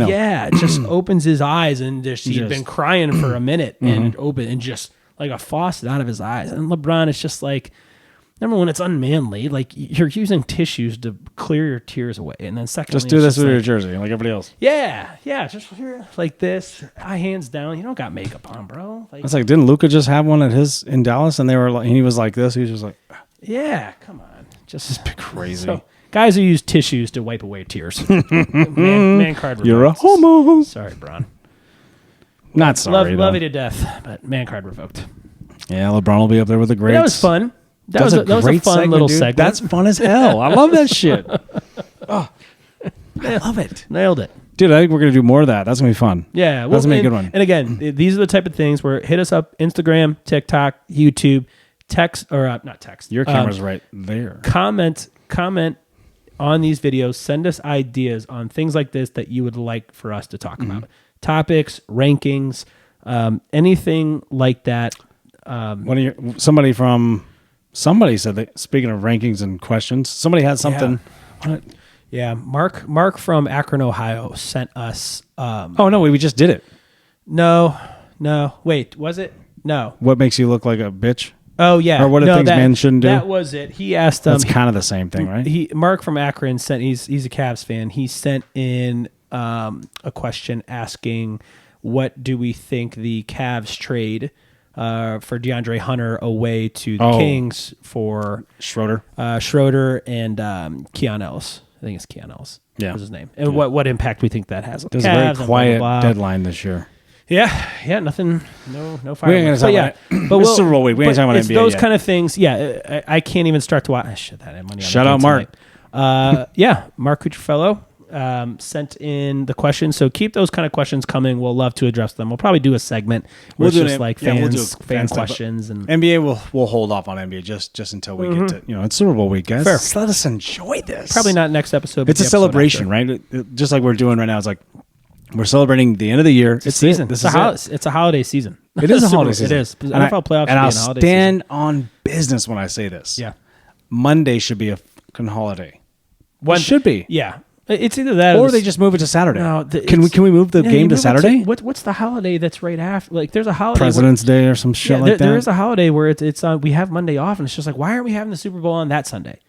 Yeah, just opens his eyes and he'd been crying for a minute and open and just like a faucet out of his eyes. And LeBron is just like, number one, it's unmanly. Like, you're using tissues to clear your tears away. And then secondly, just do this with your jersey like everybody else. Yeah. Just like this. Eye hands down. You don't got makeup on, bro. Like, it's like, didn't Luka just have one in Dallas? And they were like, he was like this. He was just like, yeah, come on. Just crazy. So, guys who use tissues to wipe away tears. man card revoked. You're a homo. Sorry, Bron. Not sorry. Love you to death, but man card revoked. Yeah, LeBron will be up there with the greats. That was fun. That was a fun segment, little segment. That's fun as hell. I love that shit. Oh, I love it. Nailed it. Dude, I think we're going to do more of that. That's going to be fun. Yeah. Well, that's going to be a good one. And again, these are the type of things where hit us up, Instagram, TikTok, YouTube, text, or not text. Your camera's right there. Comment on these videos. Send us ideas on things like this that you would like for us to talk about. Topics, rankings, anything like that. Somebody said that, speaking of rankings and questions, somebody had something. Yeah. Mark from Akron, Ohio sent us. Oh, no, we just did it. No. Wait, was it? No. What makes you look like a bitch? Oh, yeah. Or what are things men shouldn't do? That was it. He asked That's kind of the same thing, right? Mark from Akron sent, he's a Cavs fan. He sent in a question asking, what do we think the Cavs trade for DeAndre Hunter away to the Kings for Schroeder and Keon Ellis. I think it's Keon Ellis. Yeah, was his name. And what impact we think that has on the Cavs. It was a very quiet deadline this year. Yeah, nothing. No fire. We ain't gonna talk about it's Super Bowl week. We ain't talking about NBA those yet. Kind of things. Yeah, I can't even start to watch. Shit, that money. Shout out Mark. Mark Cuccifello sent in the questions. So keep those kind of questions coming. We'll love to address them. We'll probably do a segment where it's just like fan questions and NBA. We'll hold off on NBA just until we get to it's Super Bowl week, guys. Fair. Just let us enjoy this. Probably not next episode. It's a celebration, right? Just like we're doing right now. It's like we're celebrating the end of the year. It's season. It's a holiday season. It is a holiday season. It is. NFL playoffs. And I'll stand on business when I say this. Yeah. Monday should be a fucking holiday. It should be. Yeah. It's either that or they just move it to Saturday. No, can we move the game to Saturday? What's the holiday that's right after? Like, there's a holiday, President's Day or some shit like that. There is a holiday where it's on. We have Monday off, and it's just like, why aren't we having the Super Bowl on that Sunday?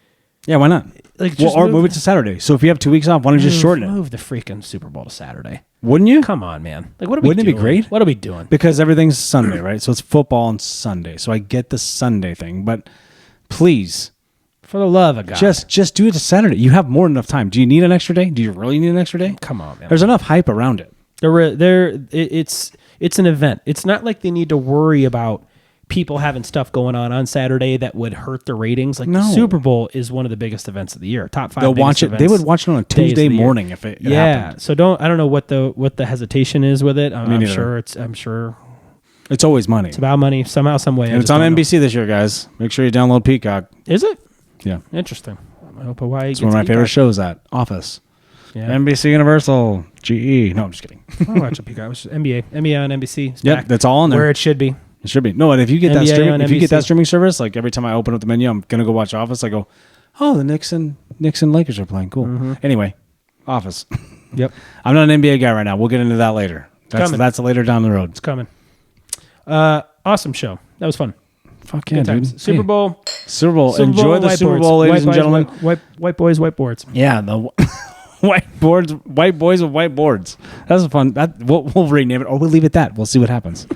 Yeah, why not? Like, or move it to Saturday. So if you have 2 weeks off, why don't you just shorten it? Move the freaking Super Bowl to Saturday. Wouldn't you? Come on, man. Like, what are we doing? Wouldn't it be great? What are we doing? Because everything's Sunday, right? So it's football on Sunday. So I get the Sunday thing, but please. For the love of God. Just do it to Saturday. You have more than enough time. Do you need an extra day? Do you really need an extra day? Come on, man. There's enough hype around it. It's an event. It's not like they need to worry about people having stuff going on Saturday that would hurt the ratings. Like, the Super Bowl is one of the biggest events of the year. Top 5. They'll watch it. They would watch it on a Tuesday morning if it happened. So I don't know what the hesitation is with it. I'm sure It's always money. It's about money somehow, some way. And it's on NBC this year, guys. Make sure you download Peacock. Is it? Yeah. Interesting. I hope Hawaii it's one of my favorite shows. At Office. Yeah. NBC Universal, GE. No, I'm just kidding. I watch a Peacock. It was NBA on NBC. Yep, that's all on there. Where it should be. It should be. No, and if you get that streaming service, like every time I open up the menu, I'm gonna go watch Office. I go, oh, the Knicks and Lakers are playing. Cool. Mm-hmm. Anyway, Office. Yep. I'm not an NBA guy right now. We'll get into that later. That's later down the road. It's coming. Awesome show. That was fun. Fuck yeah, dude. Super Bowl. Enjoy the Super Bowl, ladies and gentlemen. White boys, whiteboards. Yeah, the white boys with whiteboards. That's fun. We'll rename it, or we'll leave it that. We'll see what happens.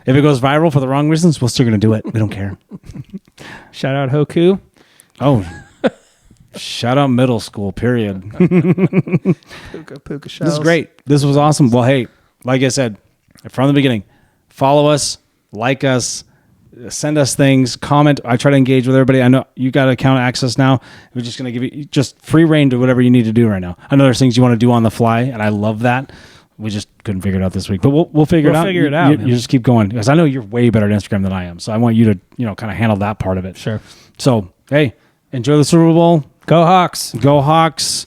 If it goes viral for the wrong reasons, we're still going to do it. We don't care. Shout out Hoku. Oh, shout out middle school, period. Puka shells. This is great. This was awesome. Well, hey, like I said from the beginning, follow us, like us, send us things, comment. I try to engage with everybody. I know you got account access now. We're just going to give you just free reign to whatever you need to do right now. I know there's things you want to do on the fly, and I love that. We just couldn't figure it out this week, but we'll figure it out. Figure it out. You just keep going, because I know you're way better at Instagram than I am. So I want you to, kind of handle that part of it. Sure. So, hey, enjoy the Super Bowl. Go Hawks. Go Hawks.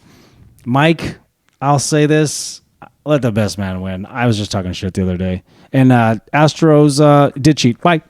Mike, I'll say this. Let the best man win. I was just talking shit the other day. And Astros did cheat. Bye.